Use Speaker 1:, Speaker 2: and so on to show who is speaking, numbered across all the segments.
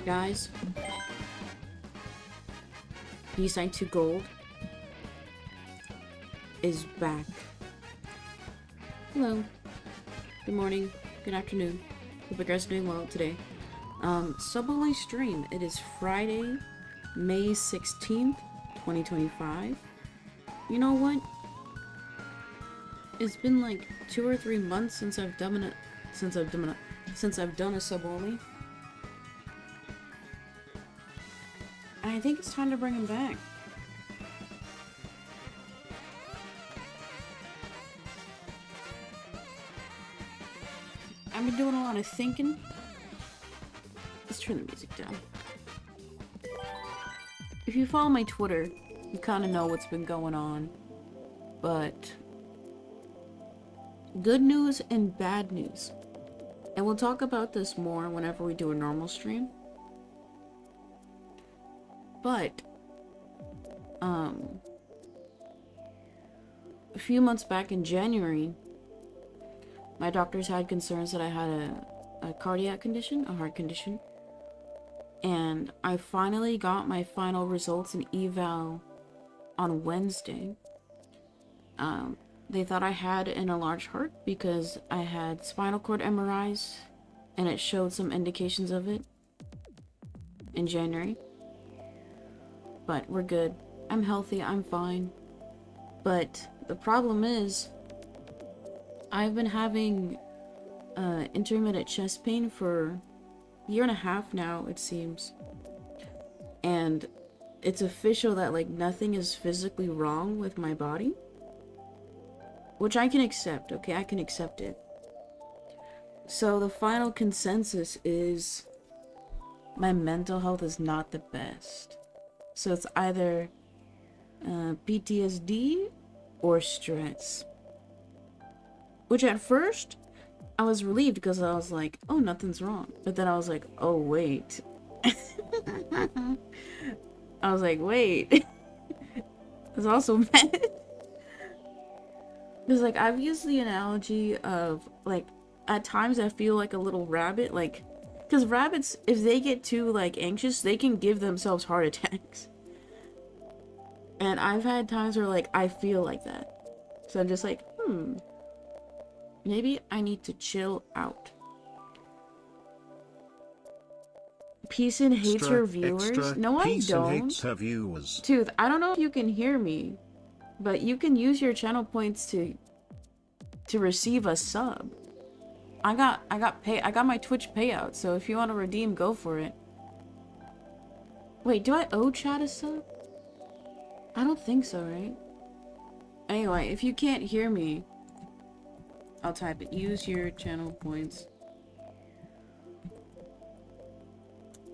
Speaker 1: Guys, B-Side to Gold is back. Hello. Good morning. Good afternoon. Hope you guys are doing well today. Sub-only stream. It is Friday, May 16th, 2025. You know what? It's been like 2 or 3 months since I've done a sub-only. I think it's time to bring him back. I've been doing a lot of thinking. Let's turn the music down. If you follow my Twitter, you kind of know what's been going on. But good news and bad news. And we'll talk about this more whenever we do a normal stream. But a few months back in January, my doctors had concerns that I had a cardiac condition, a heart condition. And I finally got my final results in eval on Wednesday. They thought I had an enlarged heart because I had spinal cord MRIs and it showed some indications of it in January. But we're good. I'm healthy, I'm fine. But the problem is, I've been having intermittent chest pain for a year and a half now, it seems. And it's official that like nothing is physically wrong with my body. Which I can accept, okay? I can accept it. So the final consensus is my mental health is not the best. So it's either PTSD or stress. Which at first, I was relieved because I was like, oh, nothing's wrong. But then I was like, oh, wait. I was like, wait. It's also bad. Because, like, I've used the analogy of, like, at times I feel like a little rabbit, like, because rabbits, if they get too, like, anxious, they can give themselves heart attacks. And I've had times where, like, I feel like that. So I'm just like, maybe I need to chill out. Peace and hates her viewers. No, I don't. Tooth, I don't know if you can hear me, but you can use your channel points to receive a sub. I got my Twitch payout, so if you want to redeem, go for it. Wait, do I owe chat a sub? I don't think so, right? Anyway, if you can't hear me, I'll type it. Use your channel points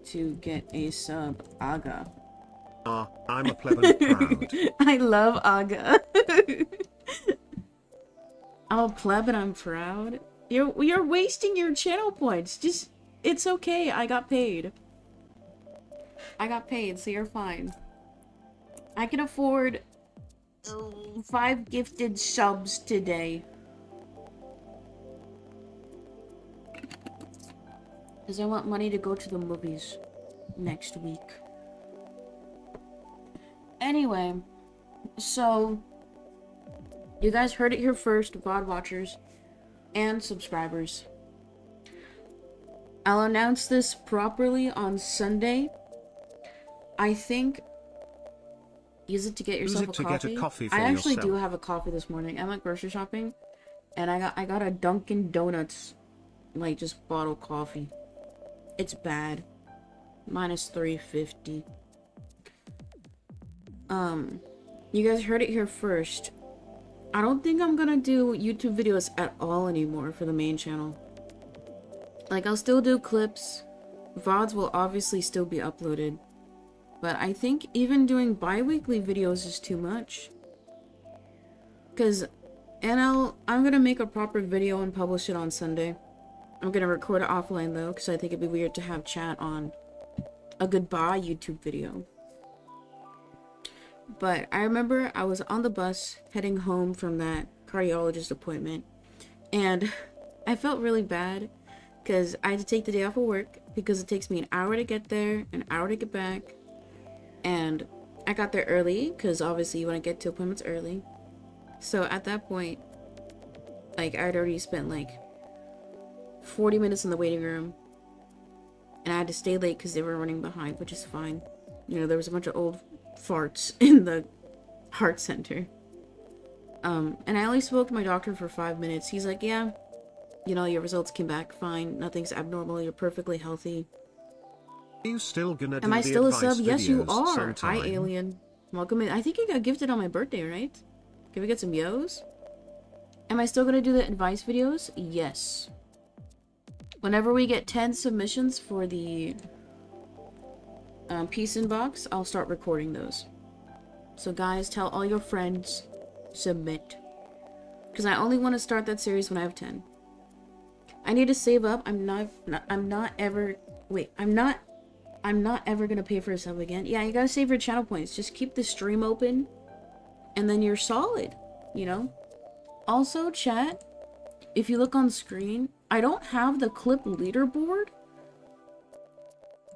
Speaker 1: to get a sub, Aga.
Speaker 2: I'm a pleb and proud.
Speaker 1: I love Aga. I'm a pleb and I'm proud. You're wasting your channel points. Just, it's okay. I got paid. So you're fine. I can afford 5 gifted subs today. Because I want money to go to the movies next week. Anyway, so you guys heard it here first, VOD watchers and subscribers. I'll announce this properly on Sunday. I think use it to get yourself a coffee. I actually do have a coffee this morning. I went grocery shopping and I got a Dunkin' Donuts, like, just bottled coffee. It's bad. Minus 350. You guys heard it here first. I don't think I'm gonna do YouTube videos at all anymore for the main channel. Like, I'll still do clips. VODs will obviously still be uploaded. But I think even doing bi-weekly videos is too much. I'm gonna make a proper video and publish it on Sunday. I'm gonna record it offline though, because I think it'd be weird to have chat on a goodbye YouTube video. But I remember I was on the bus heading home from that cardiologist appointment, and I felt really bad because I had to take the day off of work because it takes me an hour to get there, an hour to get back, and I got there early because obviously you want to get to appointments early. So at that point, like, I'd already spent like 40 minutes in the waiting room, and I had to stay late because they were running behind, which is fine. You know, there was a bunch of old farts in the heart center. And I only spoke to my doctor for 5 minutes. He's like, yeah, you know, your results came back fine. Nothing's abnormal. You're perfectly healthy.
Speaker 2: You still gonna do
Speaker 1: Am I
Speaker 2: the
Speaker 1: still a
Speaker 2: advice
Speaker 1: sub? Yes, you
Speaker 2: videos
Speaker 1: are.
Speaker 2: sometime?
Speaker 1: Hi, alien. Welcome in. I think you got gifted on my birthday, right? Can we get some yos? Am I still gonna do the advice videos? Yes. Whenever we get 10 submissions for the peace inbox, I'll start recording those. So guys, tell all your friends, submit. Because I only want to start that series when I have 10. I need to save up. I'm not ever gonna pay for a sub again. Yeah, you gotta save your channel points. Just keep the stream open, and then you're solid, you know? Also, chat, if you look on screen, I don't have the clip leaderboard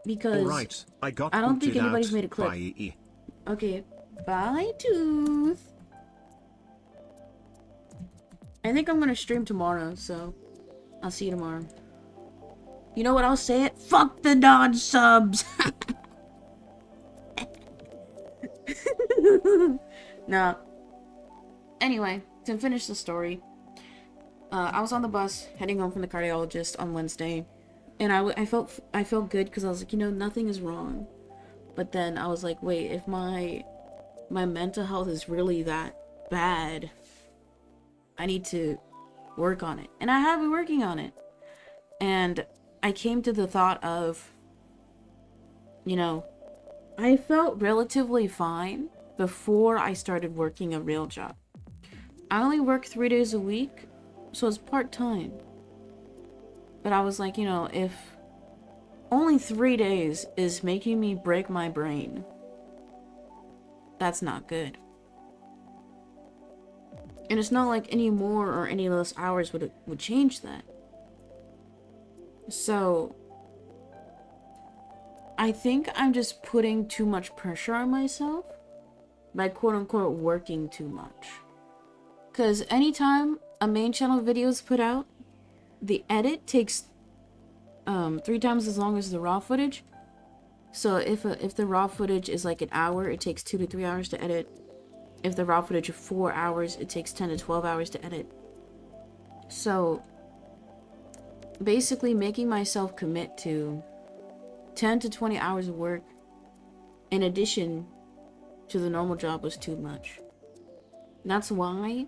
Speaker 1: because
Speaker 2: Alright, I
Speaker 1: don't think anybody's made a clip.
Speaker 2: Bye.
Speaker 1: Okay, bye, Tooth. I think I'm gonna stream tomorrow, so I'll see you tomorrow. You know what? I'll say it. Fuck the non-subs. No. Anyway, to finish the story, I was on the bus heading home from the cardiologist on Wednesday, and I felt good because I was like, you know, nothing is wrong. But then I was like, wait, if my mental health is really that bad, I need to work on it. And I have been working on it. And I came to the thought of, you know, I felt relatively fine before I started working a real job. I only work 3 days a week, so it's part-time. But I was like, you know, if only 3 days is making me break my brain, that's not good. And it's not like any more or any less hours would change that. So I think I'm just putting too much pressure on myself by quote-unquote working too much. Because anytime a main channel video is put out, the edit takes 3 times as long as the raw footage. So if the raw footage is like an hour, it takes 2 to 3 hours to edit. If the raw footage is 4 hours, it takes 10 to 12 hours to edit. So basically making myself commit to 10 to 20 hours of work in addition to the normal job was too much. And that's why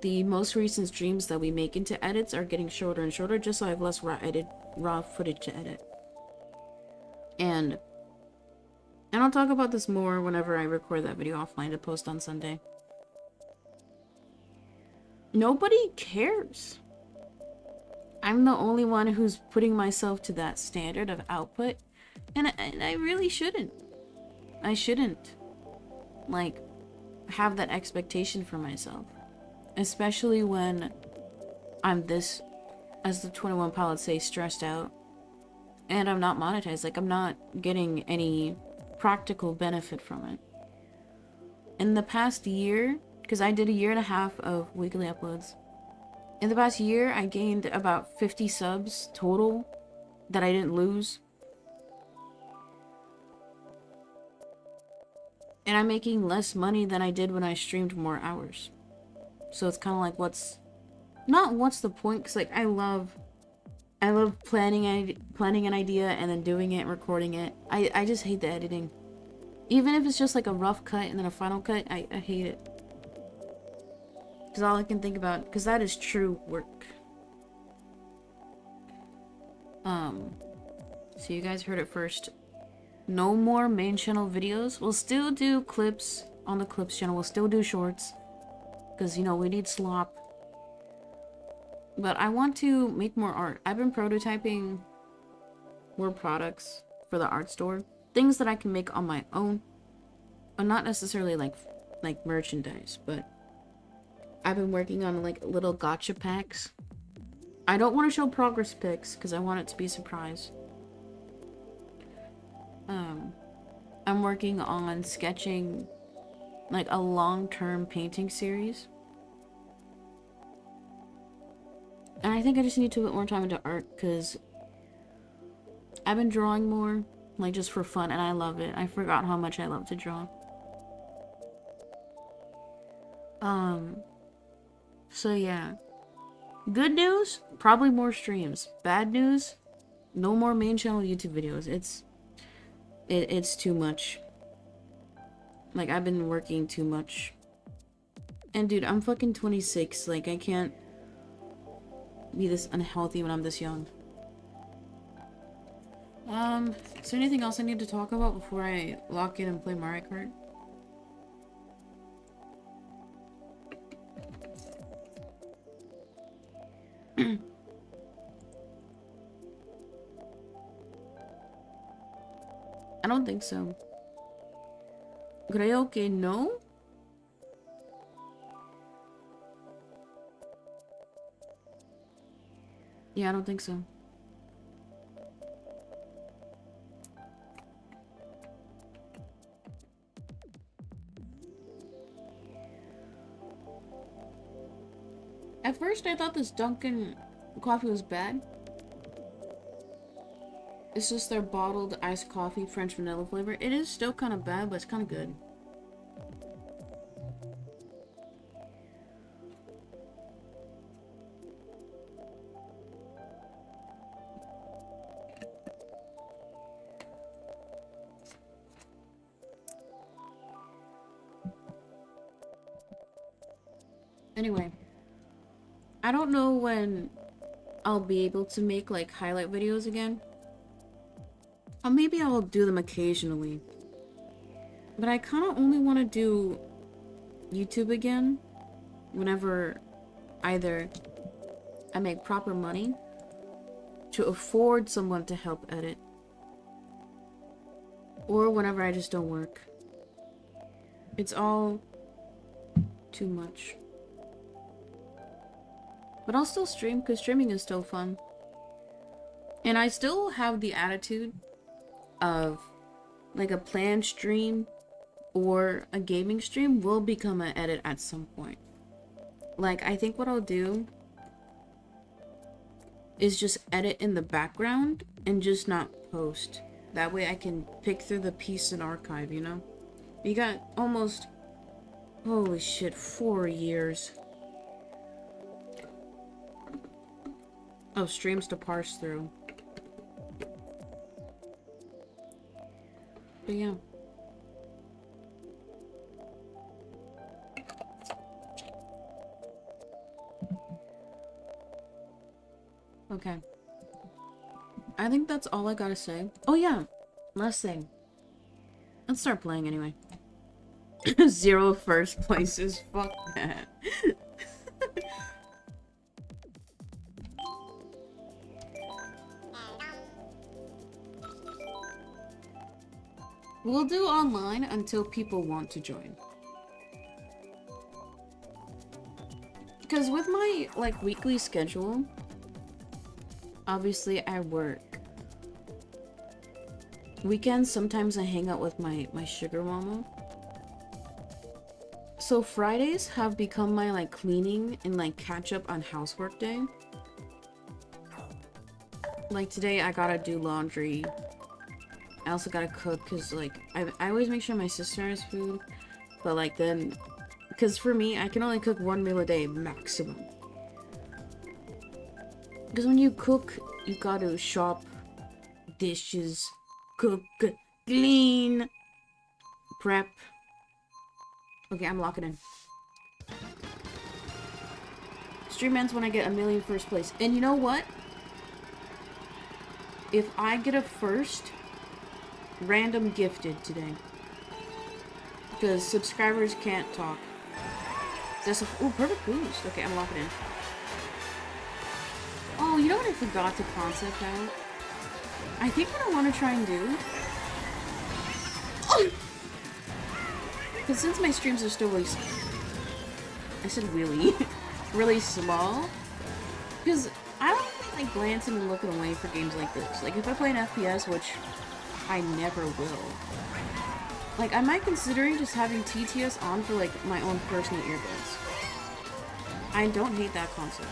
Speaker 1: the most recent streams that we make into edits are getting shorter and shorter, just so I have less raw footage to edit. And I'll talk about this more whenever I record that video offline to post on Sunday. Nobody cares. I'm the only one who's putting myself to that standard of output, and I really shouldn't. I shouldn't, like, have that expectation for myself. Especially when I'm this, as the 21 pilots say, stressed out. And I'm not monetized. Like, I'm not getting any practical benefit from it. In the past year, because I did a 1.5 years of weekly uploads. In the past year, I gained about 50 subs total that I didn't lose. And I'm making less money than I did when I streamed more hours. So it's kind of like, what's the point? Because, like, I love planning an idea and then doing it and recording it. I just hate the editing. Even if it's just like a rough cut and then a final cut, I hate it. Because all I can think about, because that is true work. So you guys heard it first. No more main channel videos. We'll still do clips on the clips channel. We'll still do shorts. Because, you know, we need slop. But I want to make more art. I've been prototyping more products for the art store. Things that I can make on my own. But not necessarily like merchandise, but I've been working on like little gotcha packs. I don't want to show progress pics because I want it to be a surprise. I'm working on sketching like a long-term painting series. And I think I just need to put more time into art because I've been drawing more, like just for fun, and I love it. I forgot how much I love to draw. So yeah. Good news, probably more streams. Bad news, no more main channel YouTube videos. It's too much. Like, I've been working too much. And dude, I'm fucking 26. Like, I can't be this unhealthy when I'm this young. Is there anything else I need to talk about before I lock in and play Mario Kart? I don't think so. Creo que no? Yeah, I don't think so. At first, I thought this Dunkin' coffee was bad. It's just their bottled iced coffee, French vanilla flavor. It is still kind of bad, but it's kind of good. Anyway, I don't know when I'll be able to make like highlight videos again. Or maybe I'll do them occasionally. But I kind of only want to do YouTube again whenever either I make proper money to afford someone to help edit, or whenever I just don't work. It's all too much. But I'll still stream because streaming is still fun. And I still have the attitude of like a planned stream or a gaming stream will become an edit at some point. Like, I think what I'll do is just edit in the background and just not post. That way I can pick through the piece and archive, you know? You got almost, holy shit, 4 years of streams to parse through. But yeah. Okay. I think that's all I gotta say. Oh yeah, last thing. Let's start playing anyway. 0 first places, fuck that. We'll do online until people want to join. Because with my, like, weekly schedule, obviously I work. Weekends, sometimes I hang out with my sugar mama. So Fridays have become my, like, cleaning and, like, catch up on housework day. Like, today I gotta do laundry. I also gotta cook, because, like, I always make sure my sister has food. But, like, then... Because for me, I can only cook 1 meal a day, maximum. Because when you cook, you gotta shop, dishes, cook, clean, prep. Okay, I'm locking in. Stream ends when I get a million first place. And you know what? If I get a first... random gifted today. Because subscribers can't talk. That's a... Ooh, perfect boost. Okay, I'm locking in. Oh, you know what I forgot to concept out? I think what I want to try and do... Because since my streams are still really... I said really. really small. Because I don't really like glancing and looking away for games like this. Like, if I play an FPS, which... I never will. Like, I might considering just having TTS on for, like, my own personal earbuds. I don't hate that concept.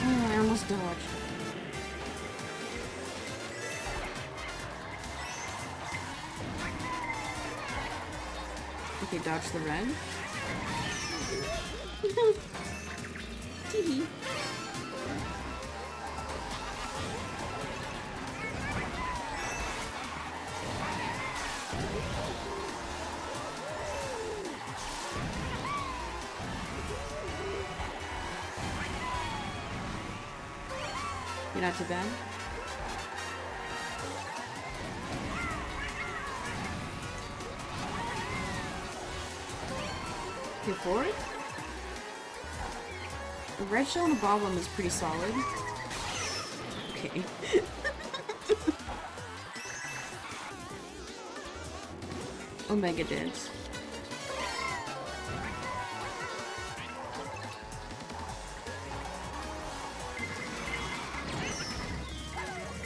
Speaker 1: Oh, I almost dodged. Okay, dodge the red. Teehee. You're not too bad. Okay, forward. The red shell on the bottom is pretty solid. Okay. Omega dance.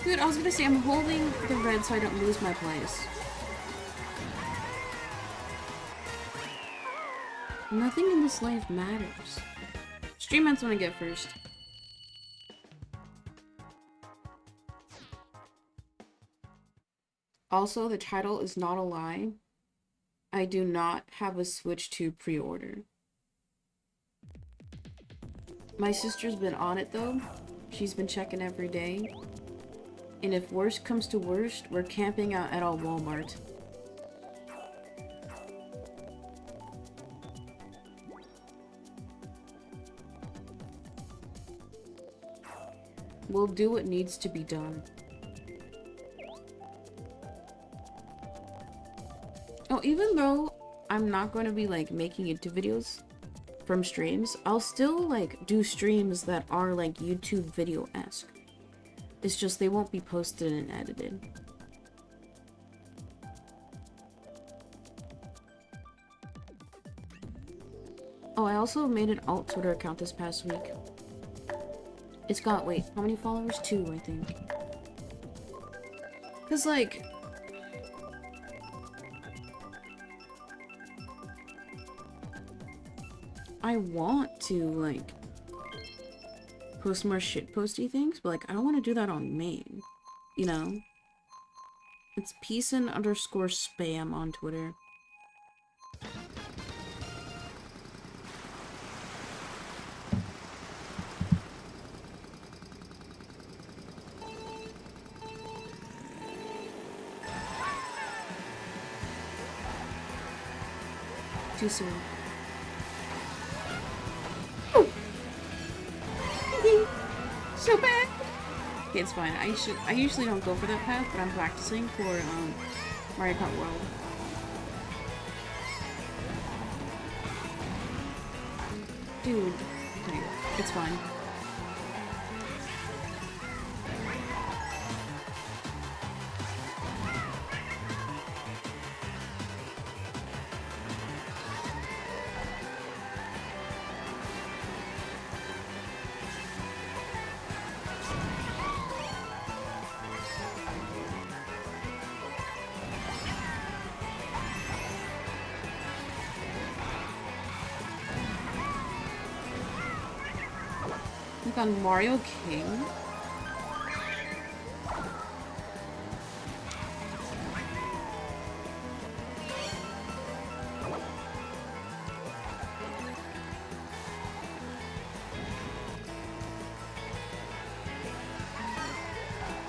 Speaker 1: Dude, I was gonna say I'm holding the red so I don't lose my place. Nothing in this life matters. Stream ends when I get first. Also, the title is not a lie. I do not have a Switch 2 pre-order. My sister's been on it though. She's been checking every day. And if worst comes to worst, we're camping out at a Walmart. We'll do what needs to be done. Oh, even though I'm not going to be like making YouTube videos from streams, I'll still like do streams that are like YouTube video-esque. It's just they won't be posted and edited. Oh, I also made an alt Twitter account this past week. It's got, wait, how many followers? 2, I think. Cause like, I want to like post more shitposty things, but like I don't want to do that on main, you know? It's peacein_spam on Twitter. Too soon. So bad. Okay, it's fine. I usually don't go for that path, but I'm practicing for Mario Kart World. Dude, okay, it's fine. Like on Mario King?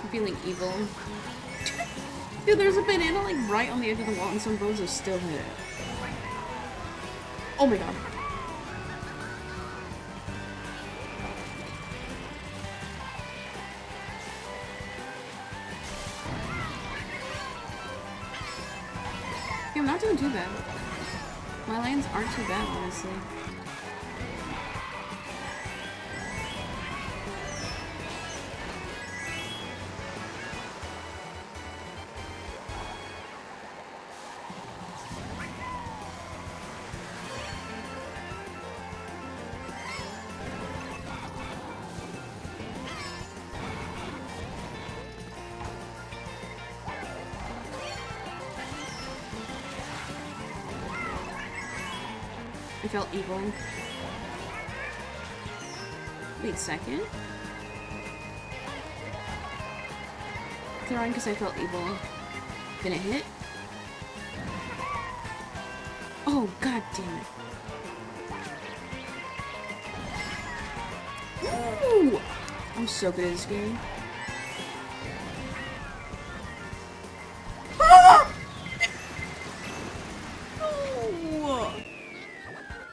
Speaker 1: I'm feeling evil. Dude, there's a banana like right on the edge of the wall and some bozos still hit it. Oh my god. I'm not doing too bad. My lanes aren't too bad, honestly. I felt evil. Wait a second. Throwing because I felt evil. Can it hit? Oh, god damn it. Ooh! I'm so good at this game.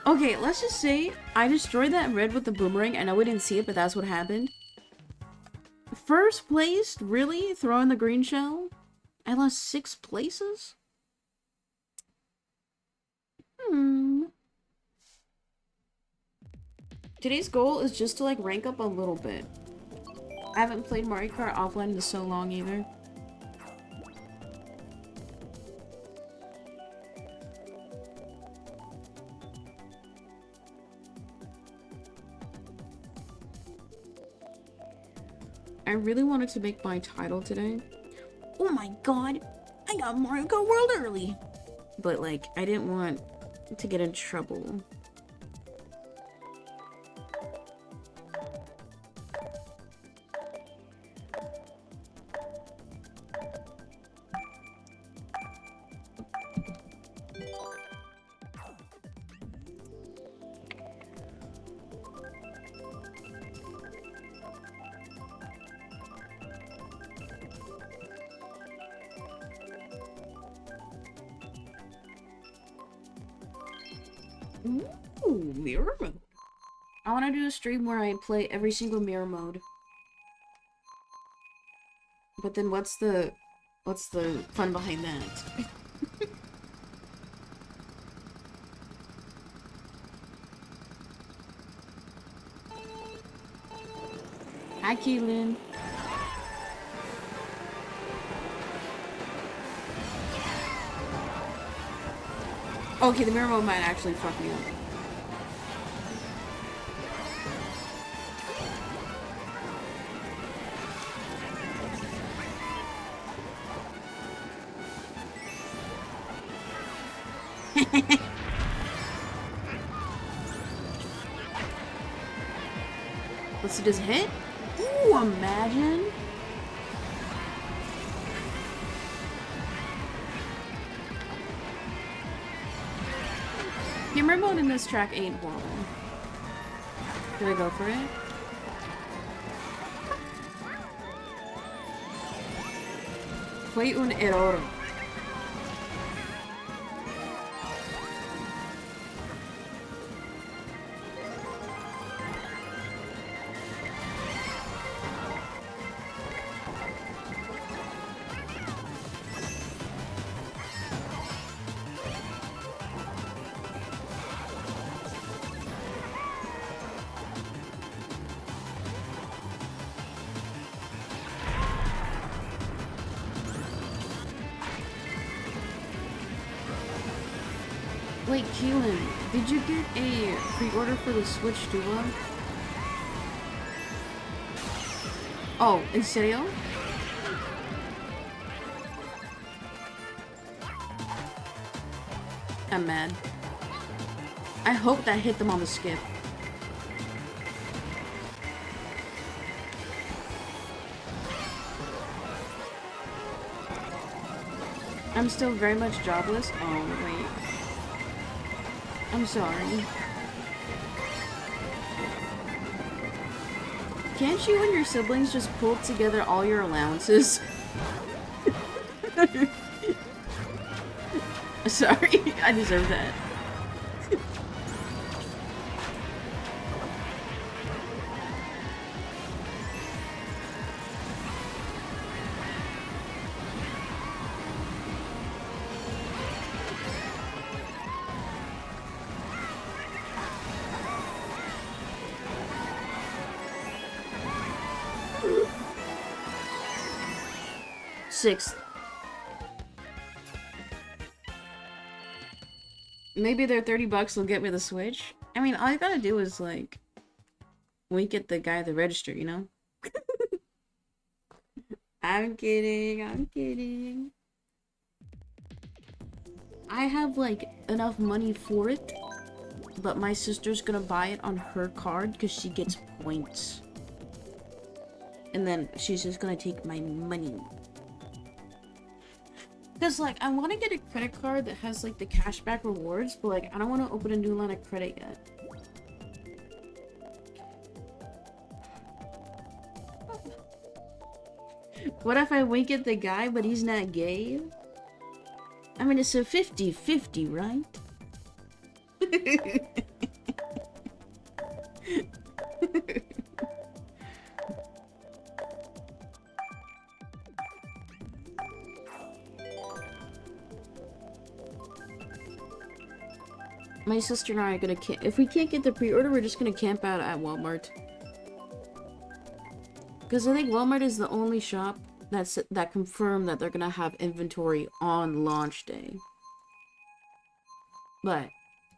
Speaker 1: Okay, let's just say I destroyed that red with the boomerang. I know we didn't see it, but that's what happened. First place? Really? Throwing the green shell? I lost 6 places? Today's goal is just to, like, rank up a little bit. I haven't played Mario Kart offline in so long either. I really wanted to make my title today. Oh my god! I got Mario Kart World early! But, like, I didn't want to get in trouble. Ooh, mirror mode. I want to do a stream where I play every single mirror mode. But then what's the fun behind that? Hi, Keelan. Okay, the mirror mode might actually fuck me up. Let's see, does it hit? Ooh, imagine. Camera mode in this track ain't horrible. Did I go for it? Fue un error. Wait, Keelan, did you get a pre-order for the Switch Duo? Oh, in serio? I'm mad. I hope that hit them on the skip. I'm still very much jobless. Oh, wait. I'm sorry. Can't you and your siblings just pull together all your allowances? Sorry, I deserve that. Sixth. Maybe their 30 bucks will get me the Switch. I mean, all I gotta do is, like, wink at the guy at the register, you know? I'm kidding, I'm kidding. I have, like, enough money for it, but my sister's gonna buy it on her card because she gets points. And then she's just gonna take my money. Because, like, I want to get a credit card that has, like, the cashback rewards, but, like, I don't want to open a new line of credit yet. What if I wink at the guy, but he's not gay? I mean, it's a 50-50, right? My sister and I are gonna if we can't get the pre-order, we're just gonna camp out at Walmart. Because I think Walmart is the only shop that confirmed that they're gonna have inventory on launch day. But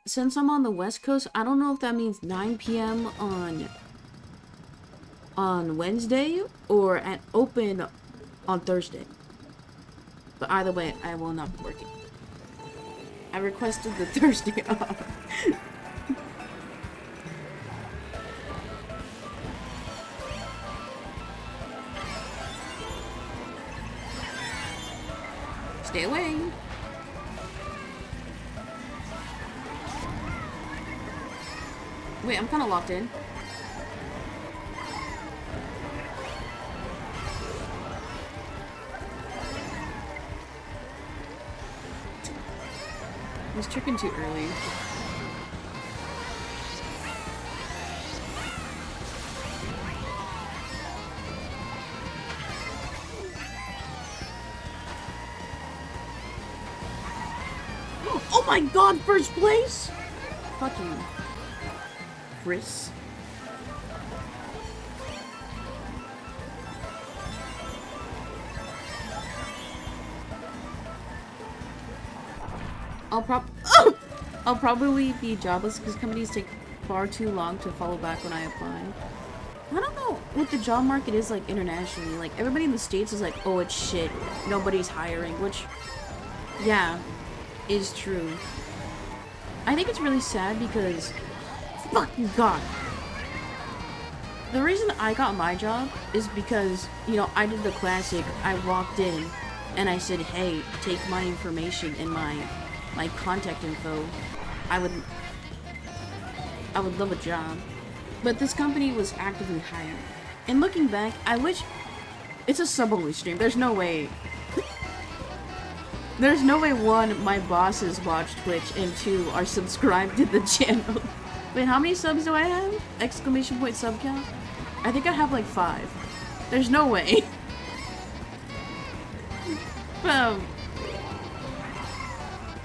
Speaker 1: since I'm on the West Coast, I don't know if that means 9 p.m. on Wednesday or at open on Thursday. But either way, I will not be working. I requested the Thursday off. Stay away. Wait, I'm kind of locked in. I was tripping too early. Oh my god, first place! Fucking Chris. I'll probably be jobless because companies take far too long to follow back when I apply. I don't know what the job market is like internationally. Like, everybody in the States is like, oh, it's shit. Nobody's hiring, which, yeah, is true. I think it's really sad because, fucking god. The reason I got my job is because, you know, I did the classic. I walked in and I said, hey, take my information and my contact info. I would love a job. But this company was actively hiring. And looking back, I wish... It's a sub-only stream. There's no way... There's no way, one, my bosses watch Twitch, and two, are subscribed to the channel. Wait, how many subs do I have? Exclamation point sub count? I think I have like 5. There's no way.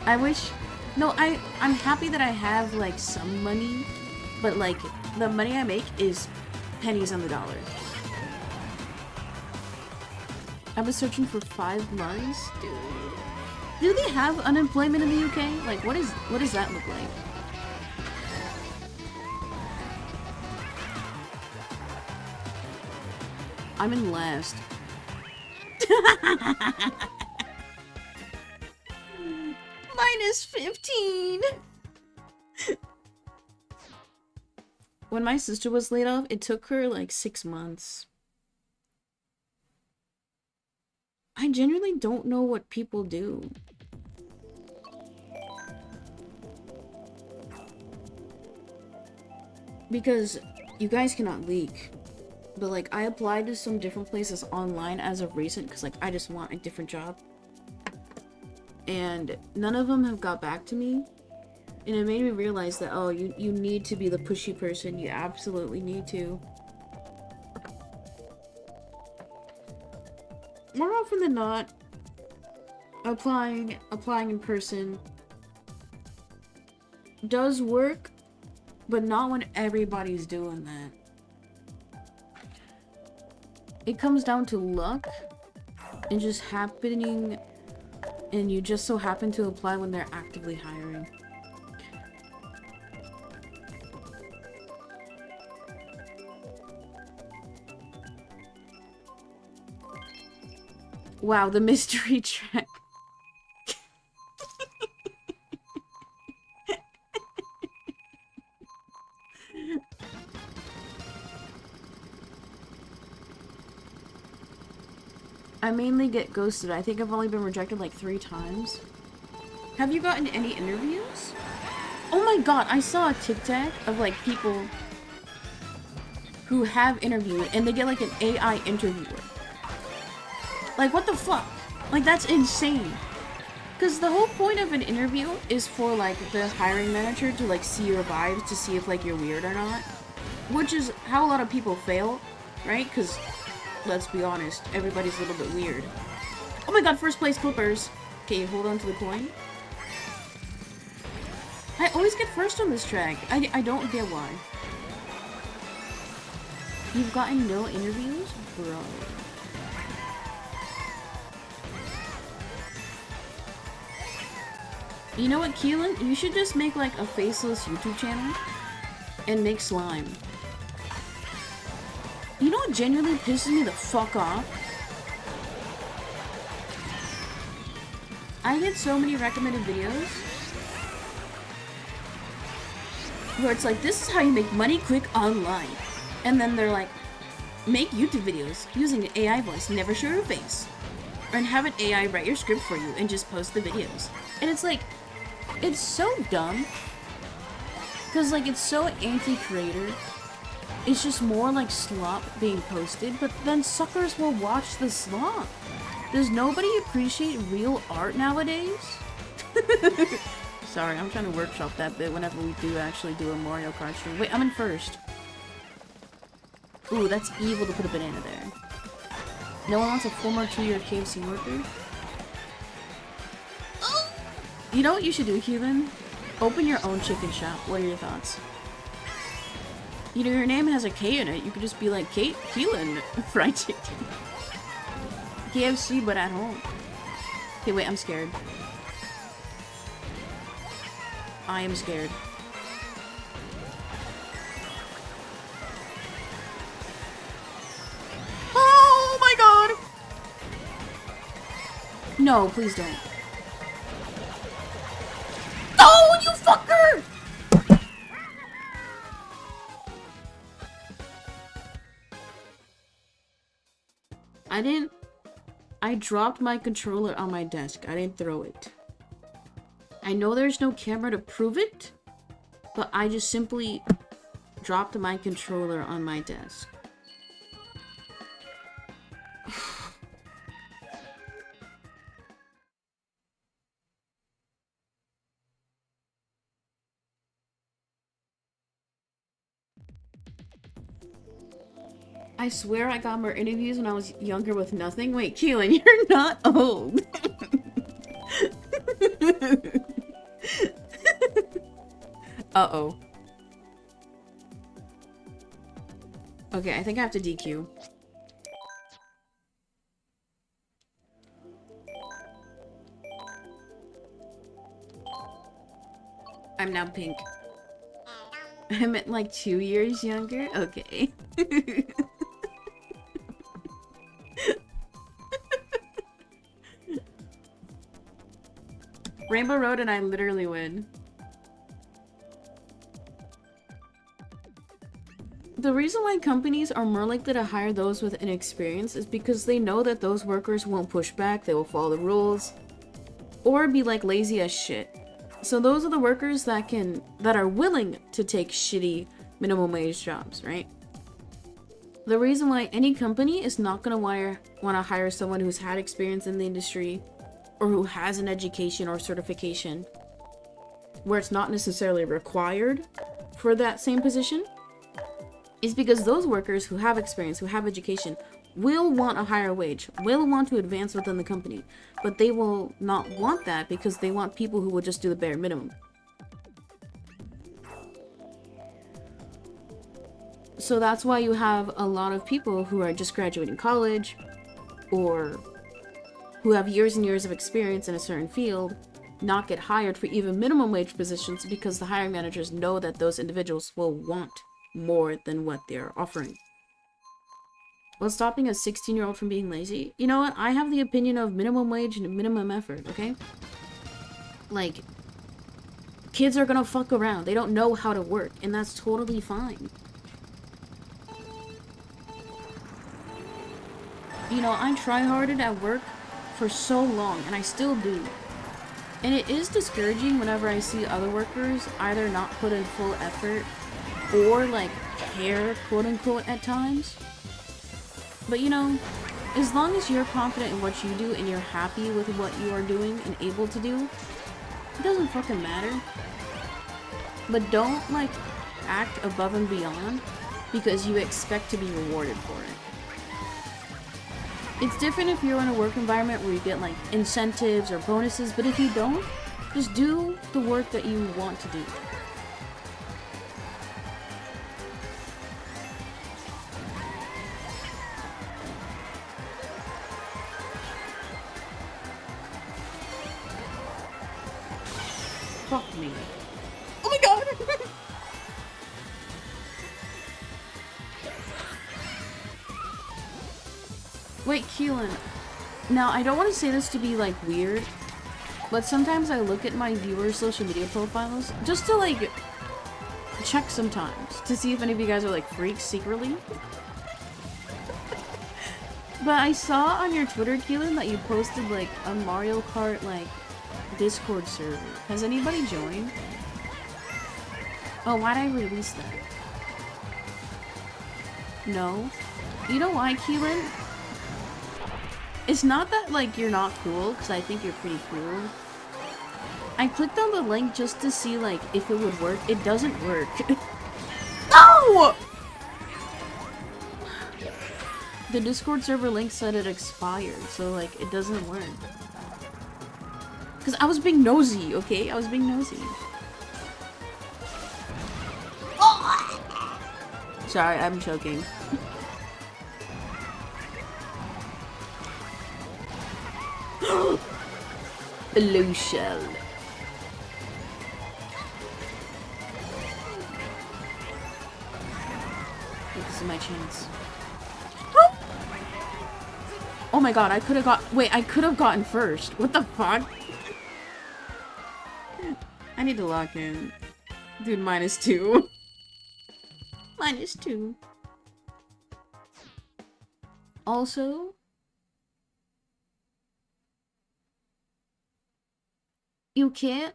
Speaker 1: I wish... No, I'm happy that I have, like, some money, but, like, the money I make is pennies on the dollar. I was searching for 5 months? Dude. Do they have unemployment in the UK? Like, what does that look like? I'm in last. Minus 15! When my sister was laid off, it took her like 6 months. I genuinely don't know what people do. Because you guys cannot leak. But like, I applied to some different places online as of recent because like, I just want a different job. And none of them have got back to me. And it made me realize that, oh, you need to be the pushy person. You absolutely need to. More often than not, applying in person does work, but not when everybody's doing that. It comes down to luck and just happening, and you just so happen to apply when they're actively hiring. Wow, the mystery track. I mainly get ghosted. I think I've only been rejected like 3 times. Have you gotten any interviews? Oh my god, I saw a TikTok of like people who have interviewed and they get like an AI interviewer. Like, what the fuck? Like, that's insane. Because the whole point of an interview is for like the hiring manager to like see your vibes, to see if like you're weird or not. Which is how a lot of people fail, right? Because, let's be honest, everybody's a little bit weird. Oh my god, first place Clippers. Okay, hold on to the coin. I always get first on this track. I don't get why. You've gotten no interviews? Bro. You know what, Keelan? You should just make like a faceless YouTube channel and make slime. You know what genuinely pisses me the fuck off? I get so many recommended videos where it's like, this is how you make money quick online. And then they're like, make YouTube videos using an AI voice, never show your face. And have an AI write your script for you and just post the videos. And it's like, it's so dumb. Because like, it's so anti-creator. It's just more like slop being posted, but then suckers will watch the slop. Does nobody appreciate real art nowadays? Sorry, I'm trying to workshop that bit whenever we do actually do a Mario Kart stream. Wait, I'm in first. Ooh, that's evil to put a banana there. No one wants a former 2-year KFC worker? Oh! You know what you should do, Keelan? Open your own chicken shop. What are your thoughts? You know, your name has a K in it. You could just be like, Keelan Fried Chicken. KFC, but at home. Okay, wait, I'm scared. I am scared. Oh my god! No, please don't. Oh, you fucker! I dropped my controller on my desk. I didn't throw it. I know there's no camera to prove it, but I just simply dropped my controller on my desk. I swear I got more interviews when I was younger with nothing. Wait, Keelan, you're not old. Uh-oh. Okay, I think I have to DQ. I'm now pink. I'm at like 2 years younger? Okay. Rainbow Road and I literally win. The reason why companies are more likely to hire those with inexperience is because they know that those workers won't push back, they will follow the rules, or be like lazy as shit. So those are the workers that are willing to take shitty minimum wage jobs, right? The reason why any company is not gonna want to hire someone who's had experience in the industry or who has an education or certification where it's not necessarily required for that same position is because those workers who have experience, who have education, will want a higher wage, will want to advance within the company, but they will not want that because they want people who will just do the bare minimum. So that's why you have a lot of people who are just graduating college or who have years and years of experience in a certain field not get hired for even minimum wage positions because the hiring managers know that those individuals will want more than what they're offering. While stopping a 16-year-old from being lazy, you know what? I have the opinion of minimum wage and minimum effort, okay? Like, kids are gonna fuck around. They don't know how to work, and that's totally fine. you know, I try-harded at work for so long, and I still do. And it is discouraging whenever I see other workers either not put in full effort or, like, care, quote-unquote, at times. But, you know, as long as you're confident in what you do and you're happy with what you are doing and able to do, it doesn't fucking matter. But don't, like, act above and beyond because you expect to be rewarded for it. It's different if you're in a work environment where you get, like, incentives or bonuses, but if you don't, just do the work that you want to do. Fuck me. Oh my god! Wait, Keelan. Now, I don't want to say this to be, like, weird, but sometimes I look at my viewers' social media profiles just to, like, check sometimes to see if any of you guys are, like, freaks secretly. But I saw on your Twitter, Keelan, that you posted, like, a Mario Kart, like, Discord server. Has anybody joined? Oh, why'd I release that? No? You know why, Keelan? It's not that, like, you're not cool, because I think you're pretty cool. I clicked on the link just to see, like, if it would work. It doesn't work. No! The Discord server link said it expired, so, like, it doesn't work. Because I was being nosy, okay? I was being nosy. Sorry, I'm choking. Blue shell. This is my chance. Oh my god, I could have got- wait, I could have gotten first. What the fuck? I need to lock in. Dude, -2. -2. Also, you can't,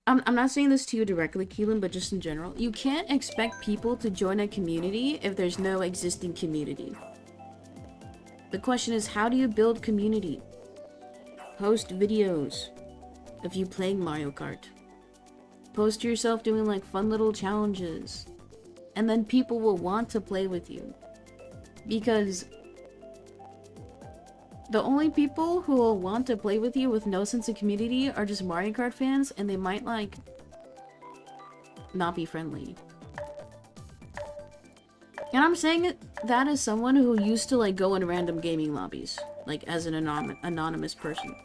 Speaker 1: I'm not saying this to you directly, Keelan, but just in general, you can't expect people to join a community if there's no existing community. The question is, how do you build community? Post videos of you playing Mario Kart. Post yourself doing, like, fun little challenges. And then people will want to play with you. Because the only people who will want to play with you with no sense of community are just Mario Kart fans, and they might, like, not be friendly. And I'm saying that as someone who used to, like, go in random gaming lobbies. Like, as an anonymous person.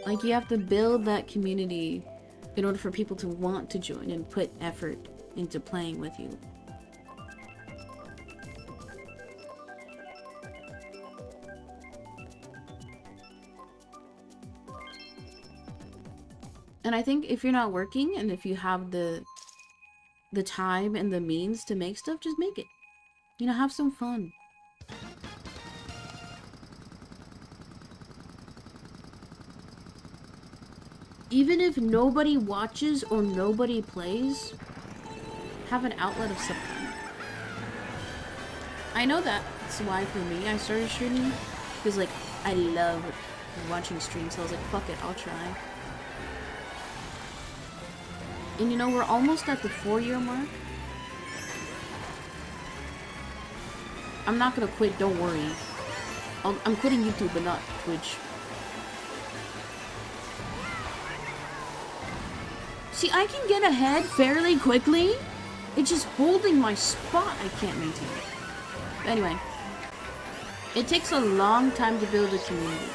Speaker 1: Like, you have to build that community in order for people to want to join and put effort into playing with you. And I think if you're not working and if you have the time and the means to make stuff, just make it. You know, have some fun. Even if nobody watches or nobody plays, have an outlet of some kind. I know that's why for me I started streaming, because, like, I love watching streams, so I was like, fuck it, I'll try. And you know, we're almost at the 4-year mark. I'm not gonna quit, don't worry. I'm quitting YouTube, but not Twitch. See, I can get ahead fairly quickly. It's just holding my spot I can't maintain. But anyway, it takes a long time to build a community.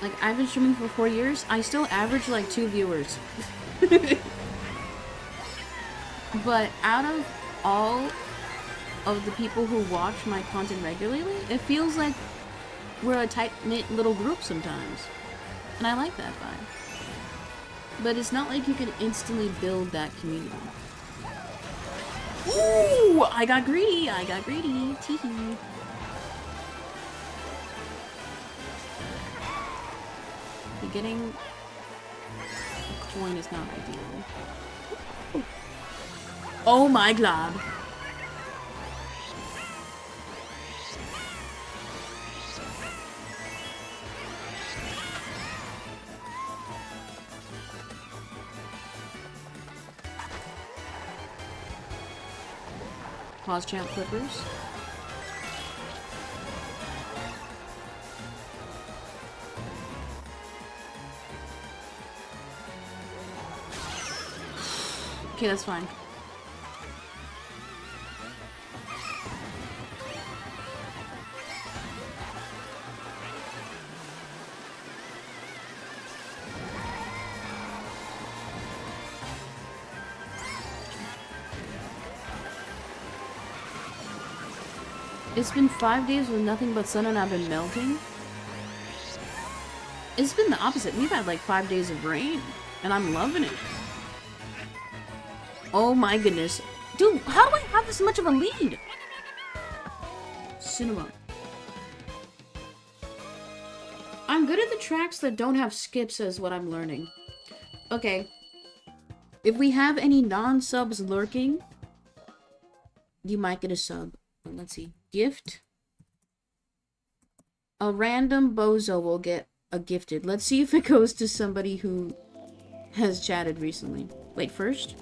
Speaker 1: Like, I've been streaming for 4 years. I still average like 2 viewers. But out of all of the people who watch my content regularly, it feels like we're a tight-knit little group sometimes. And I like that vibe. But it's not like you can instantly build that community. Ooh! I got greedy! I got greedy! Teehee. getting a coin is not ideal. Oh my god. Pause champ clippers. Okay, that's fine. It's been 5 days with nothing but sun and I've been melting. It's been the opposite. We've had like 5 days of rain and I'm loving it. Oh my goodness. Dude, how do I have this much of a lead? Cinema. I'm good at the tracks that don't have skips is what I'm learning. Okay. If we have any non-subs lurking, you might get a sub. But let's see. Gift. A random bozo will get a gifted. Let's see if it goes to somebody who has chatted recently. Wait, first?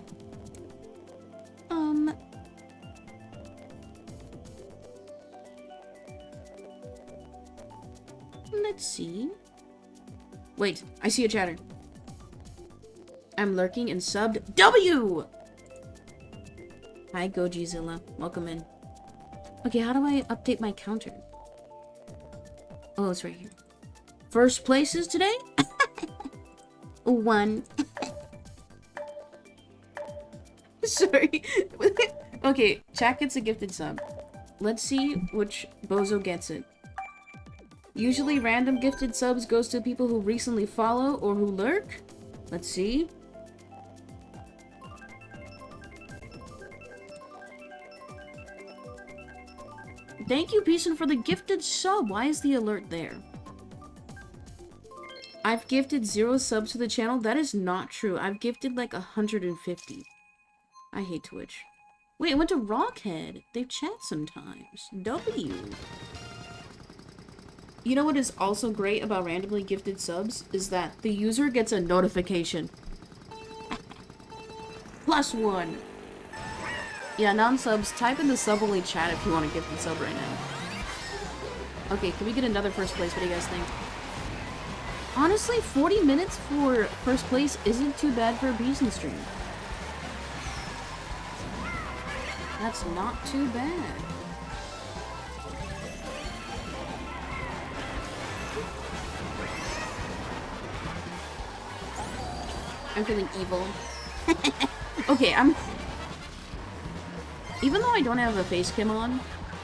Speaker 1: Let's see. Wait, I see a chatter. I'm lurking and subbed. W! Hi, Gojizilla. Welcome in. Okay, how do I update my counter? Oh, it's right here. First places today? 1. Sorry. Okay, chat gets a gifted sub. Let's see which bozo gets it. Usually random gifted subs goes to people who recently follow or who lurk. Let's see. Thank you, Peason, for the gifted sub. Why is the alert there? I've gifted 0 subs to the channel. That is not true. I've gifted like 150. I hate Twitch. Wait, it went to Rockhead. They chat sometimes. W. You know what is also great about randomly gifted subs? Is that the user gets a notification. +1. Yeah, non-subs, type in the sub-only chat if you want a gifted sub right now. Okay, can we get another first place? What do you guys think? Honestly, 40 minutes for first place isn't too bad for a Beeson stream. That's not too bad. I'm feeling evil. Okay, even though I don't have a face cam on,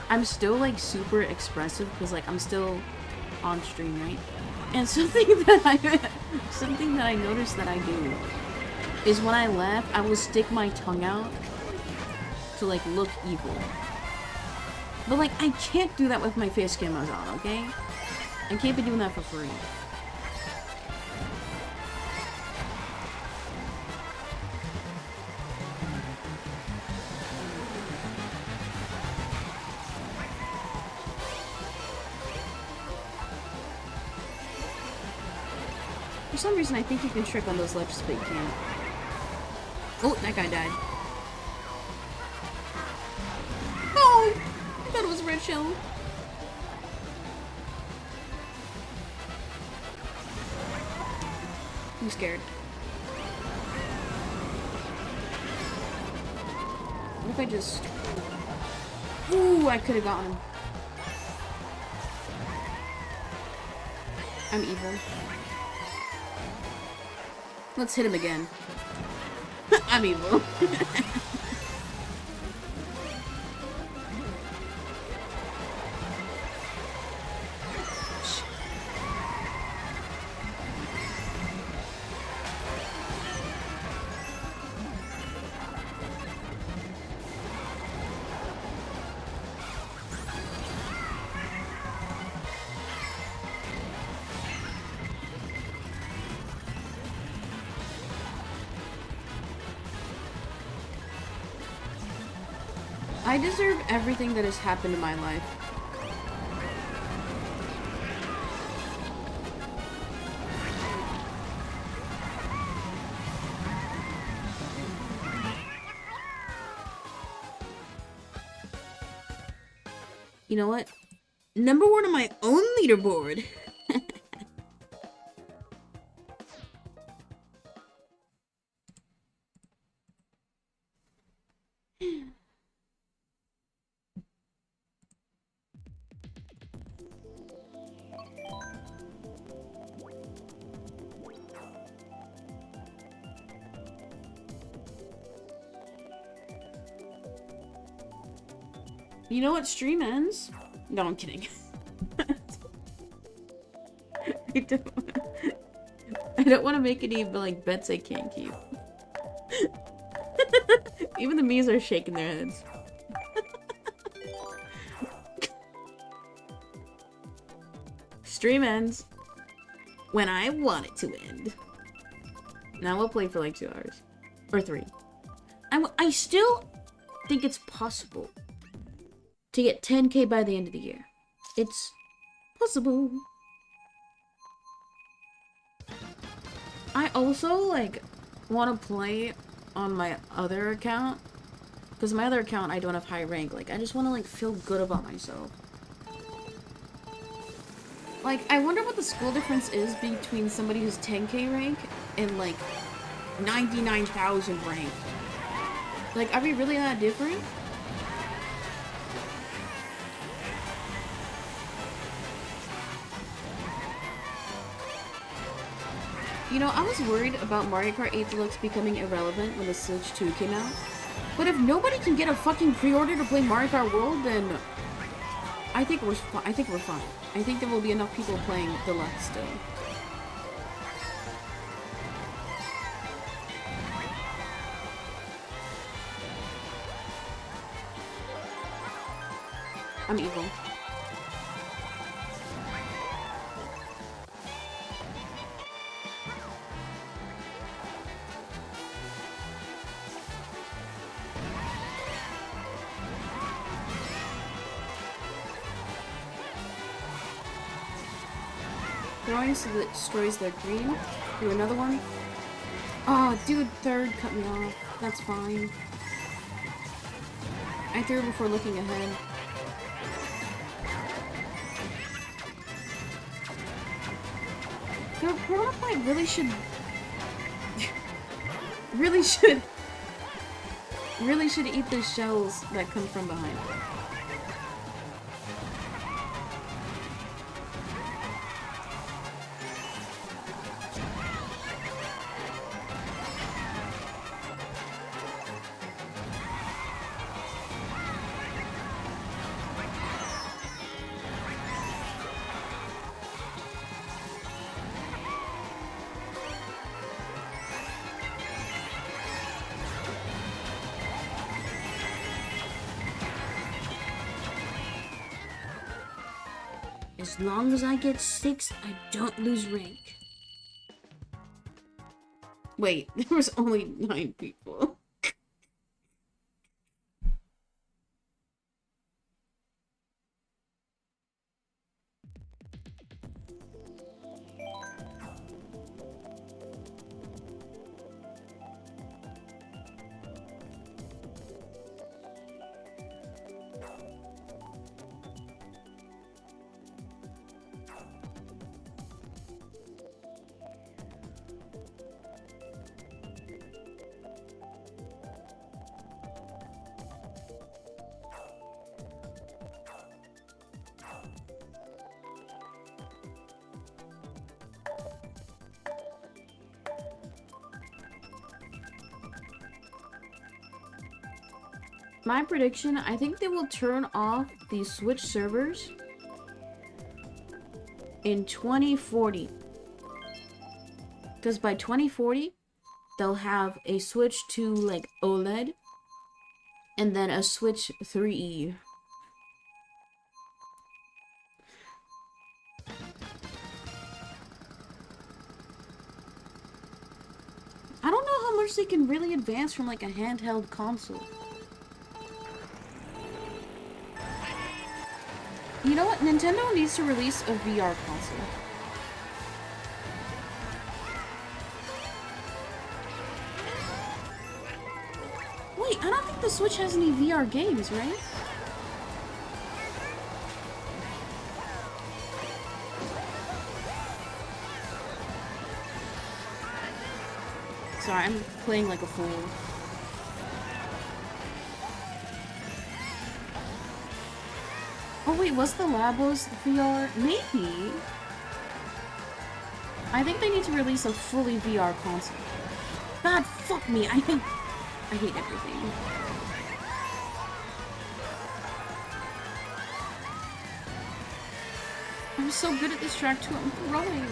Speaker 1: I'm still like super expressive because like I'm still on stream, right? And something that I noticed that I do is when I laugh, I will stick my tongue out to like look evil. But like I can't do that with my face cameras on, okay? I can't be doing that for free. For some reason, I think you can trick on those ledges, but you can't. Oh, that guy died. Oh! I thought it was a red shell. I'm scared. What if I just... Ooh, I could have gotten him. I'm evil. Let's hit him again. I'm evil. I deserve everything that has happened in my life. You know what? Number 1 on my own leaderboard. You know what stream ends? No, I'm kidding. I don't want to make any like bets I can't keep. Even the me's are shaking their heads. Stream ends when I want it to end. Now we'll play for like 2 hours. Or 3. I still think it's possible to get 10k by the end of the year. It's possible. I also like want to play on my other account, because my other account I don't have high rank. Like I just want to like feel good about myself. Like I wonder what the skill difference is between somebody who's 10k rank and like 99,000 rank. Like are we really that different? You know, I was worried about Mario Kart 8 Deluxe becoming irrelevant when the Switch 2 came out. But if nobody can get a fucking pre-order to play Mario Kart World, then I think we're fine. I think there will be enough people playing Deluxe still. I'm evil. Throwing so that destroys their green. Do another one. Oh, dude, third cut me off. That's fine. I threw before looking ahead. The prototype really should... really should eat the shells that come from behind. As long as I get 6, I don't lose rank. Wait, there was only 9 people. My prediction, I think they will turn off the Switch servers in 2040. Because by 2040, they'll have a Switch 2 like OLED and then a Switch 3E. I don't know how much they can really advance from like a handheld console. You know what? Nintendo needs to release a VR console. Wait, I don't think the Switch has any VR games, right? Sorry, I'm playing like a fool. Oh wait, was the Labos VR? Maybe. I think they need to release a fully VR console. God, fuck me. I hate everything. I'm so good at this track too. I'm throwing.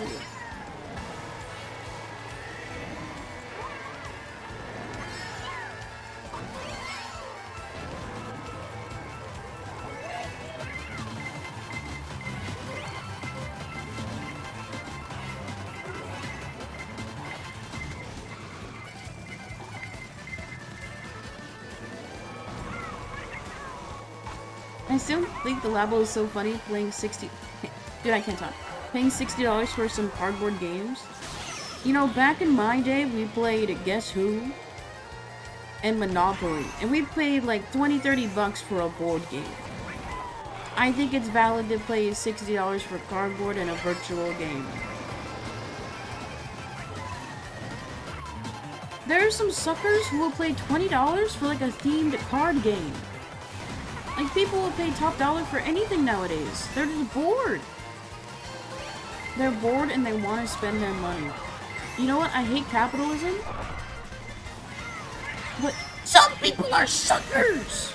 Speaker 1: I still think the Labo is so funny playing 60... Dude, I can't talk. Paying $60 for some cardboard games. You know, back in my day, we played Guess Who and Monopoly. And we paid like 20-30 bucks for a board game. I think it's valid to pay $60 for cardboard and a virtual game. There are some suckers who will pay $20 for like a themed card game. Like, people will pay top dollar for anything nowadays. They're just bored. They're bored and they want to spend their money. You know what? I hate capitalism. But some people are suckers!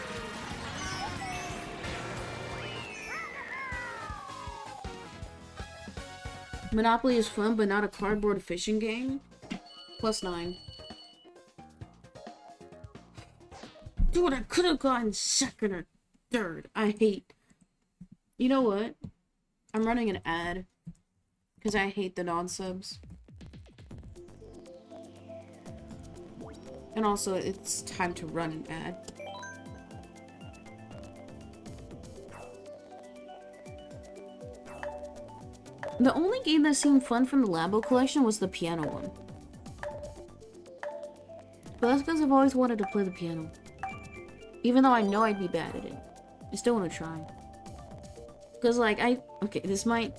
Speaker 1: Monopoly is fun, but not a cardboard fishing game. +9. Dude, I could have gotten second or third. I hate. You know what? I'm running an ad. Because I hate the non-subs. And also, it's time to run an ad. The only game that seemed fun from the Labo collection was the piano one. But that's because I've always wanted to play the piano. Even though I know I'd be bad at it. I still want to try. Because, like, okay, this might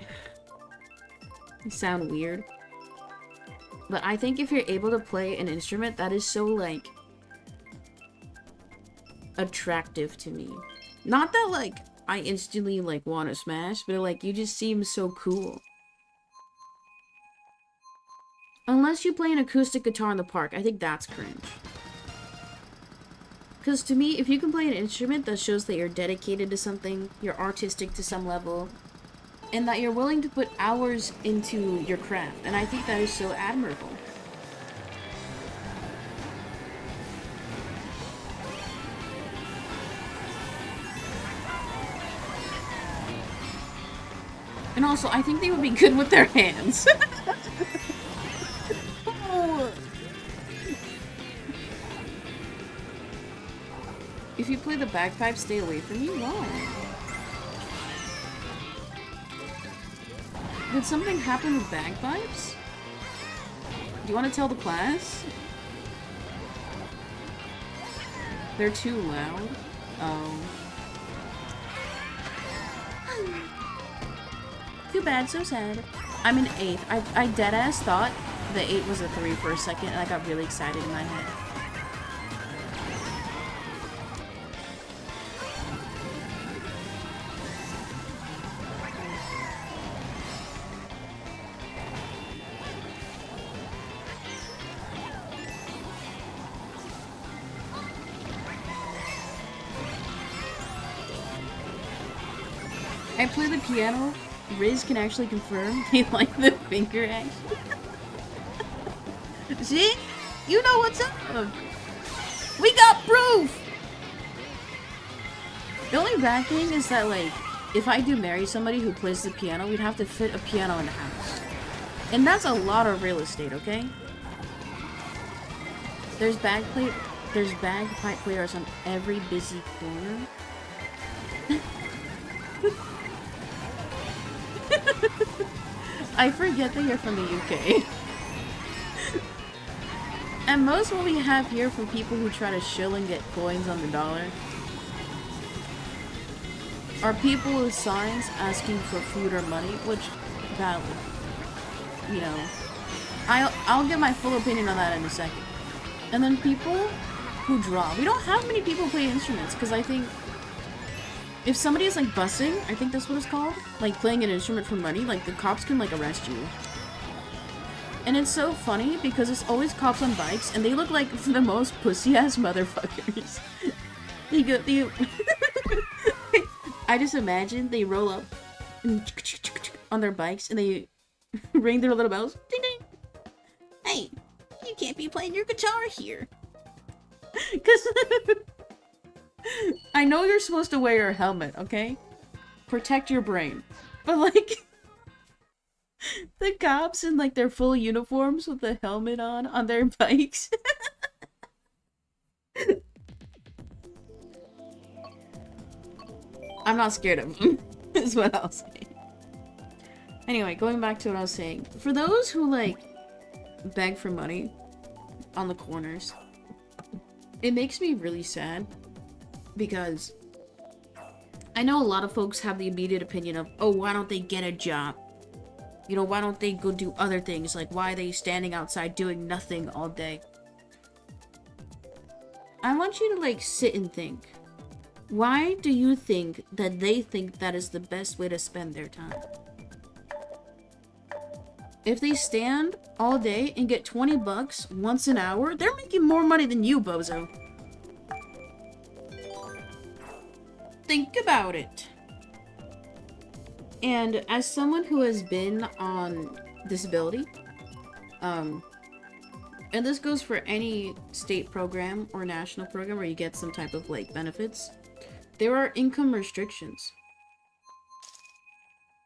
Speaker 1: sound weird. But I think if you're able to play an instrument, that is so, like, attractive to me. Not that, like, I instantly, like, want to smash, but, like, you just seem so cool. Unless you play an acoustic guitar in the park, I think that's cringe. Because to me, if you can play an instrument, that shows that you're dedicated to something, you're artistic to some level, and that you're willing to put hours into your craft. And I think that is so admirable. And also, I think they would be good with their hands. Oh. If you play the bagpipes, stay away from me? Why? Did something happen with bagpipes? Do you want to tell the class? They're too loud? Oh. Too bad, so sad. I'm an 8th. I deadass thought the 8 was a 3 for a second, and I got really excited in my head. I play the piano. Riz can actually confirm they like the finger action. See? You know what's up. We got proof! The only bad thing is that, like, if I do marry somebody who plays the piano, we'd have to fit a piano in the house. And that's a lot of real estate, okay? There's bagpipe players on every busy corner. I forget that you're from the UK. And most what we have here from people who try to shill and get coins on the dollar are people with signs asking for food or money, which, valid. You know, I'll get my full opinion on that in a second. And then people who draw. We don't have many people play instruments, because I think if somebody is like bussing, I think that's what it's called, like playing an instrument for money, like the cops can like arrest you. And it's so funny because it's always cops on bikes and they look like the most pussy-ass motherfuckers. I just imagine they roll up on their bikes and they ring their little bells. Ding ding. Hey, you can't be playing your guitar here. Cause I know you're supposed to wear your helmet, okay? Protect your brain. But like the cops in like their full uniforms with the helmet on their bikes. I'm not scared of them, is what I'll say. Anyway, going back to what I was saying. For those who like beg for money on the corners, it makes me really sad because I know a lot of folks have the immediate opinion of, oh, why don't they get a job? You know, why don't they go do other things? Like, why are they standing outside doing nothing all day? I want you to, like, sit and think. Why do you think that they think that is the best way to spend their time? If they stand all day and get 20 bucks once an hour, they're making more money than you, bozo. Think about it. And as someone who has been on disability, and this goes for any state program or national program where you get some type of like benefits, there are income restrictions.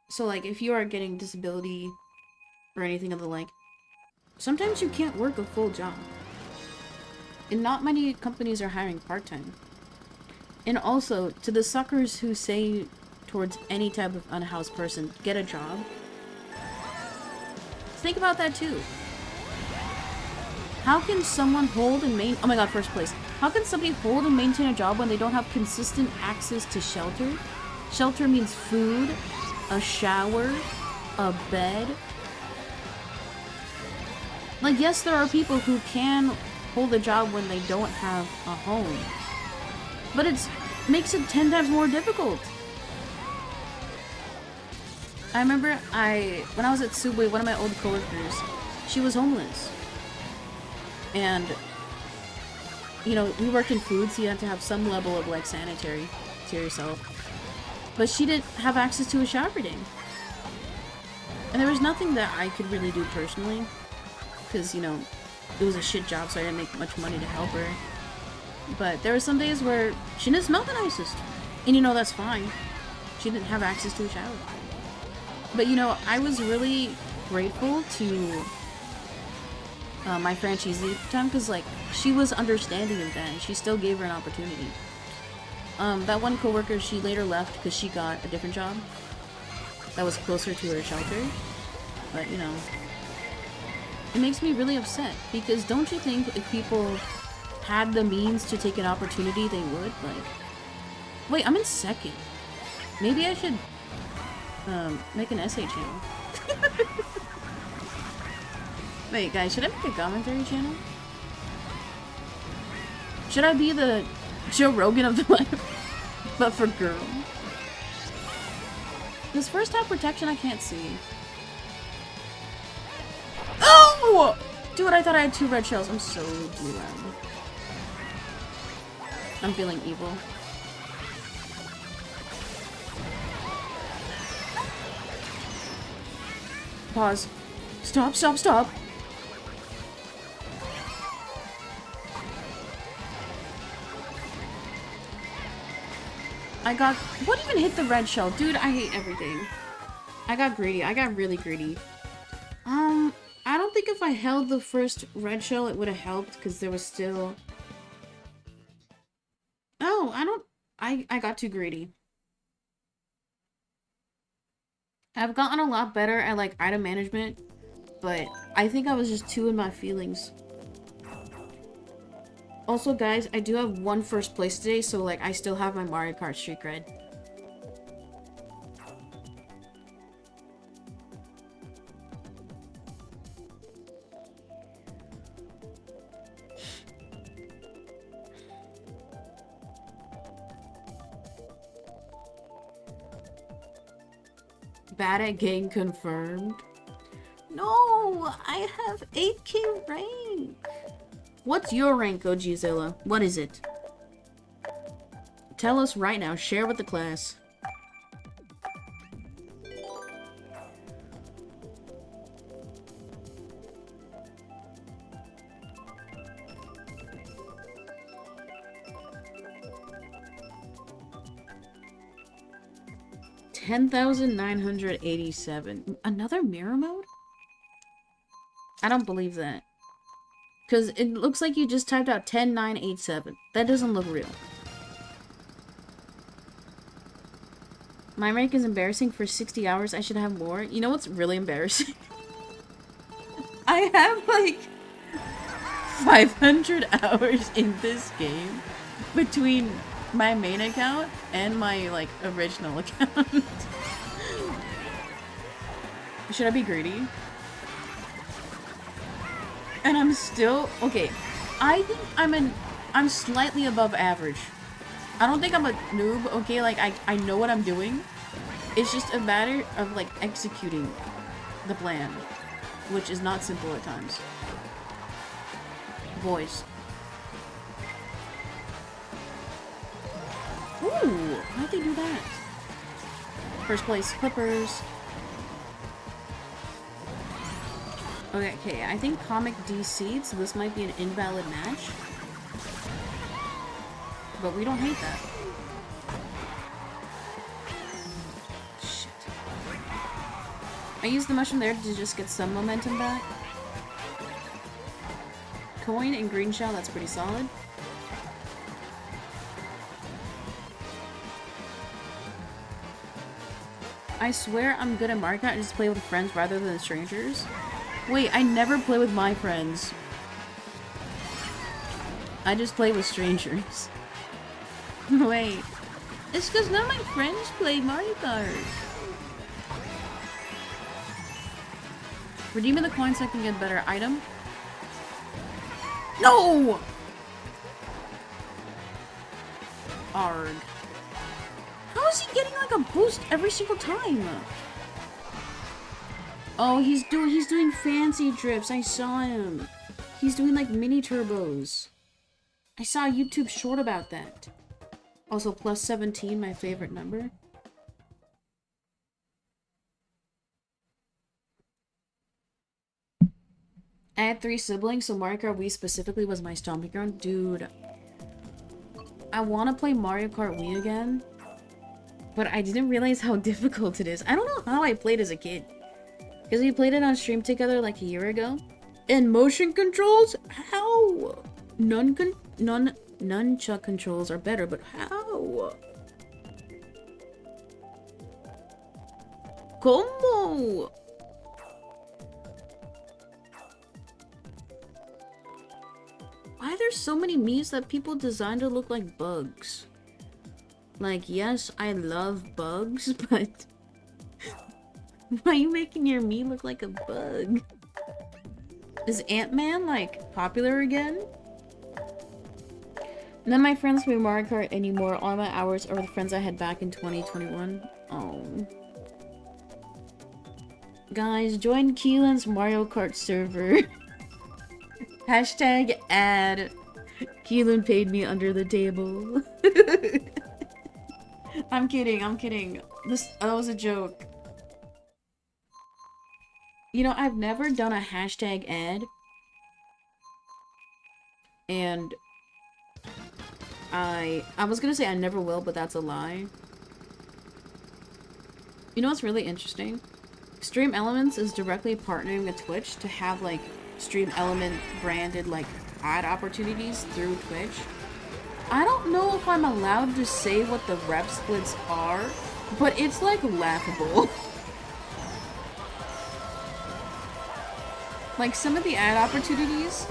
Speaker 1: So like if you are getting disability or anything of the like, sometimes you can't work a full job. And not many companies are hiring part-time. And also, to the suckers who say towards any type of unhoused person, get a job. Think about that too. How can someone hold and maintain... Oh my god, first place. How can somebody hold and maintain a job when they don't have consistent access to shelter? Shelter means food, a shower, a bed. Like, yes, there are people who can hold a job when they don't have a home. But it makes it 10 times more difficult. I remember when I was at Subway, one of my old coworkers, she was homeless. And, you know, we worked in food, so you have to have some level of, like, sanitary to yourself. But she didn't have access to a shower day. And there was nothing that I could really do personally. Because, you know, it was a shit job, so I didn't make much money to help her. But there were some days where she didn't smell the nicest. And, you know, that's fine. She didn't have access to a shower. But, you know, I was really grateful to my franchisee at the time, because, like, she was understanding of that, and she still gave her an opportunity. That one coworker, she later left because she got a different job that was closer to her shelter. But, you know, it makes me really upset, because don't you think if people had the means to take an opportunity, they would? Like, wait, I'm in second. Maybe I should make an essay channel. Wait, guys, should I make a commentary channel? Should I be the Joe Rogan of the life, but for girls? This first half protection I can't see. Oh! Dude, I thought I had 2 red shells. I'm so glad. I'm feeling evil. Pause. Stop, stop, stop! I got... What even hit the red shell? Dude, I hate everything. I got greedy. I got really greedy. I don't think if I held the first red shell, it would have helped, because there was still... Oh, I got too greedy. I've gotten a lot better at like item management, but I think I was just too in my feelings. Also, guys, I do have one first place today, so like I still have my Mario Kart streak cred. Bad at game confirmed. No, I have 8K rank. What's your rank, OGzilla? What is it? Tell us right now. Share with the class. $10,987. Another mirror mode? I don't believe that. Because it looks like you just typed out 10987. That doesn't look real. My rank is embarrassing for 60 hours. I should have more. You know what's really embarrassing? I have like 500 hours in this game between my main account and my like original account. Should I be greedy? And I'm still okay. I think I'm slightly above average. I don't think I'm a noob, okay? Like I know what I'm doing. It's just a matter of like executing the plan, which is not simple at times. Boys. Ooh, how'd they do that? First place, Clippers. Okay, I think Comic DC'd, so this might be an invalid match. But we don't hate that. Shit. I used the mushroom there to just get some momentum back. Coin and green shell, that's pretty solid. I swear I'm good at Mario Kart and just play with friends rather than strangers. Wait, I never play with my friends. I just play with strangers. Wait. It's because none of my friends play Mario Kart. Redeeming the coin so I can get a better item. No! Arg. How is he getting like a boost every single time? Oh, he's doing fancy drifts. I saw him. He's doing like mini turbos. I saw a YouTube short about that. Also, plus 17, my favorite number. I had 3 siblings, so Mario Kart Wii specifically was my stomping ground. Dude, I want to play Mario Kart Wii again, but I didn't realize how difficult it is. I don't know how I played as a kid. Because we played it on stream together like a year ago. And motion controls? How? Nunchuck controls are better, but how? ¿Cómo? Why are there so many memes that people designed to look like bugs? Like, yes, I love bugs, but why are you making your me look like a bug? Is Ant-Man, like, popular again? None of my friends play Mario Kart anymore. All my hours are the friends I had back in 2021. Oh. Guys, join Keelan's Mario Kart server. Hashtag ad. Keelan paid me under the table. I'm kidding, I'm kidding. That was a joke. You know, I've never done a hashtag ad. And I was gonna say I never will, but that's a lie. You know what's really interesting? Stream Elements is directly partnering with Twitch to have, like, Stream Element branded, like, ad opportunities through Twitch. I don't know if I'm allowed to say what the rep splits are, but it's, like, laughable. Like, some of the ad opportunities,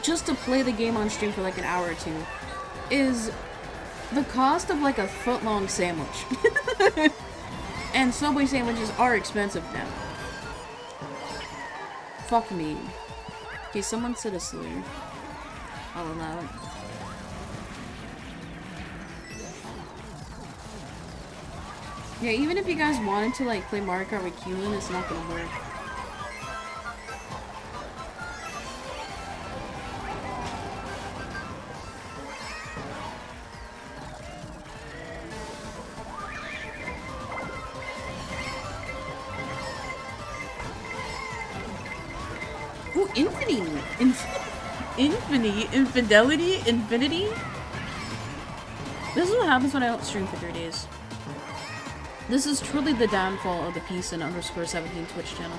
Speaker 1: just to play the game on stream for like an hour or two, is the cost of like a foot-long sandwich. And Subway sandwiches are expensive now. Fuck me. Okay, someone said a slur. I'll allow it. Yeah, even if you guys wanted to like play Mario Kart with Keelan, it's not gonna work. Ooh, infidelity? Infinity? This is what happens when I don't stream for 3 days. This is truly the downfall of the Peace and _17 Twitch channel.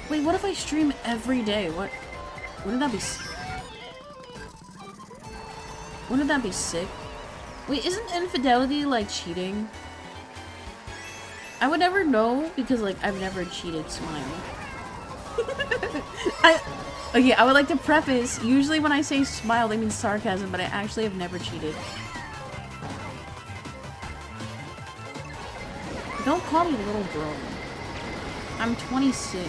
Speaker 1: Wait, what if I stream every day? Wouldn't that be Wouldn't that be sick? Wait, isn't infidelity like cheating? I would never know because like I've never cheated Smile. Okay, I would like to preface, usually when I say smile, they mean sarcasm, but I actually have never cheated. Don't call me little bro. I'm 26.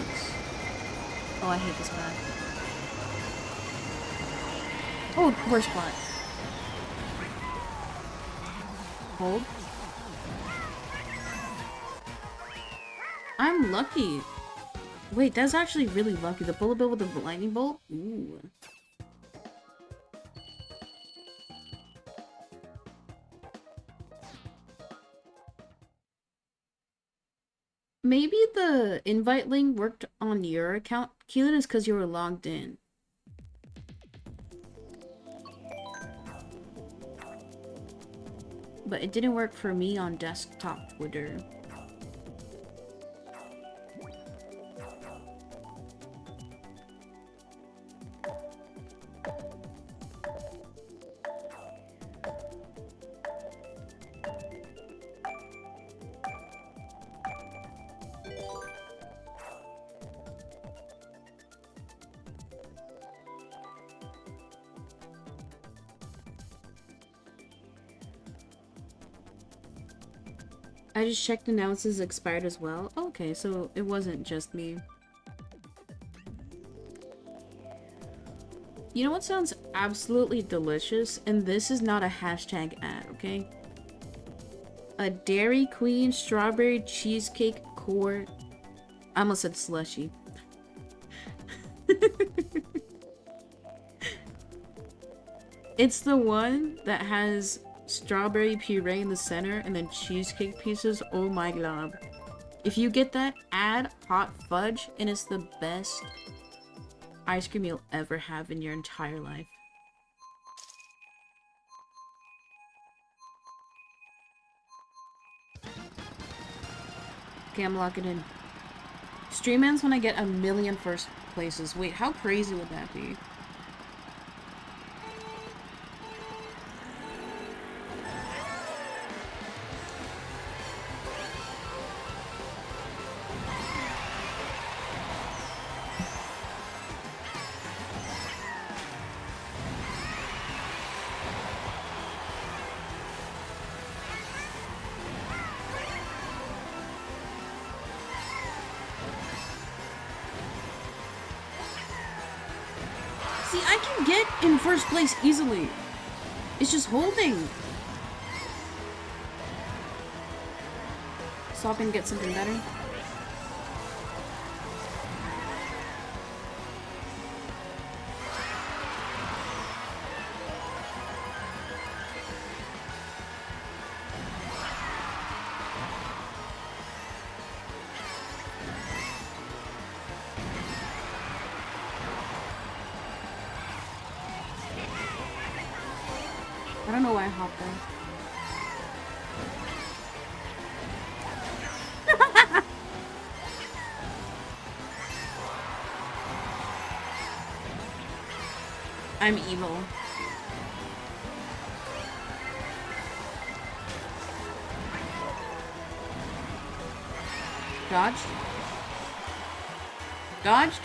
Speaker 1: Oh, I hate this map. Oh, worst spot. Hold. I'm lucky. Wait, that's actually really lucky. The bullet bill with the lightning bolt? Ooh. Maybe the invite link worked on your account, Keelan, is because you were logged in. But it didn't work for me on desktop Twitter. I just checked announces expired as well. Okay, so it wasn't just me. You know what sounds absolutely delicious? And this is not a hashtag ad, okay? A Dairy Queen strawberry cheesecake core. I almost said slushy. It's the one that has strawberry puree in the center and then cheesecake pieces. Oh my god. If you get that, add hot fudge and it's the best ice cream you'll ever have in your entire life. Okay, I'm locking in. Stream ends when I get 1,000,000 first places. Wait, how crazy would that be? See, I can get in first place easily. It's just holding. Stop and get something better. I don't know why I hopped there. I'm evil. Dodge. Dodged.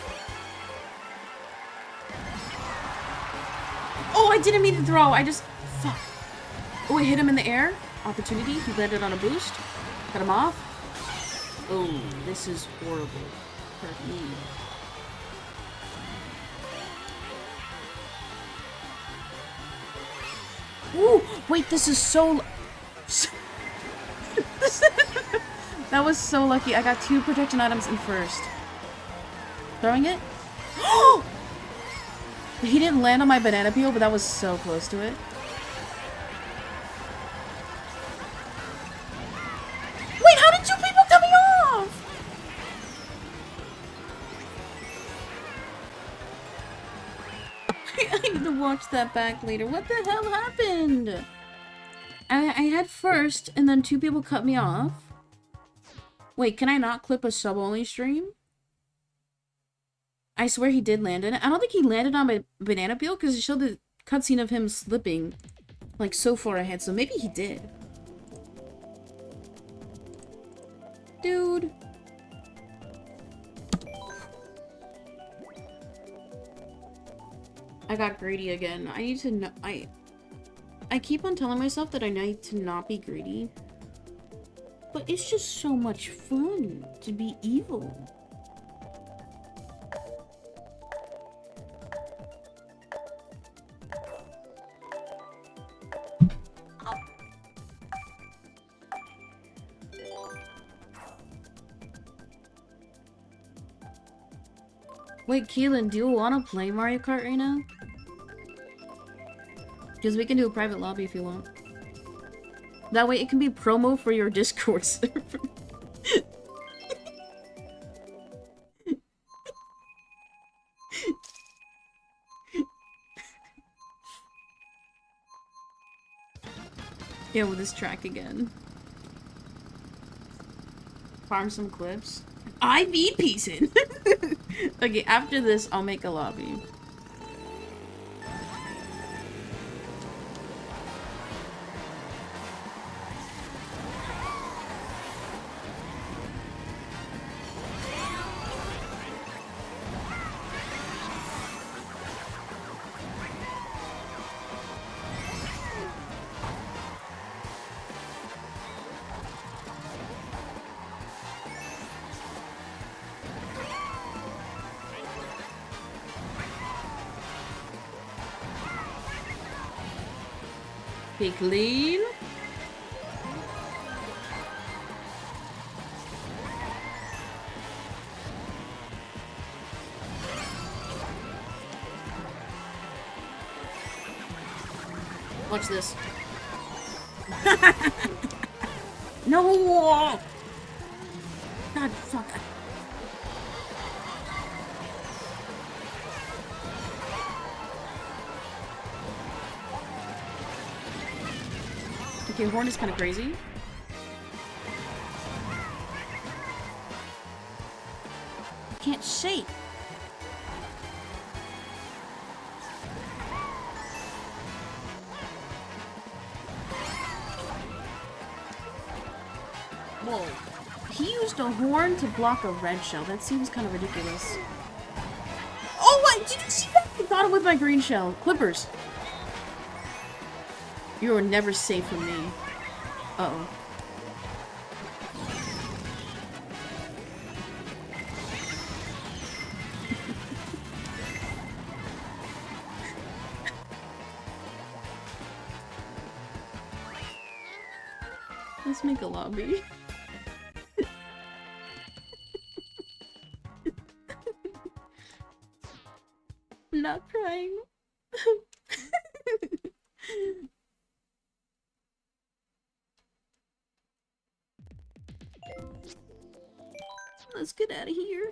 Speaker 1: Oh, I didn't mean to throw. I just... Fuck. Oh, I hit him in the air. Opportunity. He landed on a boost. Cut him off. Oh, this is horrible for me. Ooh, wait, this is so... That was so lucky. I got 2 protection items in first. Throwing it? He didn't land on my banana peel, but that was so close to it. Wait, how did 2 people cut me off? I need to watch that back later. What the hell happened? I had first, and then 2 people cut me off. Wait, can I not clip a sub-only stream? I swear he did land in it. I don't think he landed on my banana peel because it showed the cutscene of him slipping like so far ahead, so maybe he did. Dude. I got greedy again. I need to know. I keep on telling myself that I need to not be greedy. But it's just so much fun to be evil. Wait, Keelan, do you want to play Mario Kart right now? Because we can do a private lobby if you want. That way it can be promo for your Discord server. Yeah, with this track again. Farm some clips. IV piecing! Okay, after this, I'll make a lobby. Okay, clean. Watch this. No! God, fuck. Okay, Horn is kind of crazy. Can't shake. Whoa. He used a horn to block a red shell. That seems kind of ridiculous. Oh, what? Did you see that? I got him with my green shell. Clippers. You are never safe from me. Uh-oh. Let's make a lobby. I'm not crying. Let's get out of here.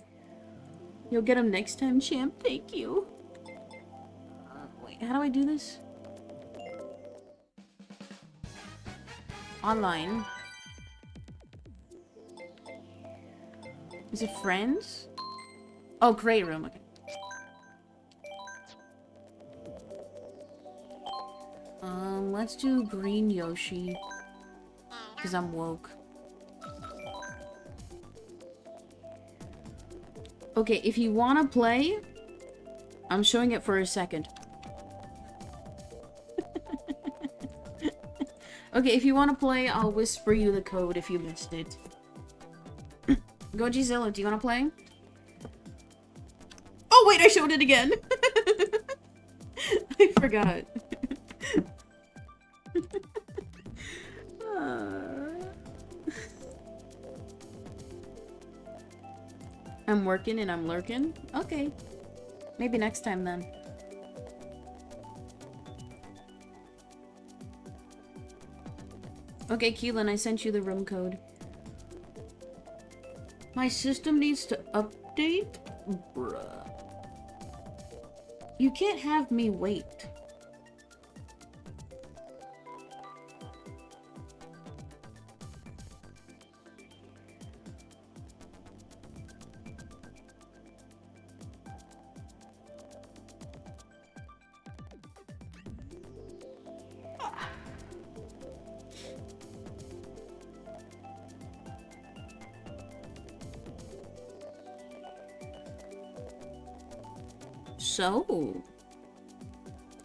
Speaker 1: You'll get him next time, champ. Thank you. Wait, how do I do this? Online. Is it friends? Oh, great room. Okay. Let's do green Yoshi. Because I'm woke. Okay, if you want to play, I'm showing it for a second. Okay, if you want to play, I'll whisper you the code if you missed it. Gojizilla, do you want to play? Oh wait, I showed it again! I forgot. I'm working and I'm lurking? Okay. Maybe next time then. Okay, Keelan, I sent you the room code. My system needs to update? Bruh. You can't have me wait. So,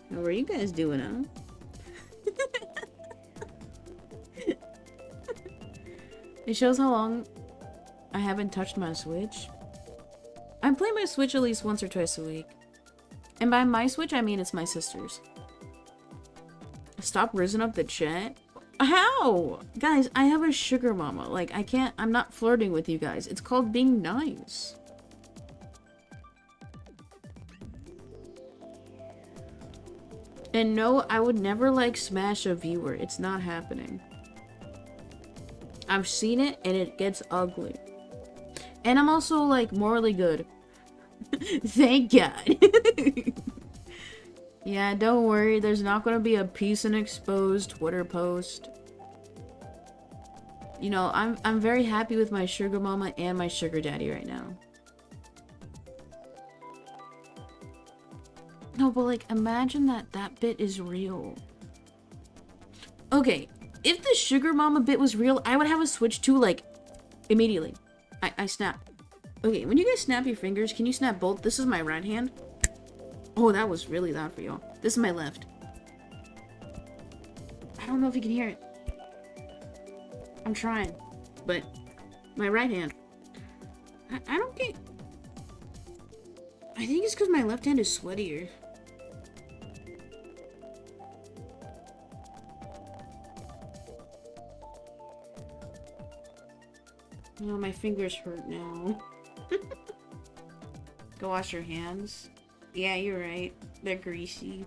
Speaker 1: how are you guys doing, huh? It shows how long I haven't touched my Switch. I play my Switch at least once or twice a week. And by my Switch, I mean it's my sister's. Stop rizzing up the chat. How? Guys, I have a sugar mama. Like, I'm not flirting with you guys. It's called being nice. And no, I would never, like, smash a viewer. It's not happening. I've seen it, and it gets ugly. And I'm also, like, morally good. Thank God. Yeah, don't worry. There's not gonna be a Peace and Exposed Twitter post. You know, I'm very happy with my sugar mama and my sugar daddy right now. No, but like, imagine that bit is real. Okay, if the sugar mama bit was real, I would have a Switch too, like, immediately. I snap. Okay, when you guys snap your fingers, can you snap both? This is my right hand. Oh, that was really loud for y'all. This is my left. I don't know if you can hear it. I'm trying. But, my right hand. I don't get... I think it's because my left hand is sweatier. Oh, my fingers hurt now. Go wash your hands. Yeah, you're right. They're greasy.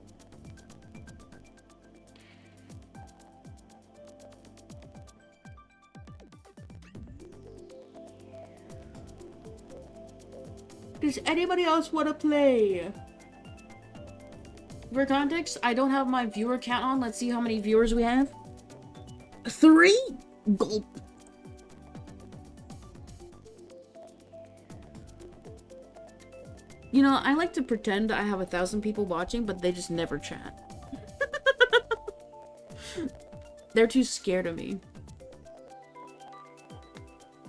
Speaker 1: Does anybody else want to play? For context, I don't have my viewer count on. Let's see how many viewers we have. 3? Gulp. You know, I like to pretend I have 1,000 people watching, but they just never chat. They're too scared of me.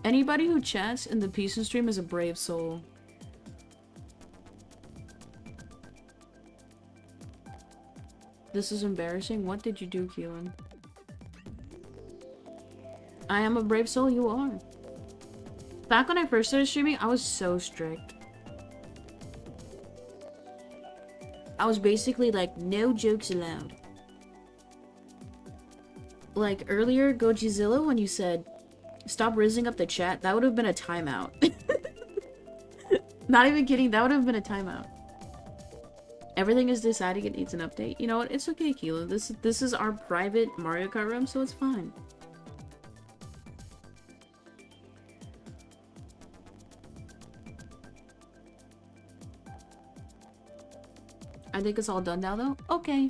Speaker 1: Anybody who chats in the Peace and Stream is a brave soul. This is embarrassing. What did you do, Keelan? I am a brave soul, you are. Back when I first started streaming, I was so strict. I was basically like, no jokes allowed. Like earlier, Gojizilla, when you said, stop rizzing up the chat, that would have been a timeout. Not even kidding, that would have been a timeout. Everything is deciding it needs an update. You know what? It's okay, Keelan. This is our private Mario Kart room, so it's fine. I think it's all done now, though. Okay.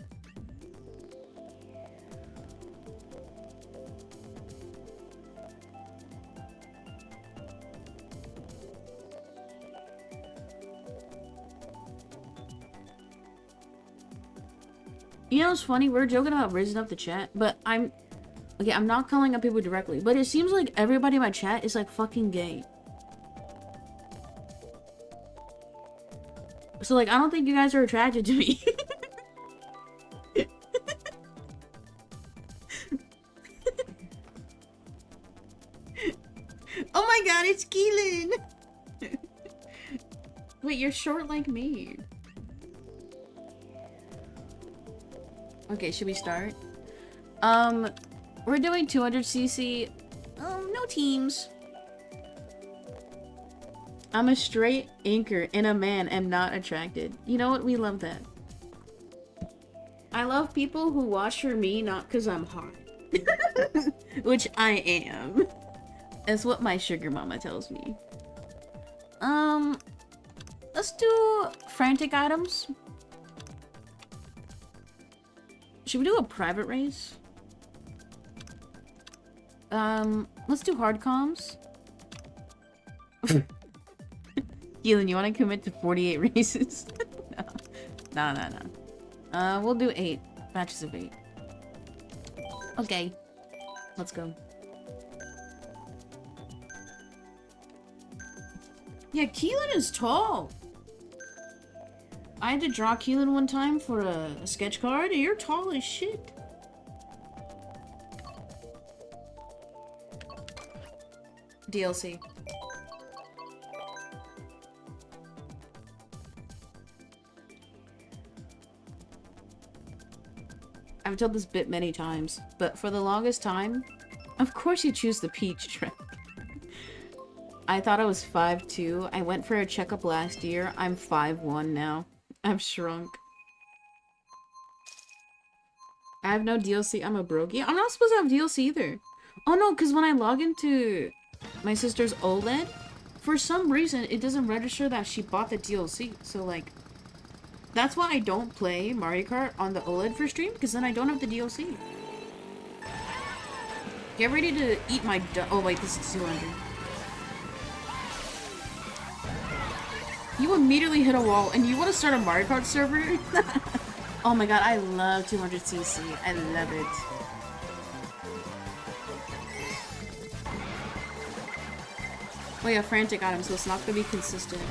Speaker 1: You know, it's funny, we're joking about raising up the chat, but I'm not calling up people directly, but it seems like everybody in my chat is like fucking gay. So, like, I don't think you guys are attracted to me. Oh my god, it's Keelan! Wait, you're short like me. Okay, should we start? We're doing 200cc. No teams. I'm a straight anchor and a man am not attracted. You know what? We love that. I love people who watch for me, not because I'm hot. Which I am. That's what my sugar mama tells me. Let's do frantic items. Should we do a private race? Let's do hard comms. Keelan, you want to commit to 48 races? No. We'll do 8 matches of 8. Okay, let's go. Yeah, Keelan is tall. I had to draw Keelan one time for a sketch card. You're tall as shit. DLC. I've told this bit many times, but for the longest time, of course you choose the peach track. I thought I was 5'2". I went for a checkup last year. I'm 5'1" now. I've shrunk. I have no DLC. I'm a broke. Yeah, I'm not supposed to have DLC either. Oh no, because when I log into my sister's OLED, for some reason, it doesn't register that she bought the DLC. So, like, that's why I don't play Mario Kart on the OLED for stream, because then I don't have the DLC. Get ready to eat my oh wait, this is 200. You immediately hit a wall, and you want to start a Mario Kart server? Oh my god, I love 200cc. I love it. Oh yeah, frantic item, so it's not gonna be consistent.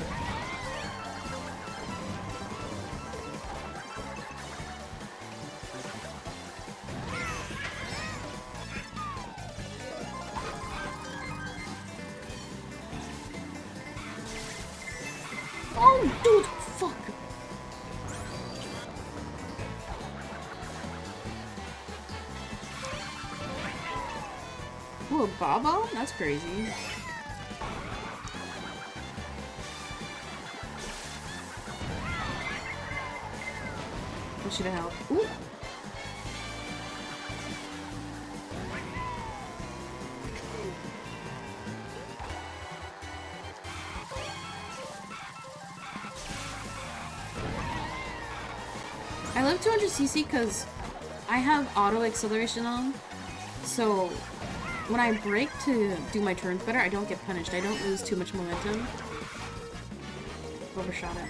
Speaker 1: Oh, dude, fuck. Whoa, Baba? That's crazy. I should have helped. Ooh. I love 200cc because I have auto acceleration on, so when I brake to do my turns better, I don't get punished. I don't lose too much momentum. Overshot it.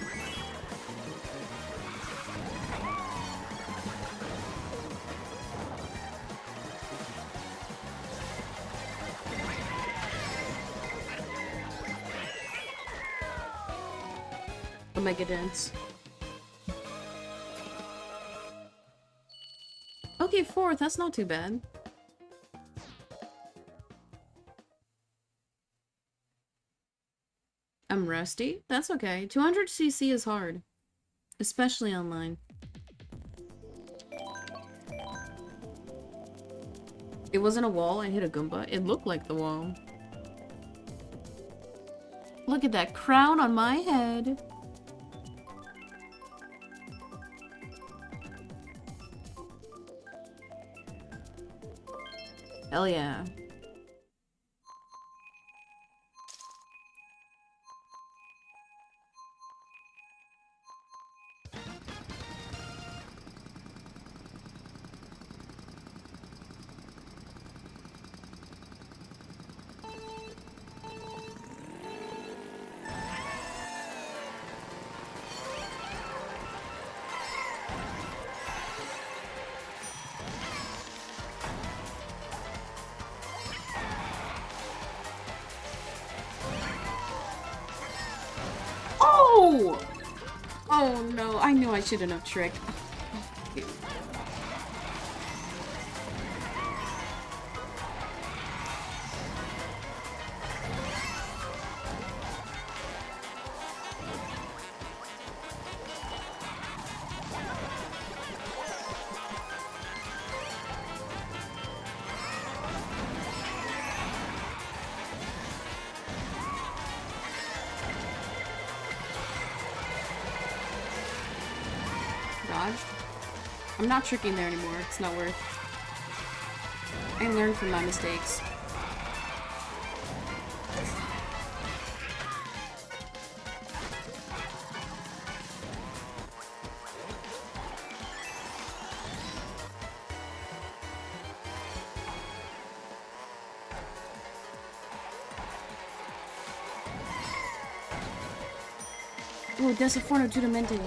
Speaker 1: Omega Dance. Okay, 4th, that's not too bad. I'm rusty? That's okay. 200cc is hard. Especially online. It wasn't a wall, I hit a Goomba. It looked like the wall. Look at that crown on my head. Hell yeah. knew I shouldn't have tricked. Dodged. I'm not tricking there anymore. It's not worth. I learned from my mistakes. Oh, Desiforno Giudamente.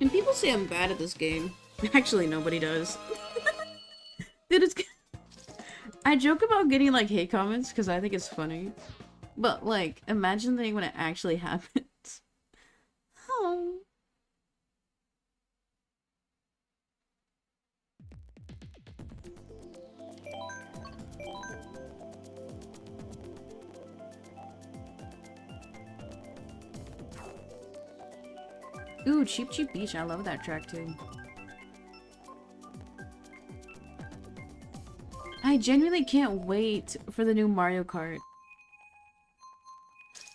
Speaker 1: And people say I'm bad at this game. Actually, nobody does. Dude, it's... I joke about getting, like, hate comments because I think it's funny. But, like, imagine when it actually happens. Oh. Ooh, Cheap Cheap Beach. I love that track, too. I genuinely can't wait for the new Mario Kart.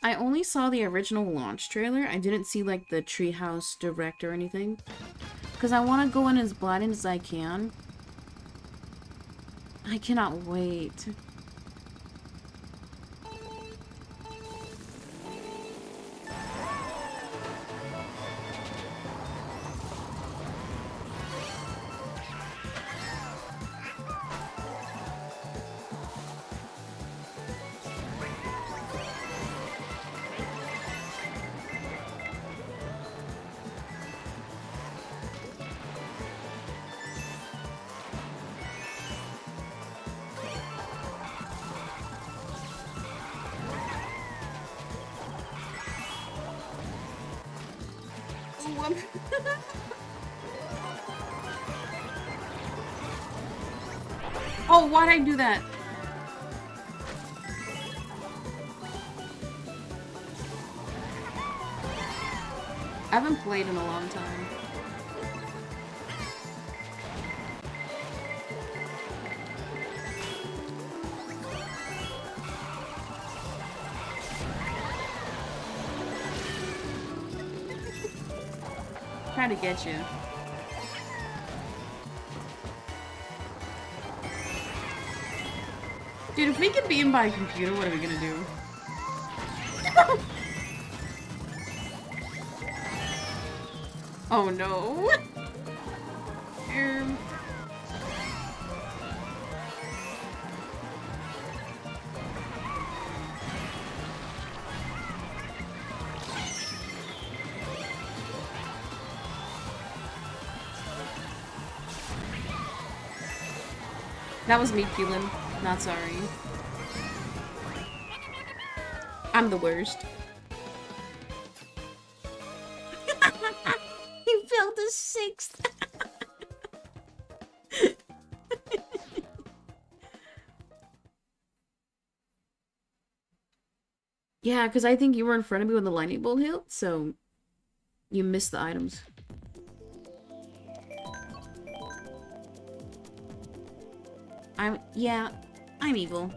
Speaker 1: I only saw the original launch trailer. I didn't see, like, the Treehouse Direct or anything. Because I want to go in as blind as I can. I cannot wait. Oh, why'd I do that? I haven't played in a long time. Trying to get you. Dude, if we get beaten by a computer, what are we gonna do? Oh no. That was me, Keelan. Not sorry. I'm the worst. You failed the 6th. Yeah, because I think you were in front of me when the lightning bolt hit, so you missed the items. I'm evil.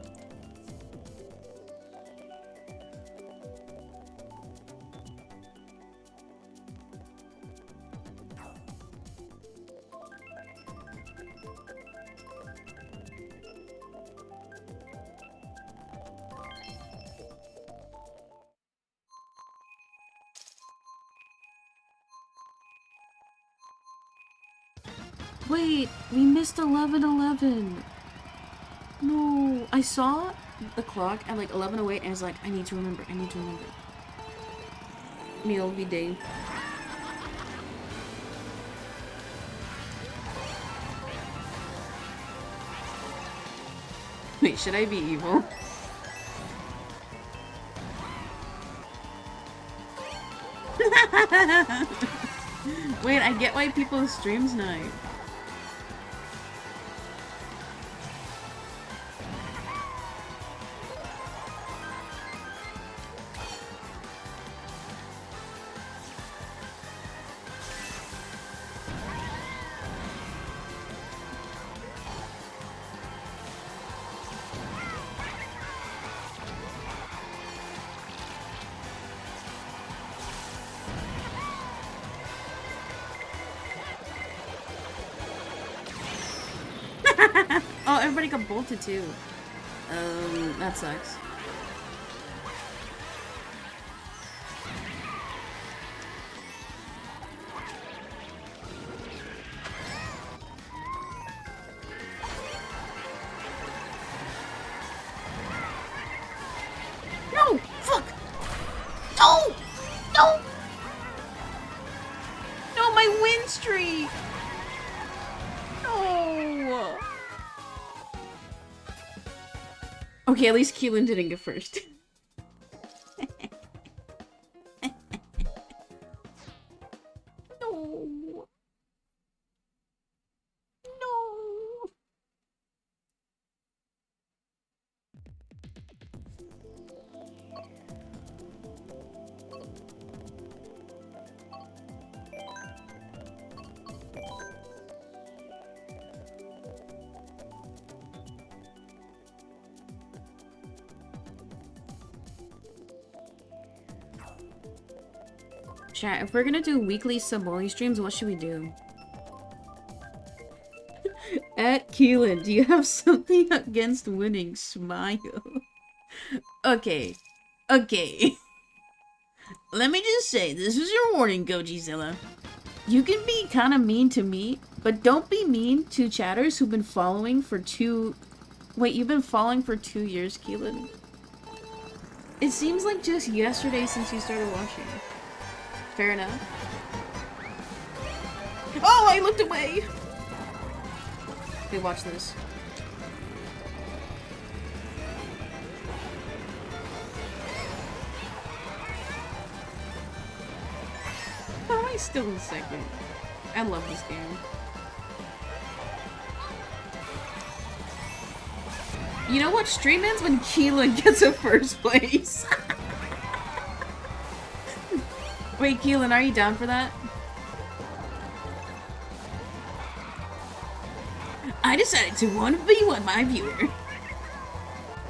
Speaker 1: Wait, we missed 11:11. No, I saw the clock at like 11:08 and I was like, I need to remember, I need to remember. Meal be day. Wait, should I be evil? Wait, I get why people streams night. Oh, everybody got bolted too. That sucks. No! Fuck! No! No! No, my win streak! No! Okay, at least Keelan didn't get first. No. No. Chat, if we're gonna do weekly sub-only streams, what should we do? At Keelan, do you have something against winning? Smile. Okay. Okay. Let me just say, this is your warning, Gojizilla. You can be kind of mean to me, but don't be mean to chatters who've been following for 2... Wait, you've been following for 2 years, Keelan? It seems like just yesterday since you started watching. Fair enough. Oh, I looked away! Okay, watch this. How am I still in second? I love this game. You know what stream ends when Keelan gets a first place? Wait, Keelan, are you down for that? I decided to 1v1 my viewer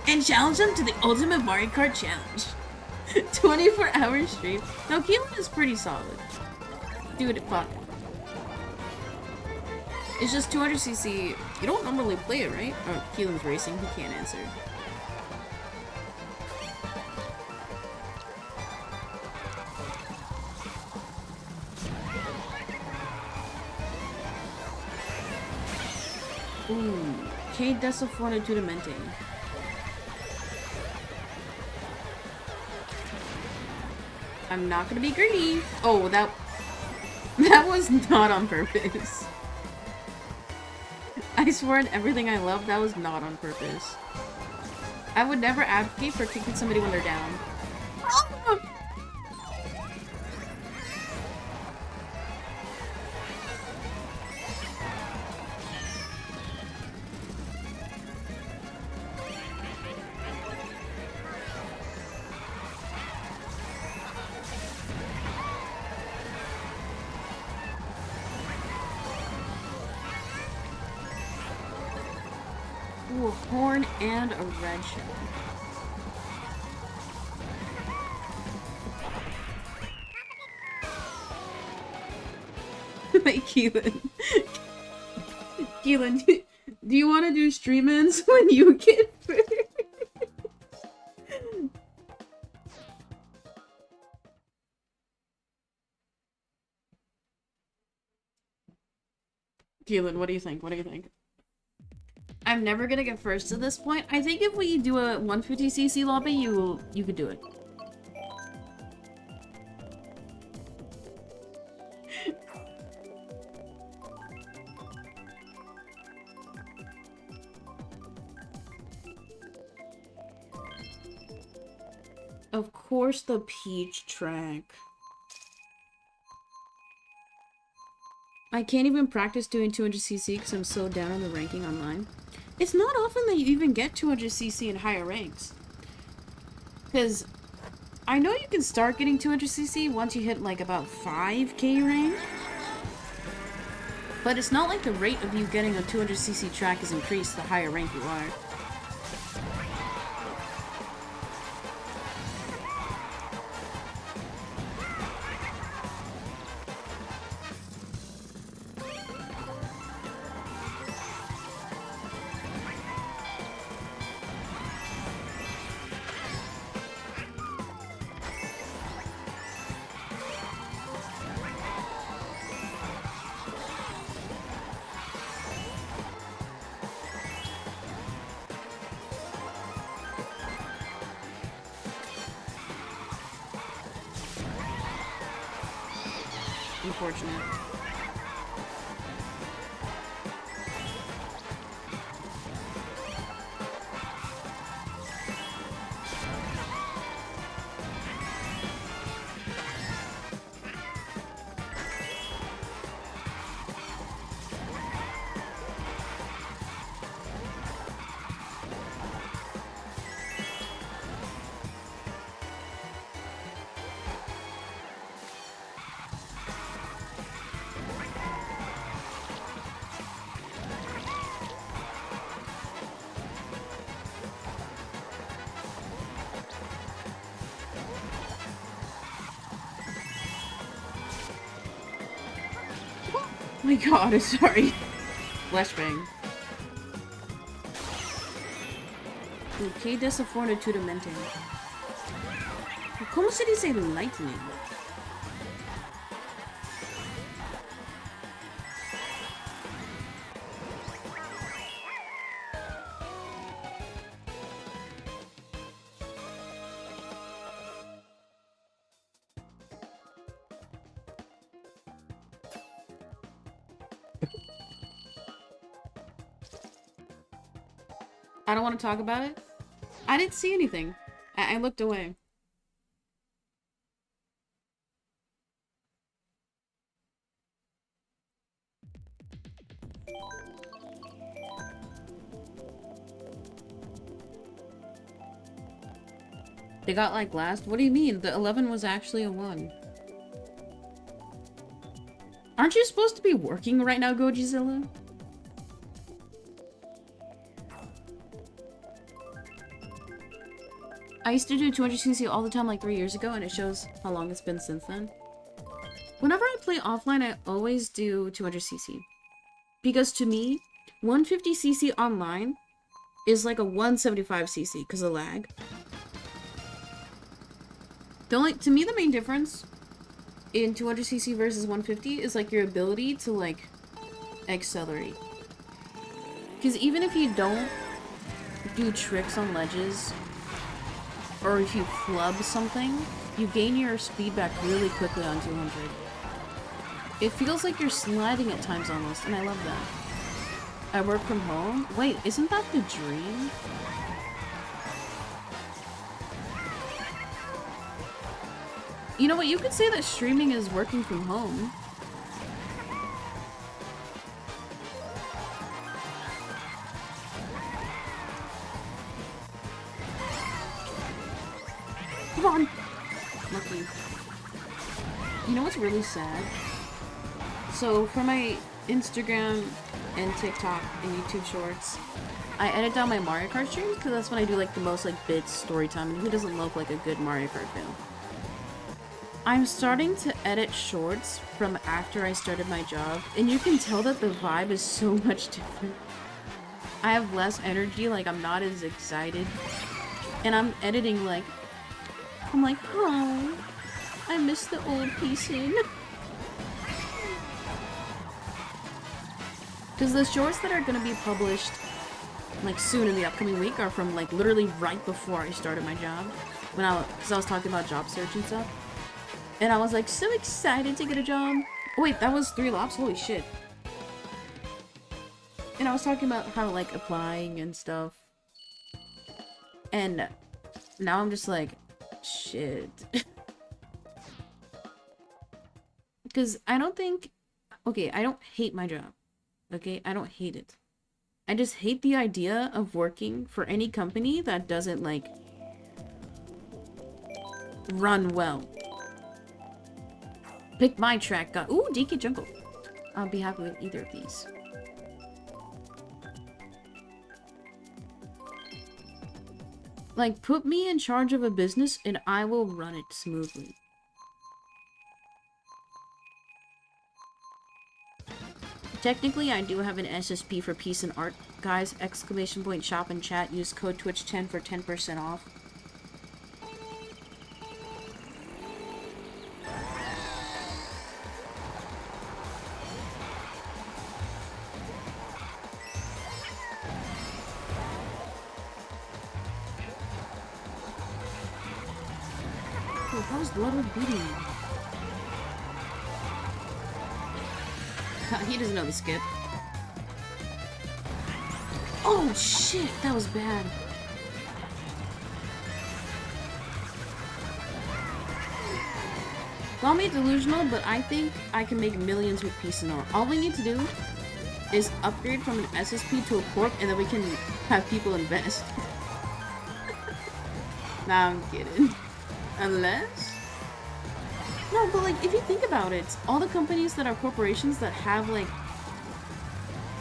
Speaker 1: and challenge them to the ultimate Mario Kart challenge. 24-hour stream. No, Keelan is pretty solid. Dude, fuck. It's just 200cc. You don't normally play it, right? Oh, Keelan's racing. He can't answer. Ooh. Che adesso fortunatamente. I'm not gonna be greedy. Oh, that was not on purpose. I swear on everything I love, that was not on purpose. I would never advocate for kicking somebody when they're down. Ooh, a horn and a red shell. Wait, Keelan. Keelan, do you want to do stream ends when you get first? Keelan, what do you think? What do you think? I'm never gonna get first at this point. I think if we do a 150cc lobby, you could do it. Of course, the Peach track. I can't even practice doing 200cc because I'm so down on the ranking online. It's not often that you even get 200cc in higher ranks. Because I know you can start getting 200cc once you hit like about 5k rank. But it's not like the rate of you getting a 200cc track is increased the higher rank you are. Unfortunate. Oh my god, I'm sorry. Flashbang. Que desafortunado mente. ¿Cómo se dice lightning? I don't want to talk about it. I didn't see anything. I looked away. They got like last? What do you mean? The 11 was actually a 1. Aren't you supposed to be working right now, Gojizilla? I used to do 200cc all the time like 3 years ago, and it shows how long it's been since then. Whenever I play offline, I always do 200cc. Because to me, 150cc online is like a 175cc because of lag. To me, the main difference in 200cc versus 150 is like your ability to like accelerate. Because even if you don't do tricks on ledges, or if you flub something, you gain your speed back really quickly on 200. It feels like you're sliding at times almost, and I love that. I work from home? Wait, isn't that the dream? You know what, you could say that streaming is working from home. Come on! Lucky. You know what's really sad? So, for my Instagram and TikTok and YouTube shorts, I edit down my Mario Kart streams because that's when I do like the most like bits story time, and who doesn't love like a good Mario Kart film? I'm starting to edit shorts from after I started my job, and you can tell that the vibe is so much different. I have less energy, like I'm not as excited, and I'm editing like, I'm like, oh, I miss the old pacing. Because the shorts that are going to be published like soon in the upcoming week are from like literally right before I started my job. Because I was talking about job search and stuff. And I was like so excited to get a job. Oh wait, that was 3 laps? Holy shit. And I was talking about how like applying and stuff. And now I'm just like, shit. Because I don't think... Okay, I don't hate my job. Okay, I don't hate it. I just hate the idea of working for any company that doesn't, like, run well. Pick my track. Ooh, DK Jungle. I'll be happy with either of these. Like, put me in charge of a business and I will run it smoothly. Technically, I do have an SSP for Peace and Art. Guys, exclamation point shop and chat. Use code Twitch10 for 10% off. Oh, how's Ludwig beating me? He doesn't know the skip. Oh shit, that was bad. Call me delusional, but I think I can make millions with Peace and Art. All we need to do is upgrade from an SSP to a corp, and then we can have people invest. Nah, I'm kidding. Unless... No, but like, if you think about it, all the companies that are corporations that have like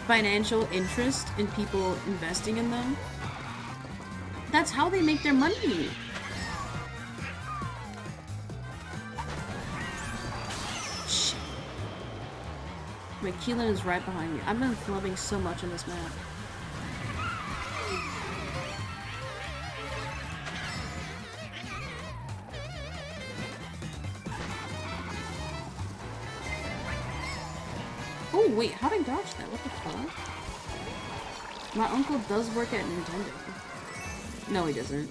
Speaker 1: financial interest in people investing in them, that's how they make their money. Shit. Wait, Keelan is right behind me. I've been flubbing so much on this map. Oh wait, how'd I dodge that? What the fuck? My uncle does work at Nintendo. No, he doesn't.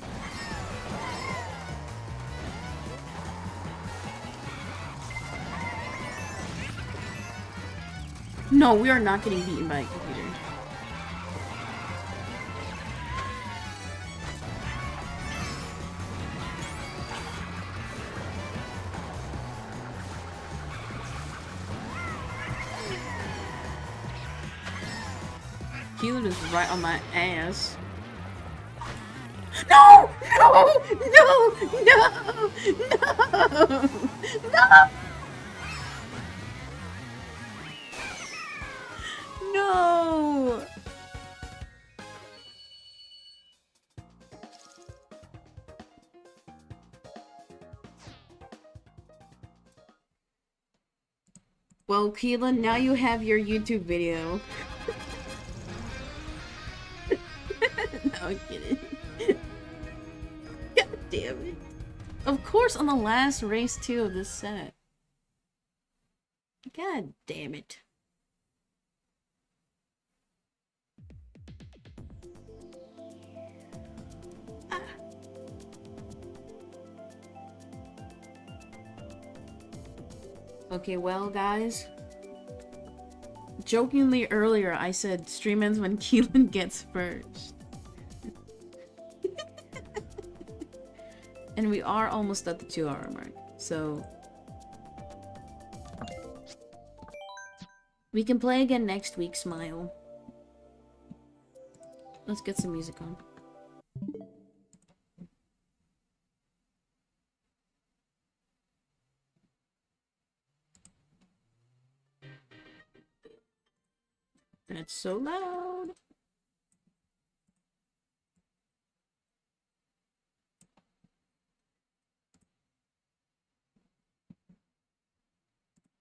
Speaker 1: No, we are not getting beaten by a computer. Keelan is right on my ass. No! No! No! No! No! No! No! Well, Keelan, now you have your YouTube video. No, I'm kidding. God damn it. Of course, on the last race, too, of this set. God damn it. Ah. Okay, well, guys. Jokingly earlier, I said stream ends when Keelan gets first. And we are almost at the 2-hour mark, so... We can play again next week, Smile. Let's get some music on. That's so loud.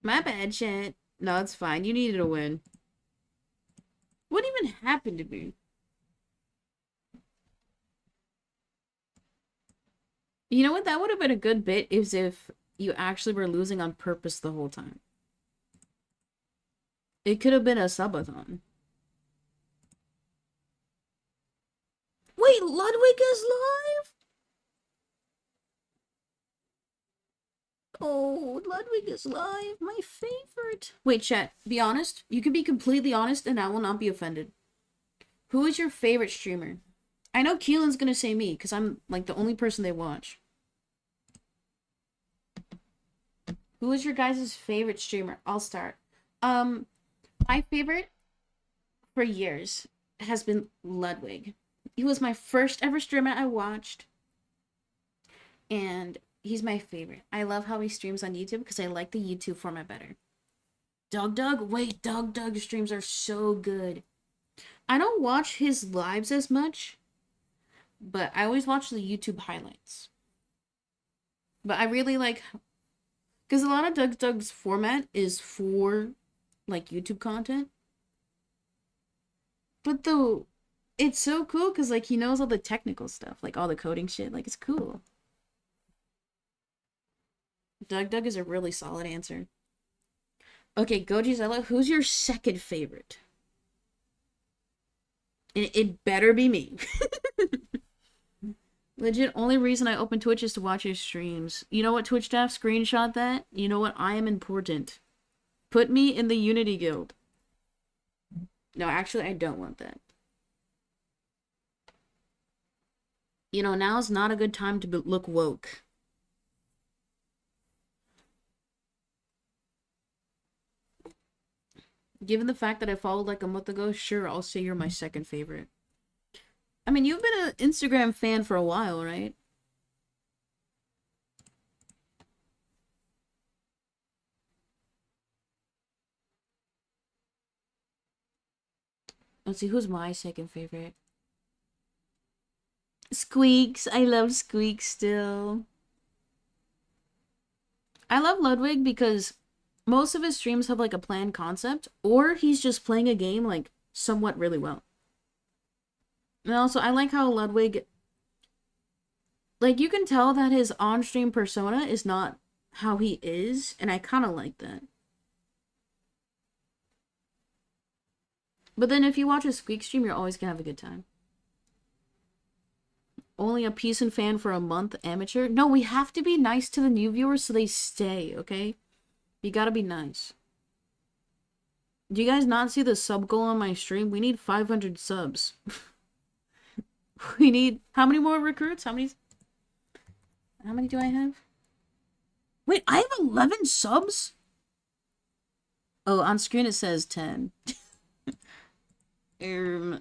Speaker 1: My bad, chat. No, it's fine. You needed a win. What even happened to me? You know what? That would have been a good bit is if you actually were losing on purpose the whole time. It could have been a subathon. Wait, Ludwig is live? Oh, Ludwig is live. My favorite. Wait, chat. Be honest. You can be completely honest and I will not be offended. Who is your favorite streamer? I know Keelan's gonna say me, because I'm, like, the only person they watch. Who is your guys' favorite streamer? I'll start. My favorite for years has been Ludwig. He was my first ever streamer I watched. And he's my favorite. I love how he streams on YouTube because I like the YouTube format better. Doug? Wait, Doug streams are so good. I don't watch his lives as much, but I always watch the YouTube highlights. But I really like, because a lot of Doug's format is for, like, YouTube content. But though, it's so cool because, like, he knows all the technical stuff, like all the coding shit. Like, it's cool. Doug is a really solid answer. Okay, Gojizella, who's your second favorite? It better be me. Legit, only reason I open Twitch is to watch your streams. You know what, Twitch staff? Screenshot that. You know what? I am important. Put me in the Unity Guild. No, actually, I don't want that. You know, now's not a good time to look woke. Given the fact that I followed like a month ago, sure, I'll say you're my second favorite. I mean, you've been an Instagram fan for a while, right? Let's see, who's my second favorite? Squeaks. I love Squeaks still. I love Ludwig because most of his streams have like a planned concept, or he's just playing a game like somewhat really well. And also, I like how Ludwig, like, you can tell that his on-stream persona is not how he is, and I kind of like that. But then if you watch a Squeak stream, you're always gonna have a good time. Only a piece and fan for a month, amateur? No, we have to be nice to the new viewers so they stay, okay? You gotta be nice. Do you guys not see the sub goal on my stream? We need 500 subs. We need... How many more recruits? How many do I have? Wait, I have 11 subs? Oh, on screen it says 10. You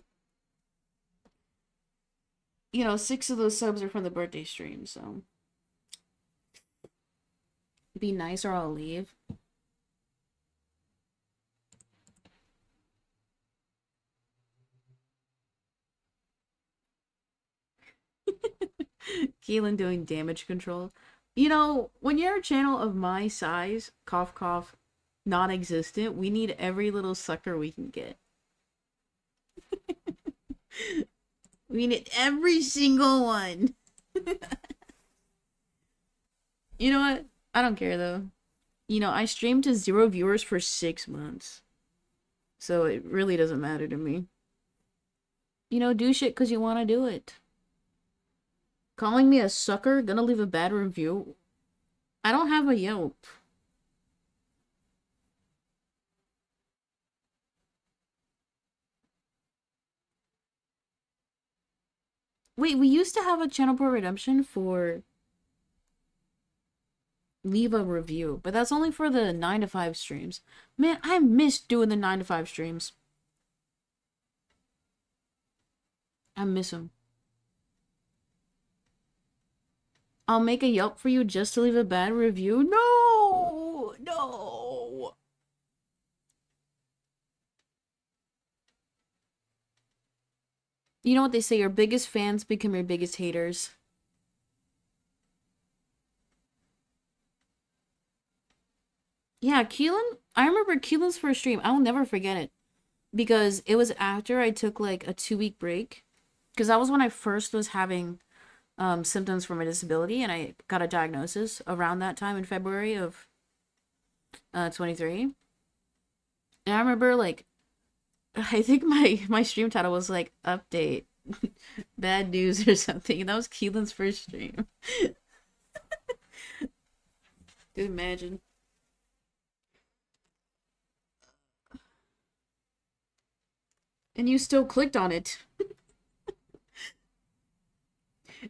Speaker 1: know, 6 of those subs are from the birthday stream, so... Be nice or I'll leave. Keelan doing damage control. You know, when you're a channel of my size, cough cough, non-existent, we need every little sucker we can get. We need every single one. You know what? I don't care though. You know, I streamed to 0 viewers for 6 months. So it really doesn't matter to me. You know, do shit because you want to do it. Calling me a sucker? Gonna leave a bad review? I don't have a Yelp. Wait, we used to have a channel port redemption for leave a review, but that's only for the 9 to 5 streams. Man, I miss doing the 9 to 5 streams. I miss them. I'll make a Yelp for you just to leave a bad review? No! No! You know what they say, your biggest fans become your biggest haters. Yeah, Keelan, I remember Keelan's first stream. I will never forget it. Because it was after I took like a 2-week break. Because that was when I first was having symptoms from a disability, and I got a diagnosis around that time in February of 23. And I remember, like, I think my stream title was like update bad news or something. That was Keelan's first stream. Dude, imagine. And you still clicked on it.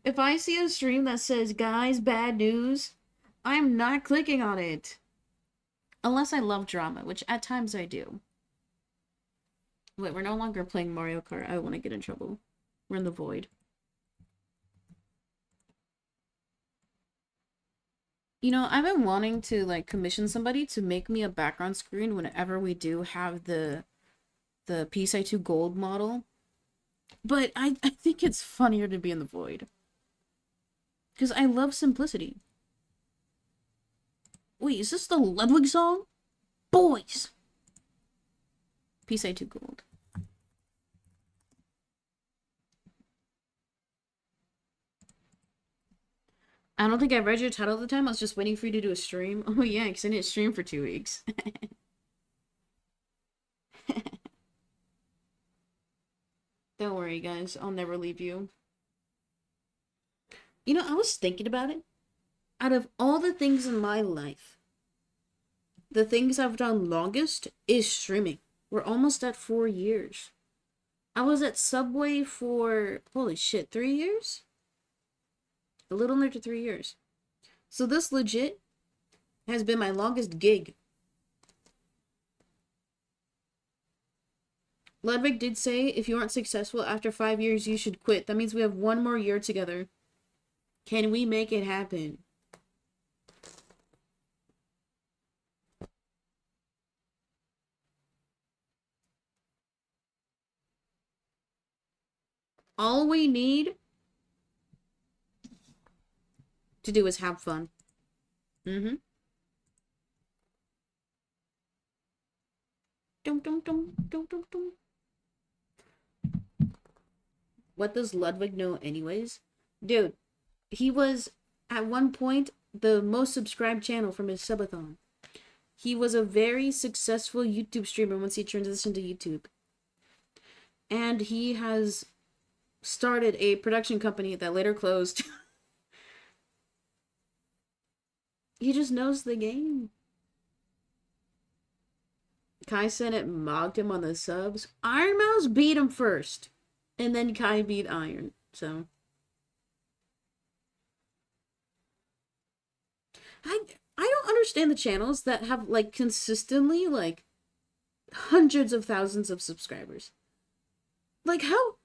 Speaker 1: If I see a stream that says, guys, bad news, I'm not clicking on it. Unless I love drama, which at times I do. Wait, we're no longer playing Mario Kart. I want to get in trouble. We're in the void. You know, I've been wanting to, like, commission somebody to make me a background screen whenever we do have the PSI 2 gold model. But I think it's funnier to be in the void. Because I love simplicity. Wait, is this the Ludwig song? Boys! PSI 2 gold. I don't think I read your title at the time. I was just waiting for you to do a stream. Oh yeah, because I didn't stream for 2 weeks. Don't worry, guys. I'll never leave you. You know, I was thinking about it. Out of all the things in my life, the things I've done longest is streaming. We're almost at 4 years. I was at Subway for, holy shit, 3 years? A little under 3 years. So this legit has been my longest gig. Ludwig did say if you aren't successful after 5 years, you should quit. That means we have 1 more year together. Can we make it happen? All we need to do is have fun. Mm-hmm. Dum dum dum dum dum dum. What does Ludwig know anyways? Dude, he was at one point the most subscribed channel from his subathon. He was a very successful YouTube streamer once he transitioned to YouTube. And he has started a production company that later closed. He just knows the game. Kai Senate mocked him on the subs. Iron Mouse beat him first. And then Kai beat Iron. So I don't understand the channels that have like consistently like hundreds of thousands of subscribers. Like how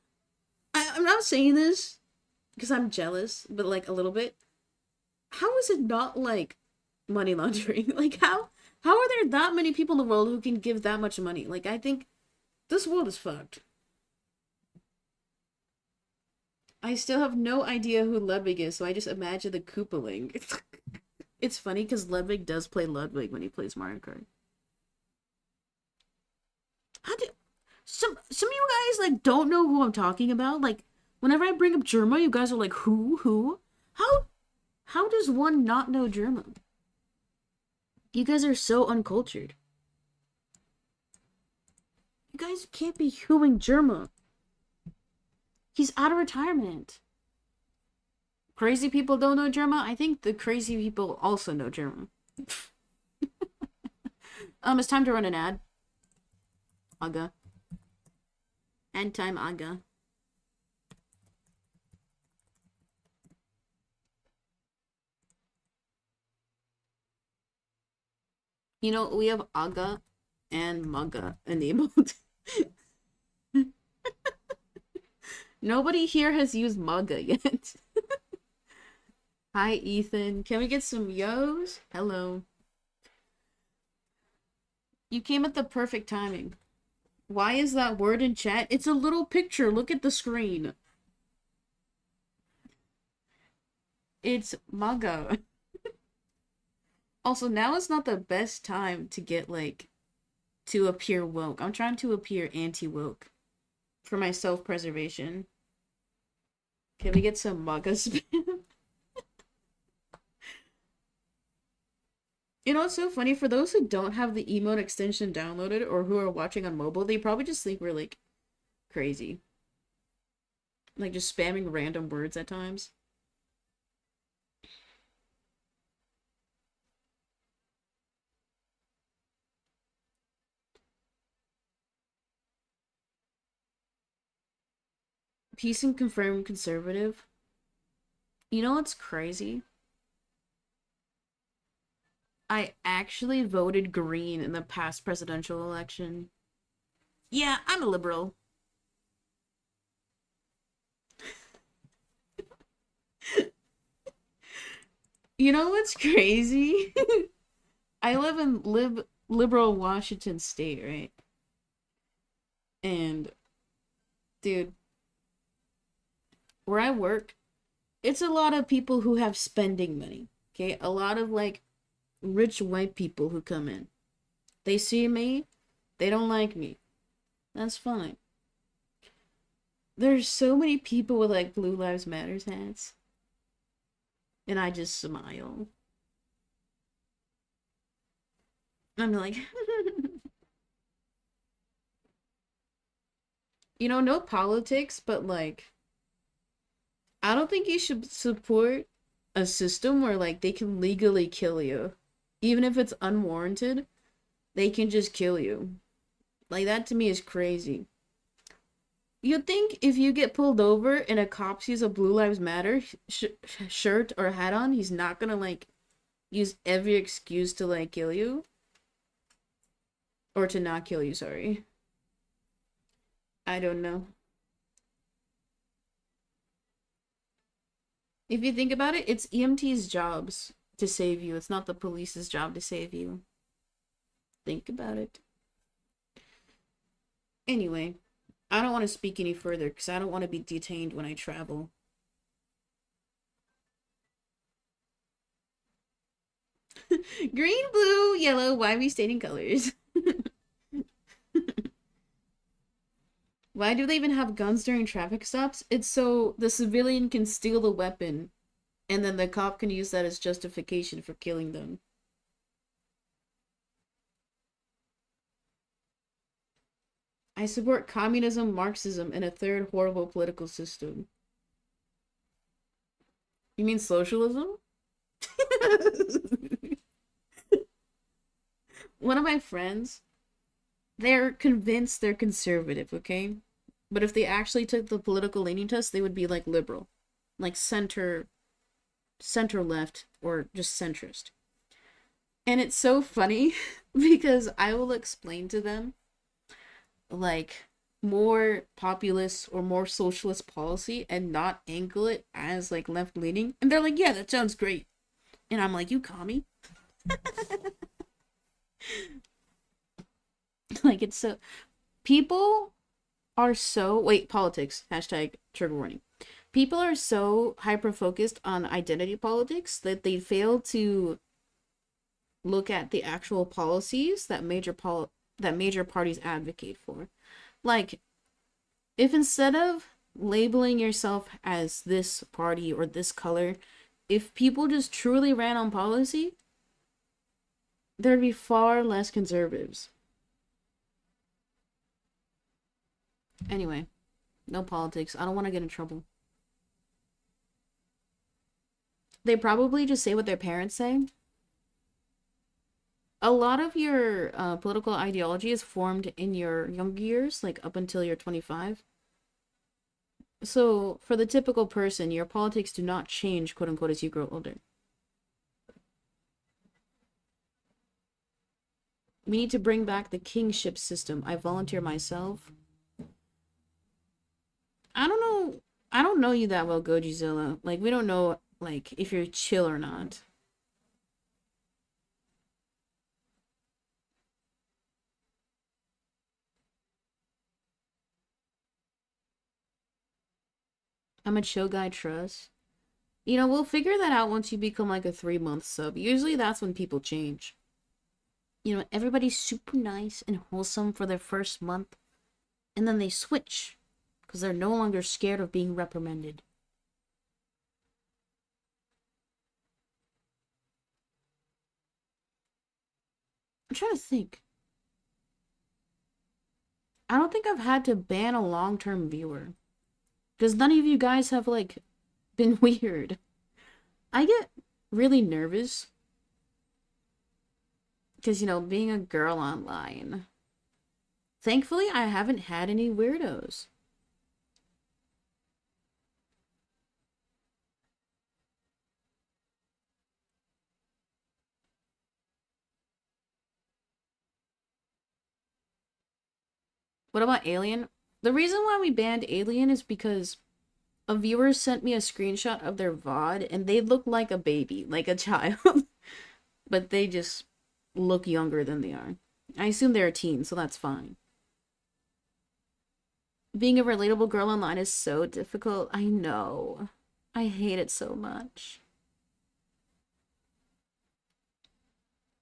Speaker 1: I'm not saying this because I'm jealous, but like a little bit. How is it not like money laundering? Like how are there that many people in the world who can give that much money? Like I think this world is fucked. I still have no idea who Ludwig is, so I just imagine the Koopaling. It's funny because Ludwig does play Ludwig when he plays Mario Kart. How do some of you guys like don't know who I'm talking about? Like whenever I bring up Germa, you guys are like, who? How does one not know Germa? You guys are so uncultured. You guys can't be hooing Germa. He's out of retirement. Crazy people don't know Germa? I think the crazy people also know Germa. It's time to run an ad. Aga. Ad time, Aga. You know, we have Aga and Maga enabled. Nobody here has used Maga yet. Hi, Ethan. Can we get some yo's? Hello. You came at the perfect timing. Why is that word in chat? It's a little picture. Look at the screen. It's Maga. Also, now is not the best time to get, like, to appear woke. I'm trying to appear anti-woke for my self-preservation. Can we get some Maga spam? You know, it's so funny. For those who don't have the emote extension downloaded or who are watching on mobile, they probably just think we're, like, crazy. Like just spamming random words at times. Peace and confirmed conservative. You know what's crazy? I actually voted green in the past presidential election. Yeah, I'm a liberal. You know what's crazy? I live in liberal Washington state, right? And dude, where I work, it's a lot of people who have spending money. Okay, a lot of like rich white people who come in. They see me, they don't like me. That's fine. There's so many people with like Blue Lives Matters hats, and I just smile. I'm like, no politics, but like, I don't think you should support a system where like they can legally kill you. Even if it's unwarranted, they can just kill you. Like that to me is crazy. You'd think if you get pulled over and a cop sees a Blue Lives Matter shirt or hat on, he's not gonna like use every excuse to like kill you. Or to not kill you, sorry. I don't know. If you think about it, it's EMT's jobs to save you. It's not the police's job to save you. Think about it. Anyway, I don't want to speak any further because I don't want to be detained when I travel. Green, blue, yellow, why are we stating colors? Why do they even have guns during traffic stops? It's so the civilian can steal the weapon and then the cop can use that as justification for killing them. I support communism, Marxism, and a third horrible political system. You mean socialism? One of my friends, they're convinced they're conservative, okay? But if they actually took the political leaning test, they would be like liberal. Like center left, or just centrist. And it's so funny because I will explain to them like more populist or more socialist policy and not angle it as like left leaning. And they're like, yeah, that sounds great. And I'm like, you commie? Like it's so people are so wait, politics, hashtag trigger warning. People are so hyper focused on identity politics that they fail to look at the actual policies that major parties advocate for. Like, if instead of labeling yourself as this party or this color, if people just truly ran on policy, there'd be far less conservatives. Anyway, no politics. I don't want to get in trouble. They probably just say what their parents say. A lot of your political ideology is formed in your younger years, like up until you're 25. So, for the typical person, your politics do not change, quote unquote, as you grow older. We need to bring back the kingship system. I volunteer myself. I don't know. I don't know you that well, Gojizilla. Like, we don't know, like, if you're chill or not. I'm a chill guy, trust. We'll figure that out once you become like a 3 month sub. Usually that's when people change. Everybody's super nice and wholesome for their first month, and then they switch because they're no longer scared of being reprimanded. I'm trying to think. I don't think I've had to ban a long term viewer. Because none of you guys have, like, been weird. I get really nervous. Because, you know, being a girl online. Thankfully, I haven't had any weirdos. What about Alien? The reason why we banned Alien is because a viewer sent me a screenshot of their VOD and they look like a baby, like a child. But they just look younger than they are. I assume they're a teen, so that's fine. Being a relatable girl online is so difficult. I know. I hate it so much.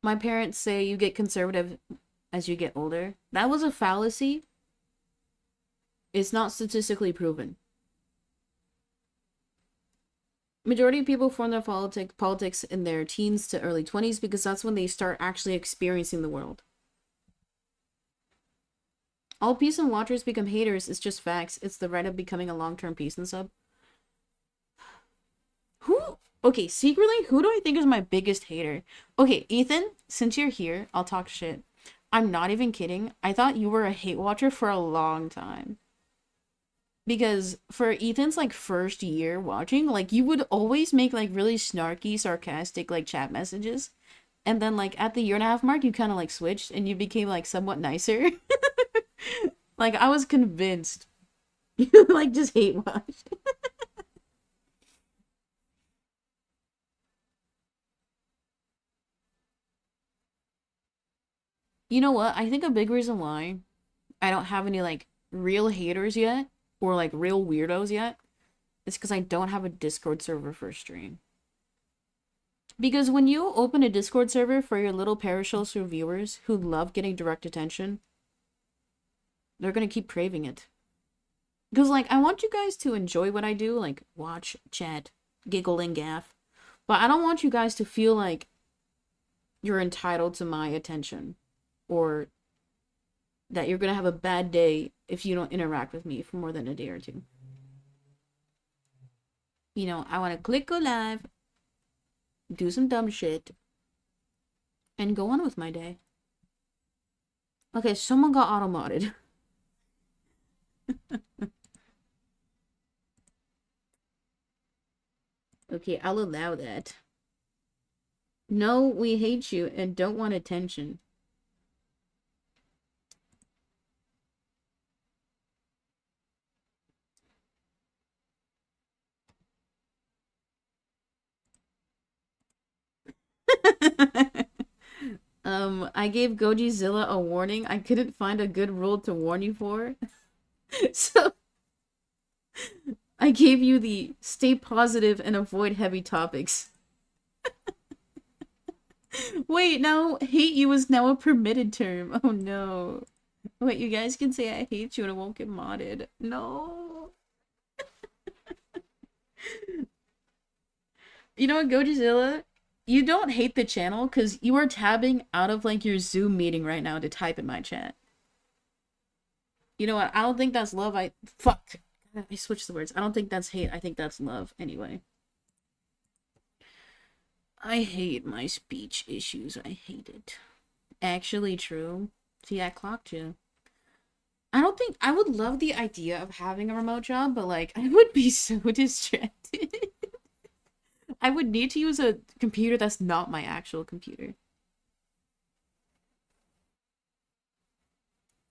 Speaker 1: My parents say you get conservative as you get older. That was a fallacy. It's not statistically proven. Majority of people form their politics in their teens to early 20s because that's when they start actually experiencing the world. All peace and watchers become haters. It's just facts. It's the right of becoming a long-term peace and sub. Who? Okay, secretly, who do I think is my biggest hater? Okay, Ethan, since you're here, I'll talk shit. I'm not even kidding. I thought you were a hate watcher for a long time. Because for Ethan's like first year watching, like you would always make like really snarky, sarcastic like chat messages. And then like at the year and a half mark, you kind of like switched and you became like somewhat nicer. Like I was convinced you like just hate watched. You know what? I think a big reason why I don't have any like real haters yet or like real weirdos yet is because I don't have a Discord server for stream. Because when you open a Discord server for your little parasocial viewers who love getting direct attention, they're gonna keep craving it. Because, like, I want you guys to enjoy what I do, like, watch, chat, giggle, and gaff. But I don't want you guys to feel like you're entitled to my attention. Or that you're gonna have a bad day if you don't interact with me for more than a day or two. You know, I want to click go live, do some dumb shit, and go on with my day. Okay, someone got auto-modded. Okay, I'll allow that. No, we hate you and don't want attention. I gave Gojizilla a warning. I couldn't find a good rule to warn you for. So I gave you the stay positive and avoid heavy topics. Wait, now hate you is now a permitted term. Oh no. Wait, you guys can say I hate you and it won't get modded. No. You know what, Gojizilla? You don't hate the channel because you are tabbing out of like your Zoom meeting right now to type in my chat. You know what? I don't think that's love. Fuck. I switched the words. I don't think that's hate. I think that's love. Anyway. I hate my speech issues. I hate it. Actually true. See, I clocked you. I don't think I would love the idea of having a remote job, but like I would be so distracted. I would need to use a computer that's not my actual computer.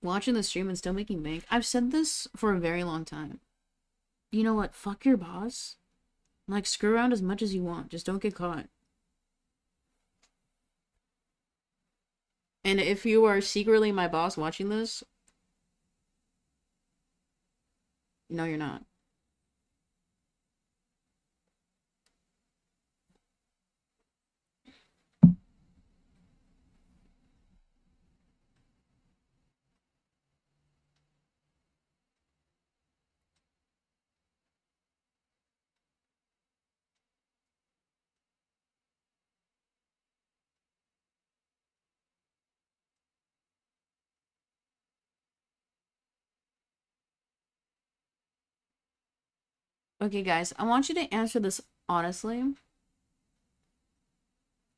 Speaker 1: Watching the stream and still making bank. I've said this for a very long time. You know what? Fuck your boss. Like, screw around as much as you want. Just don't get caught. And if you are secretly my boss watching this, no, you're not. Okay, guys, I want you to answer this honestly.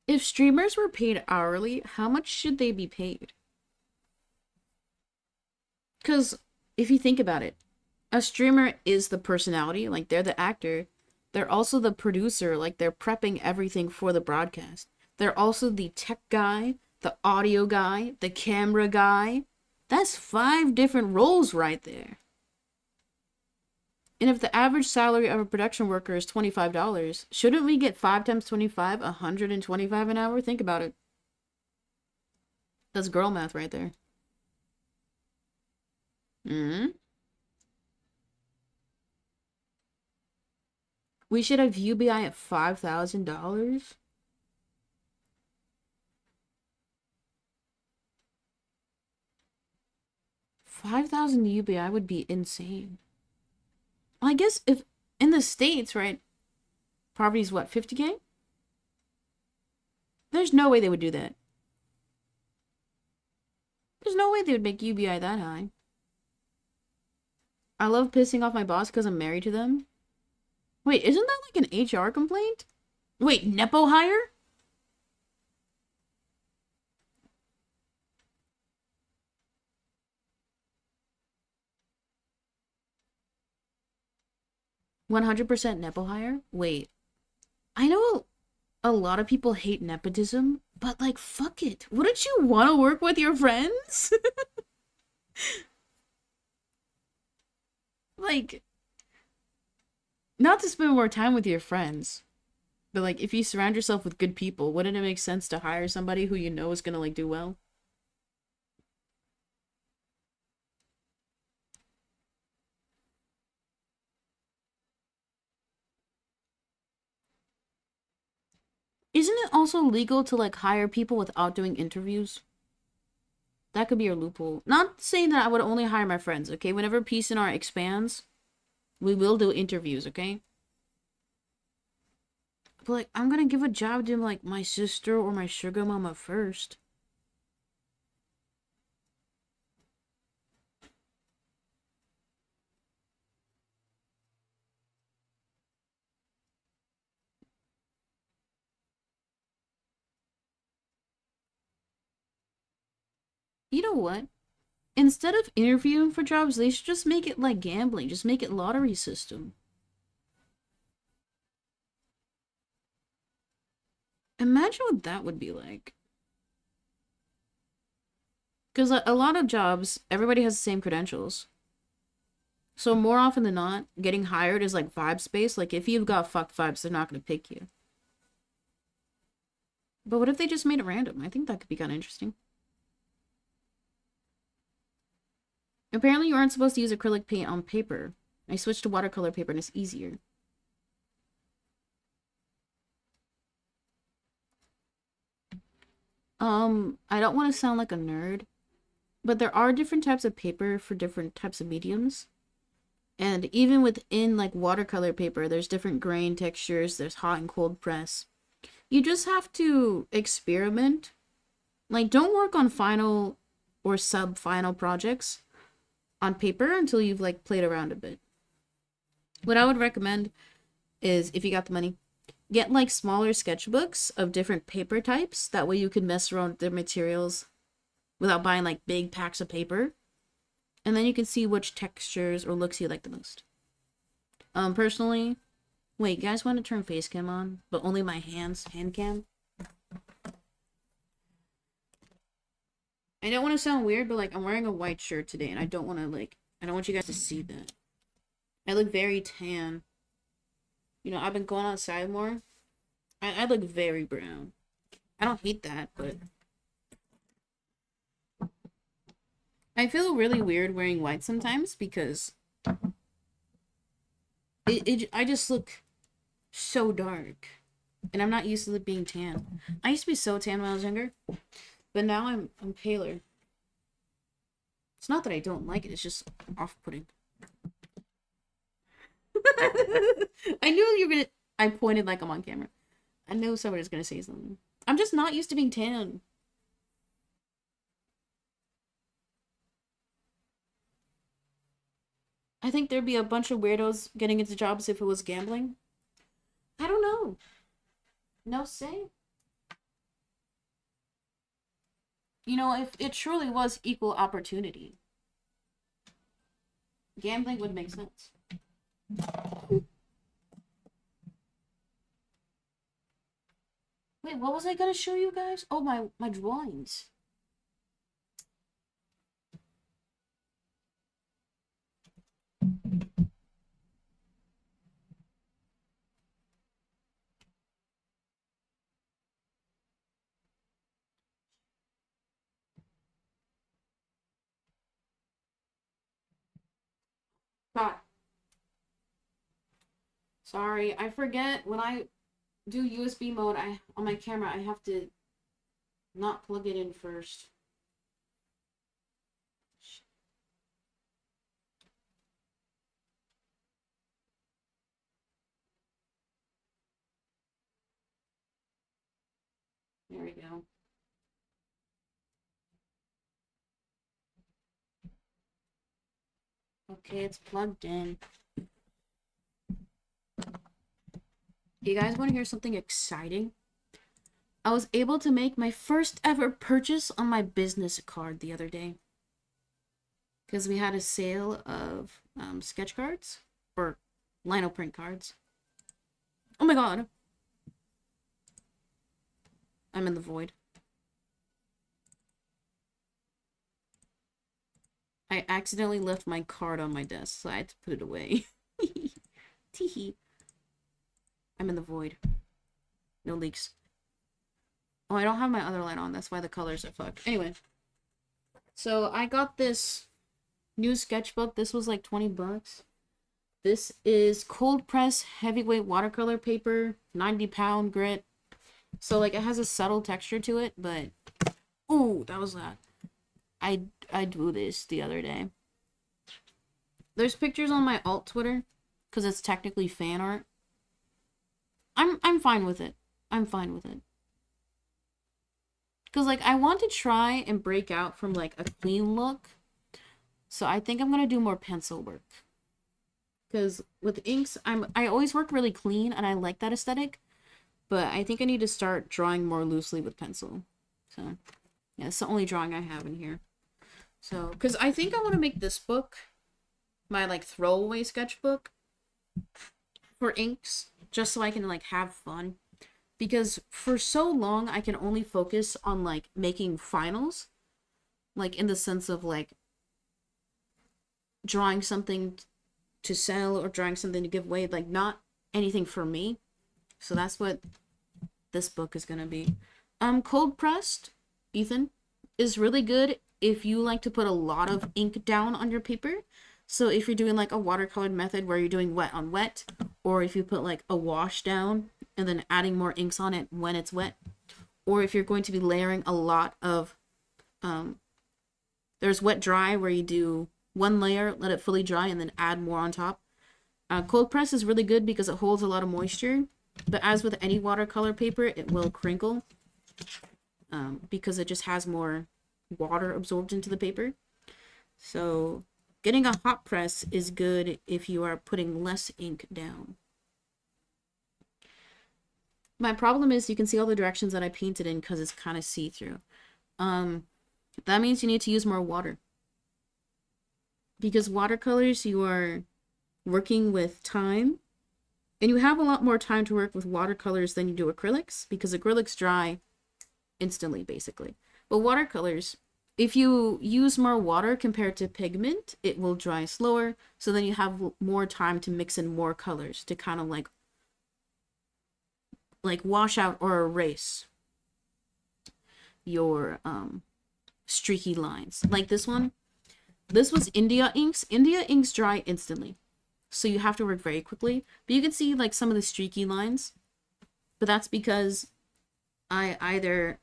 Speaker 1: If streamers were paid hourly, how much should they be paid? Because if you think about it, a streamer is the personality, like they're the actor. They're also the producer, like they're prepping everything for the broadcast. They're also the tech guy, the audio guy, the camera guy. That's 5 different roles right there. And if the average salary of a production worker is $25, shouldn't we get 5 times 25, 125 an hour? Think about it. That's girl math right there. We should have UBI at $5,000. 5,000 UBI would be insane. Well, I guess if in the States, right, poverty's what, 50K? There's no way they would do that. There's no way they would make UBI that high. I love pissing off my boss because I'm married to them. Wait, isn't that like an HR complaint? Wait, Nepo hire? $100% Nepo hire? Wait, I know a lot of people hate nepotism, but like, fuck it. Wouldn't you want to work with your friends? Like, not to spend more time with your friends, but like, if you surround yourself with good people, wouldn't it make sense to hire somebody who you know is gonna like do well? Isn't it also legal to like hire people without doing interviews? That could be your loophole. Not saying that I would only hire my friends, okay? Whenever Peace and Art expands, we will do interviews, okay? But like, I'm gonna give a job to like my sister or my sugar mama first. You know what? Instead of interviewing for jobs, they should just make it like gambling. Just make it lottery system. Imagine what that would be like. Because a lot of jobs, everybody has the same credentials. So more often than not, getting hired is like vibes based. Like if you've got fucked vibes, they're not gonna pick you. But what if they just made it random? I think that could be kind of interesting. Apparently you aren't supposed to use acrylic paint on paper. I switched to watercolor paper and it's easier. I don't want to sound like a nerd, but there are different types of paper for different types of mediums. And even within like watercolor paper, there's different grain textures, there's hot and cold press. You just have to experiment. Like, don't work on final or sub-final projects on paper until you've like played around a bit. What I would recommend is, if you got the money, get like smaller sketchbooks of different paper types. That way you can mess around with the materials without buying like big packs of paper. And then you can see which textures or looks you like the most. Personally, wait, you guys want to turn face cam on, but only my hand cam? I don't want to sound weird, but like I'm wearing a white shirt today and I don't want to like, I don't want you guys to see that. I look very tan. You know, I've been going outside more. I look very brown. I don't hate that, but I feel really weird wearing white sometimes because I just look so dark. And I'm not used to it being tan. I used to be so tan when I was younger, but now I'm paler. It's not that I don't like it, it's just off-putting. I knew you were gonna... I pointed like I'm on camera. I know somebody's gonna say something. I'm just not used to being tan. I think there'd be a bunch of weirdos getting into jobs if it was gambling. I don't know. No say. You know, if it truly was equal opportunity, gambling would make sense. Wait, what was I gonna show you guys? Oh, my drawings. God. Sorry, I forget when I do USB mode, on my camera, I have to not plug it in first. There we go. Okay, it's plugged in. You guys want to hear something exciting? I was able to make my first ever purchase on my business card the other day. Because we had a sale of sketch cards. Or lino print cards. Oh my god. I'm in the void. I accidentally left my card on my desk, so I had to put it away. Teehee. I'm in the void. No leaks. Oh, I don't have my other light on. That's why the colors are fucked. Anyway. So, I got this new sketchbook. This was like 20 bucks. This is cold press heavyweight watercolor paper. 90-pound grit. So, like, it has a subtle texture to it, but... Ooh, that was that. I drew this the other day. There's pictures on my alt Twitter. Because it's technically fan art. I'm fine with it. I'm fine with it. Because, like, I want to try and break out from, like, a clean look. So I think I'm going to do more pencil work. Because with inks, I always work really clean, and I like that aesthetic. But I think I need to start drawing more loosely with pencil. So, yeah, it's the only drawing I have in here. So, because I think I want to make this book my, like, throwaway sketchbook for inks. Just so I can, like, have fun. Because for so long, I can only focus on, like, making finals. Like, in the sense of, like, drawing something to sell or drawing something to give away. Like, not anything for me. So that's what this book is gonna be. Cold pressed, Ethan, is really good if you like to put a lot of ink down on your paper. So if you're doing, like, a watercolored method where you're doing wet on wet, or if you put, like, a wash down and then adding more inks on it when it's wet, or if you're going to be layering a lot of, there's wet dry where you do one layer, let it fully dry, and then add more on top. Cold press is really good because it holds a lot of moisture, but as with any watercolor paper, it will crinkle because it just has more water absorbed into the paper. So getting a hot press is good if you are putting less ink down. My problem is you can see all the directions that I painted in because it's kind of see-through. That means you need to use more water. Because watercolors, you are working with time. And you have a lot more time to work with watercolors than you do acrylics. Because acrylics dry instantly, basically. But watercolors, if you use more water compared to pigment, it will dry slower. So then you have more time to mix in more colors to kind of like wash out or erase your streaky lines. Like this one. This was India inks. India inks dry instantly. So you have to work very quickly. But you can see like some of the streaky lines. But that's because I either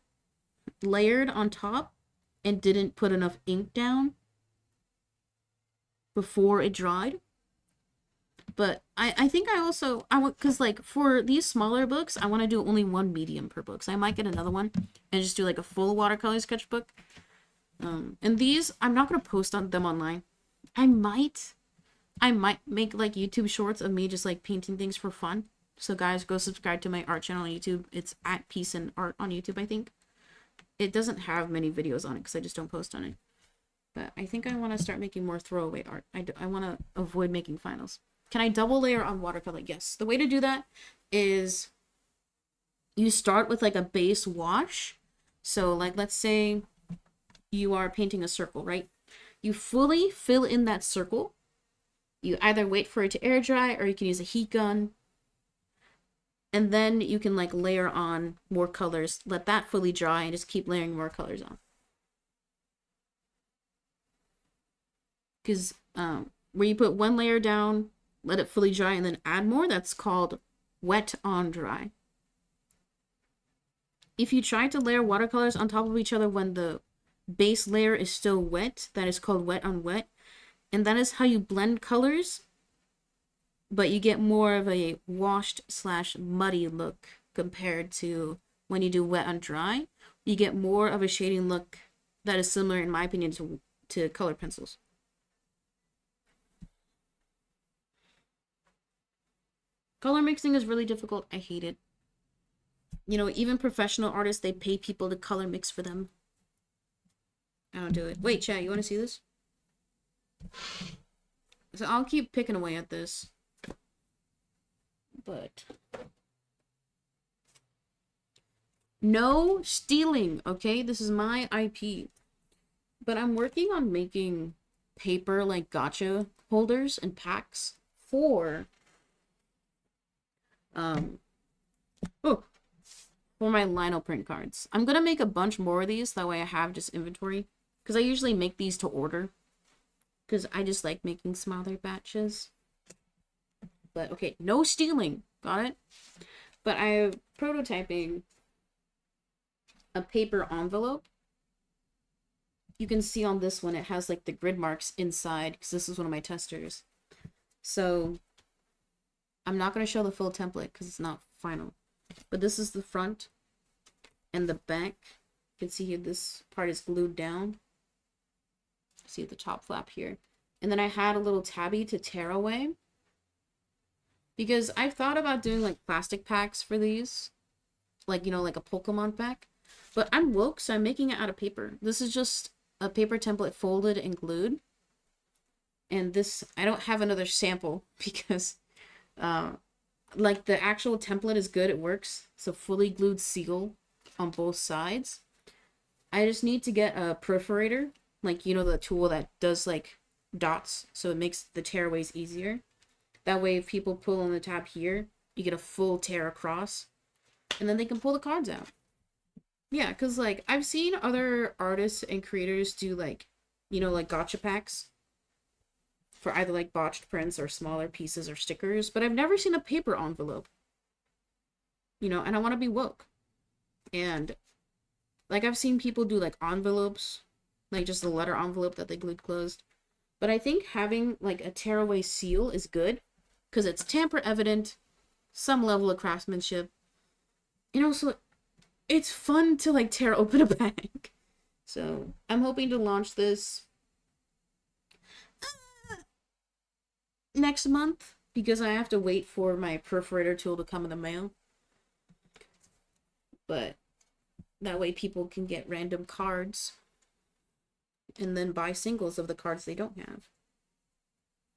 Speaker 1: layered on top and didn't put enough ink down before it dried. But I think I want, because like for these smaller books, I want to do only one medium per book. So I might get another one and just do like a full watercolor sketchbook. And these, I'm not going to post on them online. I might. I might make like YouTube shorts of me just like painting things for fun. So guys, go subscribe to my art channel on YouTube. It's at Peace and Art on YouTube, I think. It doesn't have many videos on it because I just don't post on it. But I think I want to start making more throwaway art. I want to avoid making finals. Can I double layer on watercolor? Yes. The way to do that is you start with like a base wash. So like, let's say you are painting a circle, right? You fully fill in that circle. You either wait for it to air dry or you can use a heat gun. And then you can like layer on more colors. Let that fully dry and just keep layering more colors on. Because where you put one layer down, let it fully dry, and then add more, that's called wet on dry. If you try to layer watercolors on top of each other when the base layer is still wet, that is called wet on wet. And that is how you blend colors, but you get more of a washed / muddy look compared to when you do wet on dry. You get more of a shading look that is similar, in my opinion, to colored pencils. Color mixing is really difficult. I hate it. You know, even professional artists, they pay people to color mix for them. I don't do it. Wait, chat, you want to see this? So I'll keep picking away at this. But no stealing, okay? This is my IP. But I'm working on making paper like gotcha holders and packs for for my lino print cards. I'm gonna make a bunch more of these, that way I have just inventory. Because I usually make these to order. Because I just like making smaller batches. But okay, no stealing. Got it? But I'm prototyping a paper envelope. You can see on this one, it has like the grid marks inside, because this is one of my testers. So I'm not going to show the full template because it's not final. But this is the front and the back. You can see here this part is glued down. See the top flap here. And then I had a little tabby to tear away. Because I've thought about doing like plastic packs for these. Like, you know, like a Pokemon pack. But I'm woke, so I'm making it out of paper. This is just a paper template folded and glued. And this, I don't have another sample because like the actual template is good, it works. It's a fully glued seal on both sides. I just need to get a perforator, like, you know, the tool that does like dots, so it makes the tearaways easier. That way if people pull on the tab here, you get a full tear across, and then they can pull the cards out. Yeah, because like I've seen other artists and creators do like, you know, like gotcha packs for either like botched prints or smaller pieces or stickers, but I've never seen a paper envelope. You know, and I want to be woke. And like I've seen people do like envelopes, like just the letter envelope that they glued closed. But I think having like a tearaway seal is good because it's tamper evident, some level of craftsmanship. And also, it's fun to like tear open a bag. So I'm hoping to launch this next month because I have to wait for my perforator tool to come in the mail. But that way people can get random cards and then buy singles of the cards they don't have.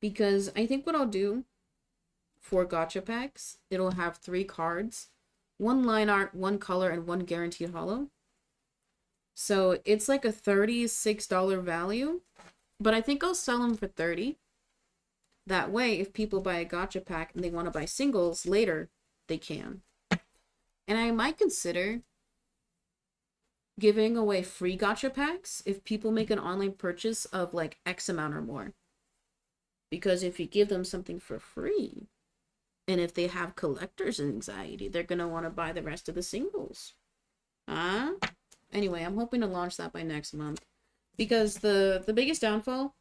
Speaker 1: Because I think what I'll do for gotcha packs, it'll have 3 cards, 1 line art, 1 color, and 1 guaranteed holo. So it's like a $36 value, but I think I'll sell them for $30. That way, if people buy a gotcha pack and they want to buy singles later, they can. And I might consider giving away free gotcha packs if people make an online purchase of like X amount or more. Because if you give them something for free, and if they have collector's anxiety, they're going to want to buy the rest of the singles. Anyway, I'm hoping to launch that by next month. Because the biggest downfall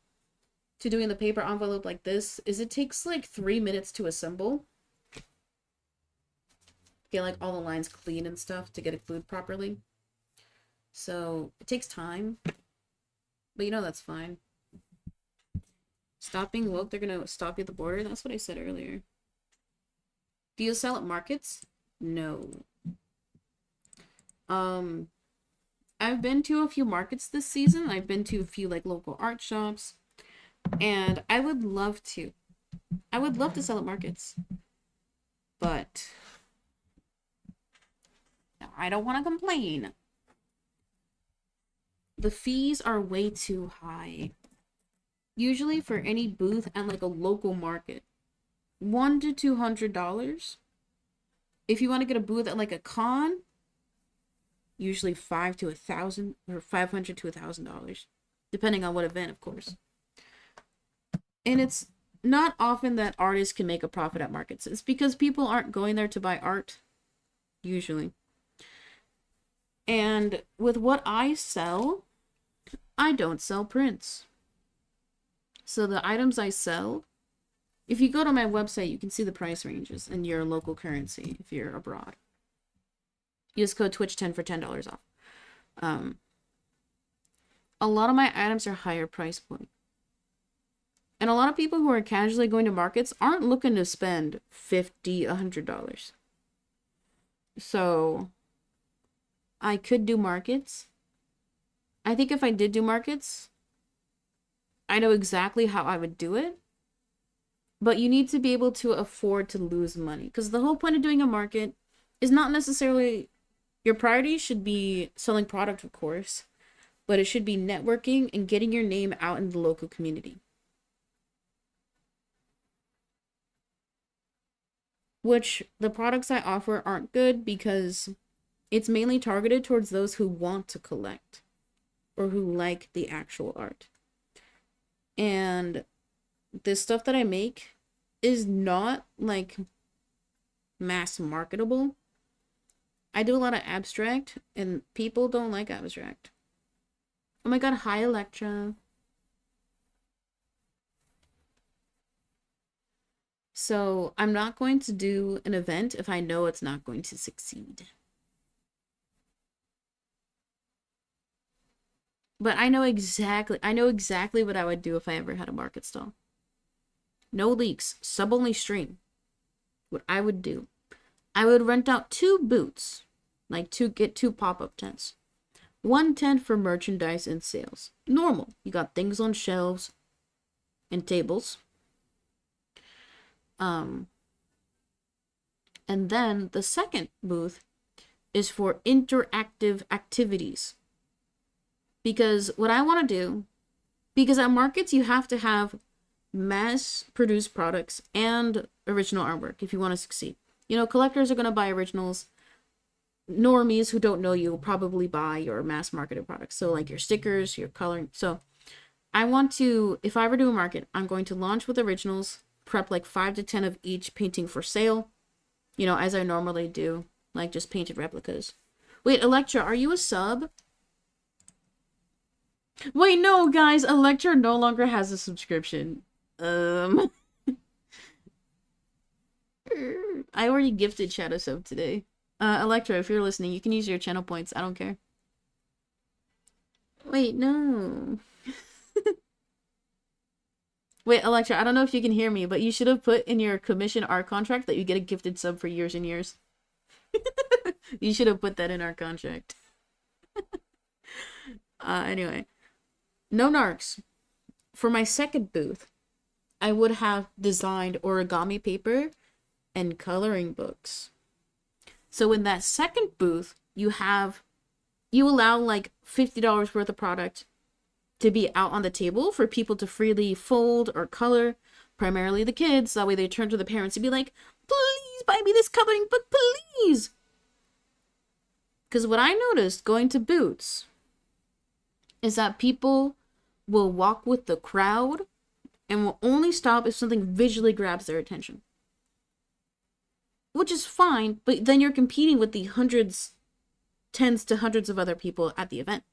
Speaker 1: to doing the paper envelope like this is it takes like 3 minutes to assemble. Get like all the lines clean and stuff to get it glued properly. So it takes time. But you know that's fine. Stop being woke, they're gonna stop you at the border. That's what I said earlier. Do you sell at markets? No. I've been to a few markets this season. I've been to a few like local art shops, and I would love to. I would love to sell at markets, but I don't want to complain. The fees are way too high. Usually for any booth at like a local market, $100 to $200. If you want to get a booth at like a con, usually $500 to $1,000 or $500 to $1,000, depending on what event, of course. And it's not often that artists can make a profit at markets. It's because people aren't going there to buy art, usually. And with what I sell, I don't sell prints. So the items I sell, if you go to my website, you can see the price ranges in your local currency if you're abroad. Use code Twitch10 for $10 off. A lot of my items are higher price point. And a lot of people who are casually going to markets aren't looking to spend $50, $100. So I could do markets. I think if I did do markets, I know exactly how I would do it. But you need to be able to afford to lose money. Because the whole point of doing a market is not necessarily... Your priority should be selling product, of course. But it should be networking and getting your name out in the local community. Which the products I offer aren't good because it's mainly targeted towards those who want to collect. Or who like the actual art. And this stuff that I make is not like mass marketable. I do a lot of abstract and people don't like abstract. Oh my god, hi Electra. So I'm not going to do an event if I know it's not going to succeed. But I know exactly what I would do if I ever had a market stall. No leaks, sub-only stream. What I would do. I would rent out 2 booths. Like get 2 pop-up tents. 1 tent for merchandise and sales. Normal. You got things on shelves and tables. And then the second booth is for interactive activities. Because what I want to do, because at markets you have to have mass-produced products and original artwork if you want to succeed. You know, collectors are going to buy originals. Normies who don't know you will probably buy your mass-marketed products. So like your stickers, your coloring. So I want to, if I ever do a market, I'm going to launch with originals, prep like 5 to 10 of each painting for sale. You know, as I normally do. Like just painted replicas. Wait, Electra, are you a sub? Wait, no, guys. Electra no longer has a subscription. I already gifted Shadow sub today. Electra, if you're listening, you can use your channel points. I don't care. Wait, no. Wait, Electra, I don't know if you can hear me, but you should have put in your commission art contract that you get a gifted sub for years and years. You should have put that in our contract. Anyway. No narcs. For my second booth, I would have designed origami paper and coloring books. So in that second booth, you allow like $50 worth of product to be out on the table for people to freely fold or color, primarily the kids. That way they turn to the parents and be like, please buy me this coloring book, please. Because what I noticed going to booths is that people will walk with the crowd and will only stop if something visually grabs their attention. Which is fine, but then you're competing with the tens to hundreds of other people at the event.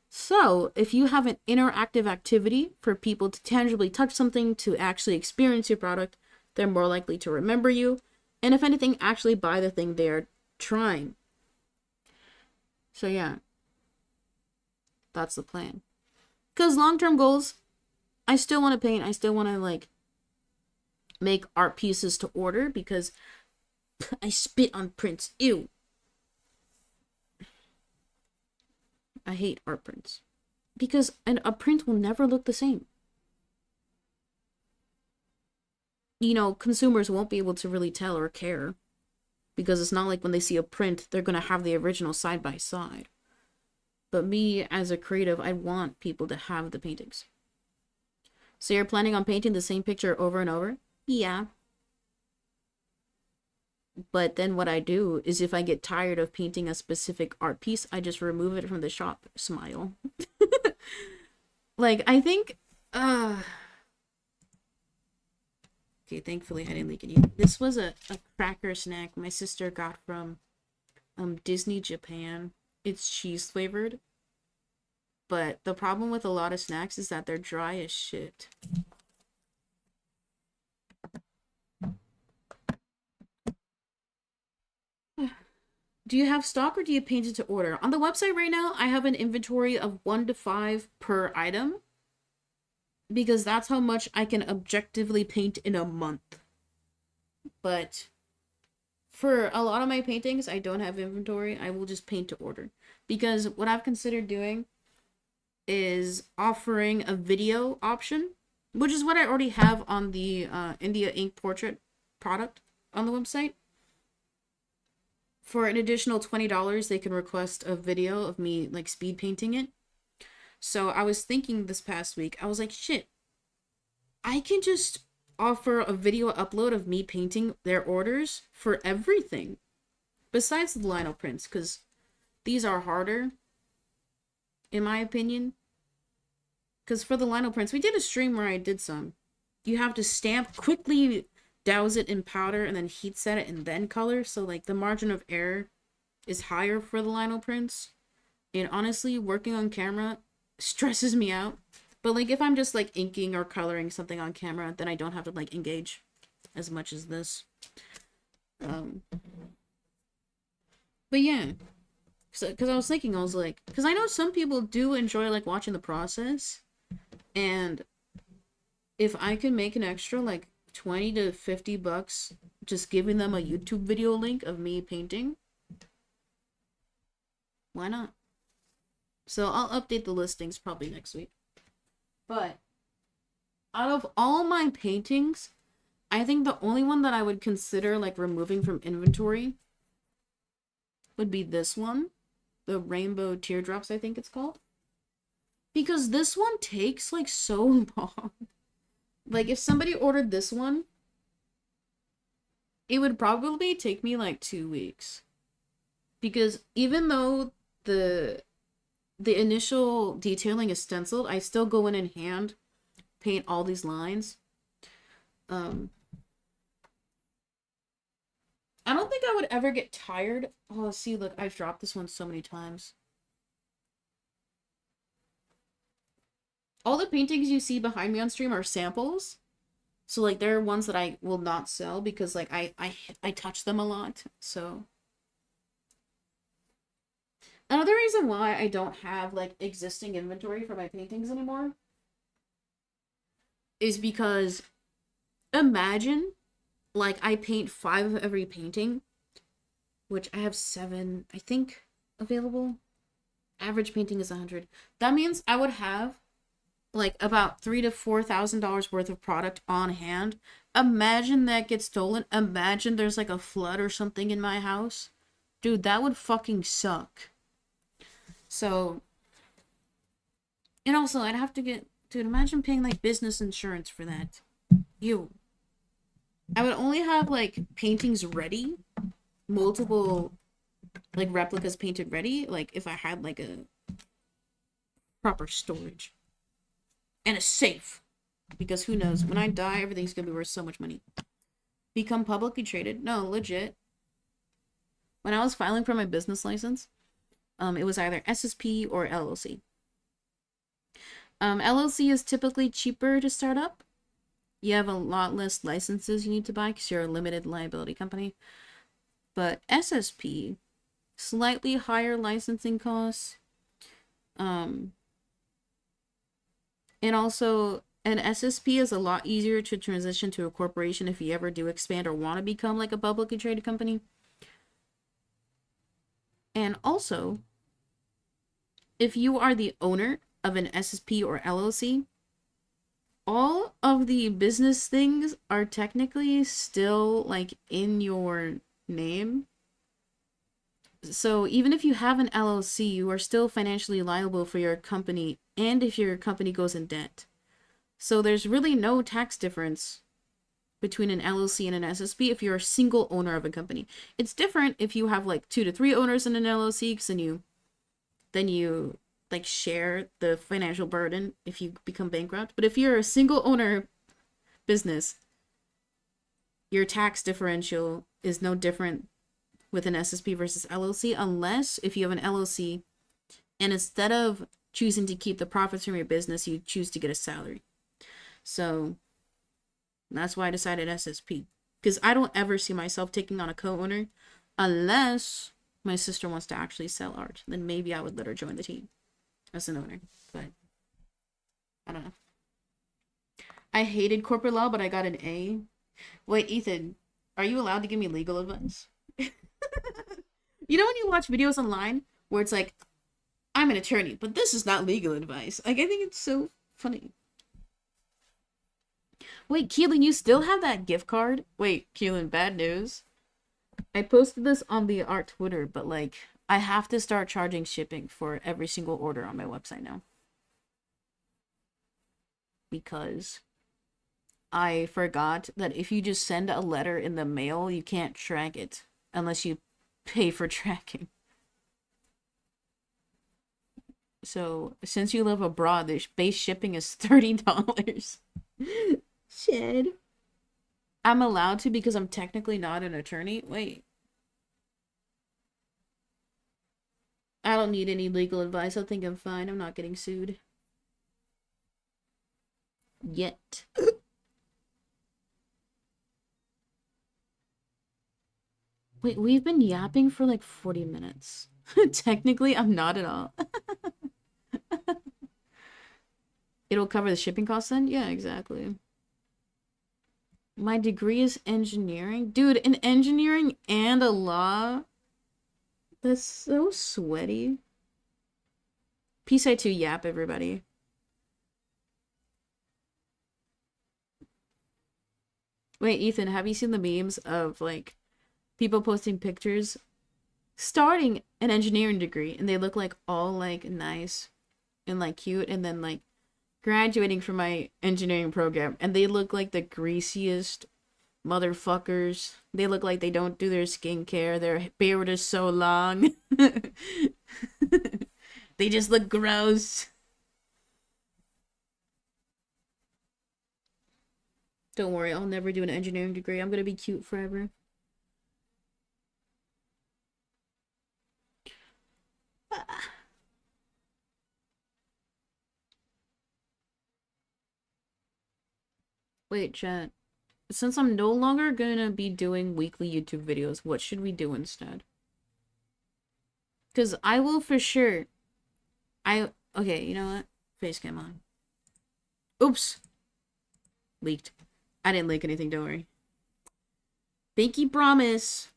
Speaker 1: So, if you have an interactive activity for people to tangibly touch something, to actually experience your product, they're more likely to remember you, and if anything, actually buy the thing they're trying. So yeah, that's the plan. Because long-term goals, I still want to paint. I still want to like make art pieces to order because I spit on prints. Ew. I hate art prints. Because a print will never look the same. You know, consumers won't be able to really tell or care. Because it's not like when they see a print, they're going to have the original side by side. But me, as a creative, I want people to have the paintings. So you're planning on painting the same picture over and over? Yeah. But then what I do is if I get tired of painting a specific art piece, I just remove it from the shop. Smile. Like, I think... Okay, thankfully I didn't leak any. This was a cracker snack my sister got from Disney Japan. It's cheese flavored. But the problem with a lot of snacks is that they're dry as shit. Do you have stock or do you paint it to order? On the website right now, I have an inventory of 1 to 5 per item. Because that's how much I can objectively paint in a month. But for a lot of my paintings, I don't have inventory. I will just paint to order. Because what I've considered doing is offering a video option, which is what I already have on the India ink portrait product on the website. For an additional $20, they can request a video of me like speed painting it. So I was thinking this past week, I was like, shit, I can just offer a video upload of me painting their orders for everything. Besides the lino prints, because these are harder, in my opinion. Because for the lino prints, we did a stream where I did some. You have to stamp, quickly douse it in powder, and then heat set it, and then color. So, like, the margin of error is higher for the lino prints. And honestly, working on camera stresses me out. But, like, if I'm just, like, inking or coloring something on camera, then I don't have to, like, engage as much as this. But, yeah. Because I was thinking, I was like... Because I know some people do enjoy, like, watching the process. And if I can make an extra, like, 20 to 50 bucks just giving them a YouTube video link of me painting, why not? So I'll update the listings probably next week. But out of all my paintings, I think the only one that I would consider like removing from inventory would be this one. The Rainbow Teardrops, I think it's called. Because this one takes like so long. Like if somebody ordered this one, it would probably take me like 2 weeks. Because even though the initial detailing is stenciled, I still go in and hand paint all these lines. I don't think I would ever get tired. Oh, see, look, I've dropped this one so many times. All the paintings you see behind me on stream are samples. So, like, there are ones that I will not sell because, like, I touch them a lot, so... Another reason why I don't have, like, existing inventory for my paintings anymore is because imagine, like, I paint 5 of every painting, which I have 7, I think, available. Average painting is 100. That means I would have, like, about $3,000 to $4,000 worth of product on hand. Imagine that gets stolen. Imagine there's, like, a flood or something in my house. Dude, that would fucking suck. So, and also, I'd have to get, dude, imagine paying, like, business insurance for that. Ew. I would only have, like, paintings ready, multiple, like, replicas painted ready, like, if I had, like, a proper storage. And a safe. Because who knows, when I die, everything's gonna be worth so much money. Become publicly traded? No, legit. When I was filing for my business license, it was either SSP or LLC. LLC is typically cheaper to start up. You have a lot less licenses you need to buy because you're a limited liability company. But SSP, slightly higher licensing costs. And also, An SSP is a lot easier to transition to a corporation if you ever do expand or want to become like a publicly traded company. And also, if you are the owner of an SSP or LLC, all of the business things are technically still like in your name. So even if you have an LLC, you are still financially liable for your company and if your company goes in debt. So there's really no tax difference between an LLC and an SSP if you're a single owner of a company. It's different if you have like 2 to 3 owners in an LLC, because then you like share the financial burden if you become bankrupt. But if you're a single owner business, your tax differential is no different with an SSP versus LLC, unless if you have an LLC and instead of choosing to keep the profits from your business, you choose to get a salary. So that's why I decided SSP, because I don't ever see myself taking on a co-owner unless my sister wants to actually sell art. Then maybe I would let her join the team as an owner, but I don't know. I hated corporate law, but I got an A. Wait, Ethan, are you allowed to give me legal advice? You know when you watch videos online where it's like, I'm an attorney, but this is not legal advice. Like, I think it's so funny. Wait, Keelan, you still have that gift card? Wait, Keelan, bad news. I posted this on the art Twitter, but like, I have to start charging shipping for every single order on my website now. Because I forgot that if you just send a letter in the mail, you can't track it unless you pay for tracking. So, since you live abroad, the base shipping is $30. Shit. I'm allowed to because I'm technically not an attorney. Wait. I don't need any legal advice. I think I'm fine. I'm not getting sued. Yet. Wait, we've been yapping for like 40 minutes. Technically, I'm not at all. It'll cover the shipping costs then? Yeah, exactly. My degree is engineering. Dude, in engineering and a law? That's so sweaty. Peace I 2 yap, everybody. Wait, Ethan, have you seen the memes of like people posting pictures starting an engineering degree and they look like all like nice and like cute, and then like graduating from my engineering program and they look like the greasiest motherfuckers. They look like they don't do their skincare. Their beard is so long. They just look gross. Don't worry, I'll never do an engineering degree. I'm gonna be cute forever. Wait, chat. Since I'm no longer gonna be doing weekly YouTube videos, what should we do instead? Because I will for sure. Okay, you know what? Facecam on. Oops. Leaked. I didn't leak anything, don't worry. Pinky promise.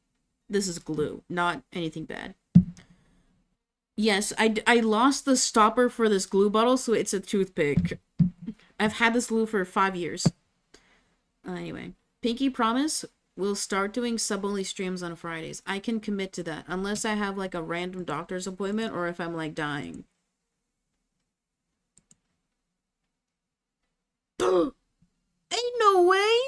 Speaker 1: This is glue, not anything bad. Yes, I lost the stopper for this glue bottle, so it's a toothpick. I've had this glue for 5 years. Anyway, Pinky promise we'll start doing sub-only streams on Fridays. I can commit to that, unless I have like a random doctor's appointment or if I'm like dying. Ain't no way!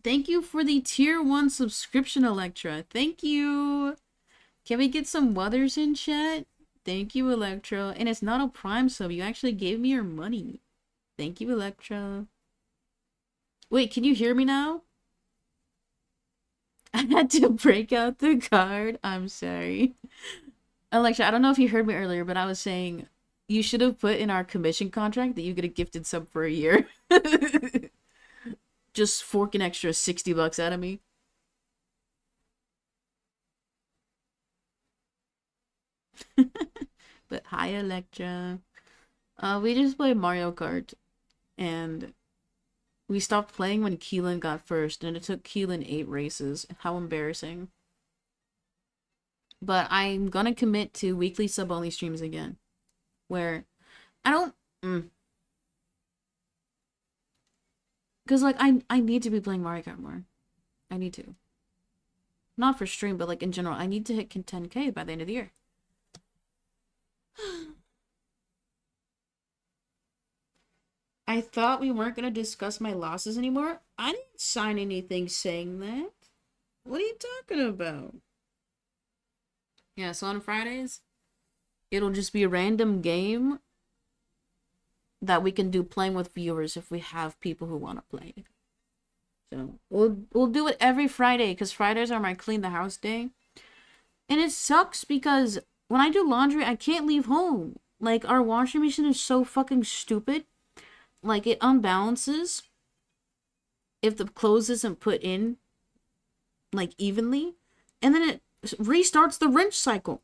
Speaker 1: Thank you for the tier 1 subscription, Electra. Thank you! Can we get some Wuthers in chat? Thank you, Electra. And it's not a Prime sub. You actually gave me your money. Thank you, Electra. Wait, can you hear me now? I had to break out the card. I'm sorry. Electra, I don't know if you heard me earlier, but I was saying you should have put in our commission contract that you get a gifted sub for a year. Just fork an extra $60 out of me. But hi, Electra. We just played Mario Kart, and we stopped playing when Keelan got first, and it took Keelan 8 races. How embarrassing. But I'm gonna commit to weekly sub-only streams again, where I don't... Because, like, I need to be playing Mario Kart more. I need to. Not for stream, but, like, in general. I need to hit 10K by the end of the year. I thought we weren't gonna discuss my losses anymore. I didn't sign anything saying that. What are you talking about? Yeah, so on Fridays, it'll just be a random game that we can do playing with viewers if we have people who want to play. So we'll do it every Friday because Fridays are my clean the house day. And it sucks because when I do laundry, I can't leave home. Like, our washing machine is so fucking stupid. Like, it unbalances if the clothes isn't put in, like, evenly. And then it restarts the rinse cycle.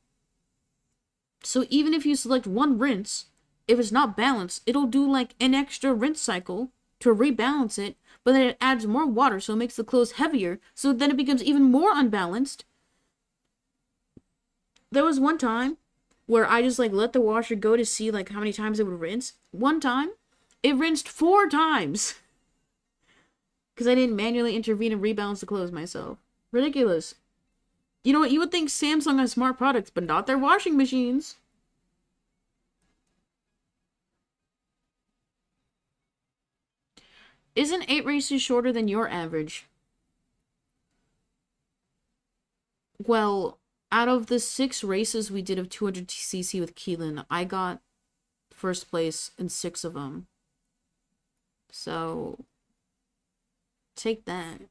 Speaker 1: So even if you select one rinse, if it's not balanced, it'll do, like, an extra rinse cycle to rebalance it. But then it adds more water, so it makes the clothes heavier. So then it becomes even more unbalanced. There was one time where I just, like, let the washer go to see, like, how many times it would rinse. One time, it rinsed 4 times. Because I didn't manually intervene and rebalance the clothes myself. Ridiculous. You know what? You would think Samsung has smart products, but not their washing machines. Isn't 8 races shorter than your average? Well, out of the 6 races we did of 200cc with Keelan, I got first place in 6 of them. So, take that.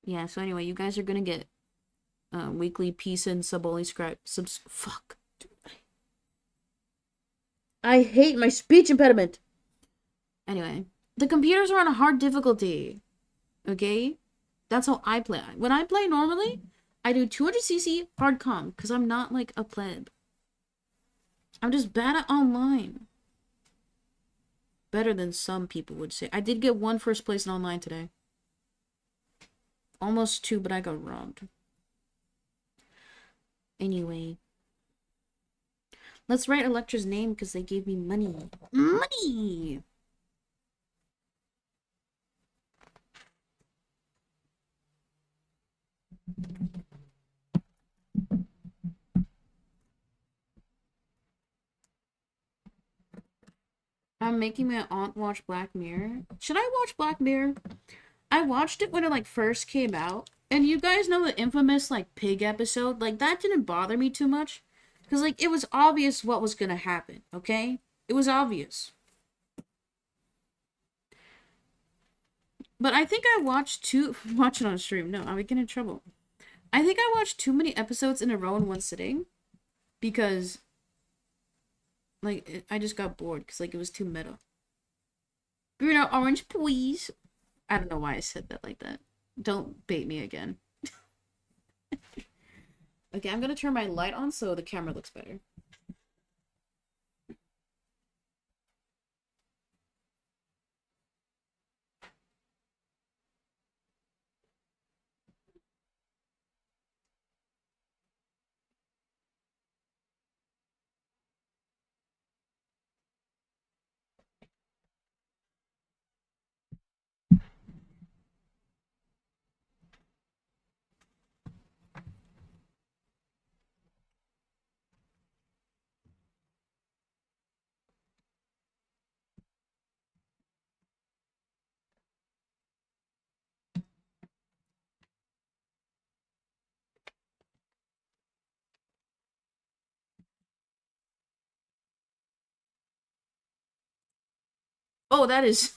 Speaker 1: Yeah, so anyway, you guys are gonna get weekly peace and sub-only fuck. I hate my speech impediment. Anyway, the computers are on a hard difficulty. Okay? That's how I play. When I play normally, I do 200cc hard com because I'm not like a pleb. I'm just bad at online. Better than some people would say. I did get 1 first place in online today. Almost 2, but I got robbed. Anyway. Let's write Electra's name because they gave me money. Money! I'm making my aunt watch Black Mirror. Should I watch Black Mirror? I watched it when it, like, first came out. And you guys know the infamous, like, pig episode? Like, that didn't bother me too much. Because, like, it was obvious what was gonna happen, okay? It was obvious. But I think I watched watch it on stream. No, I would get in trouble. I think I watched too many episodes in a row in one sitting. Because, like, I just got bored. Because, like, it was too meta. Bruno, orange, please. I don't know why I said that like that. Don't bait me again. Okay, I'm gonna turn my light on so the camera looks better. Oh, that is...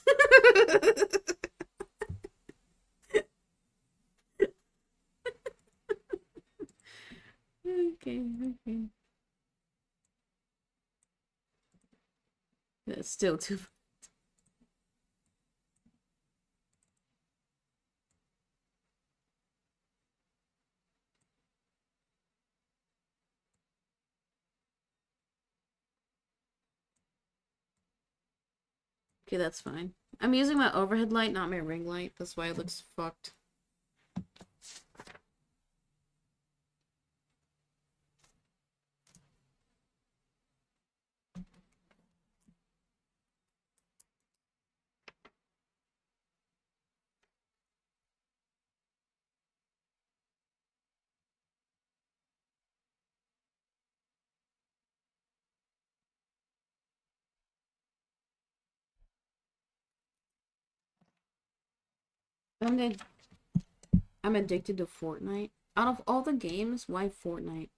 Speaker 1: Okay, okay. That's still too... Okay, that's fine. I'm using my overhead light, not my ring light. That's why it looks fucked. I'm ad- I'm addicted to Fortnite. Out of all the games, why Fortnite?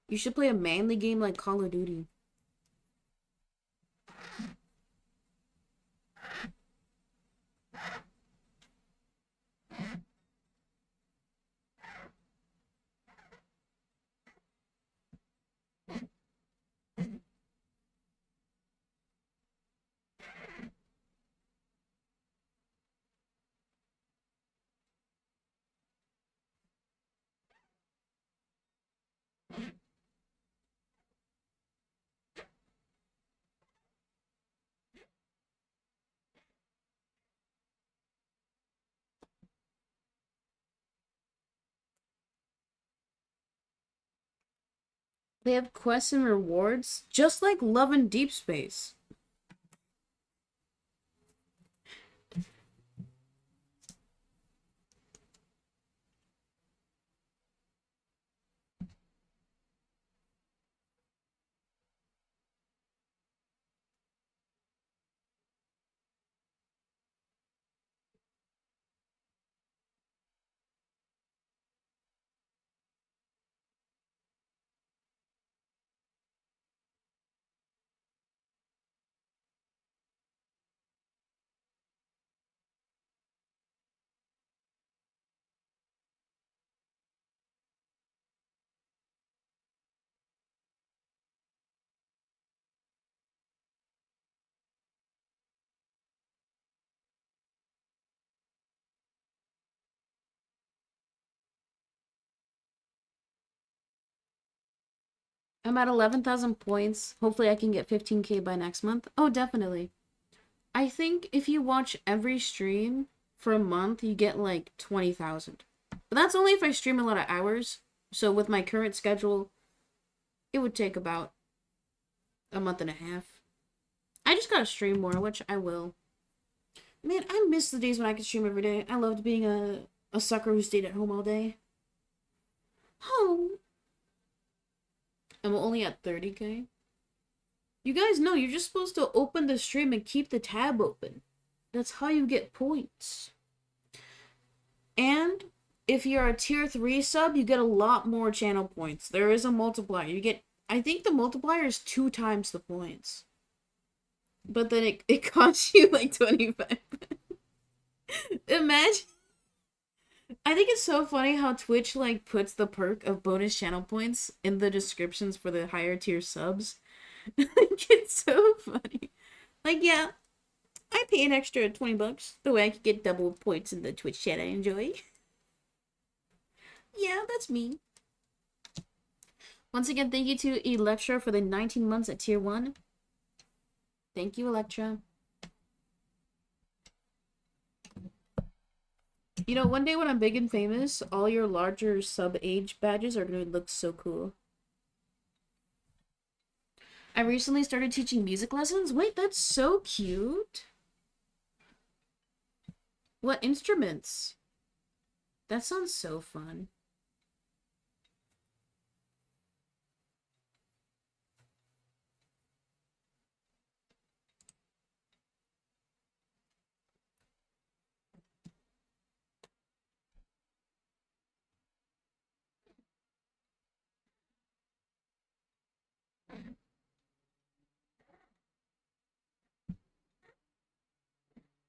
Speaker 1: You should play a manly game like Call of Duty. They have quests and rewards, just like Love and Deep Space. I'm at 11,000 points. Hopefully I can get 15k by next month. Oh, definitely. I think if you watch every stream for a month, you get like 20,000. But that's only if I stream a lot of hours. So with my current schedule, it would take about a month and a half. I just gotta stream more, which I will. Man, I miss the days when I could stream every day. I loved being a sucker who stayed at home all day. Oh, I'm only at 30k. You guys know you're just supposed to open the stream and keep the tab open. That's how you get points. And if you're a tier 3 sub, you get a lot more channel points. There is a multiplier. You get, I think the multiplier is 2 times the points. But then it costs you like 25. Imagine. I think it's so funny how Twitch like puts the perk of bonus channel points in the descriptions for the higher tier subs. Like, it's so funny. Like, yeah, I pay an extra 20 bucks. The way I could get double points in the Twitch chat I enjoy. Yeah, that's me. Once again, thank you to Electra for the 19 months at tier 1. Thank you, Electra. You know, one day when I'm big and famous, all your larger sub-age badges are going to look so cool. I recently started teaching music lessons. Wait, that's so cute. What instruments? That sounds so fun.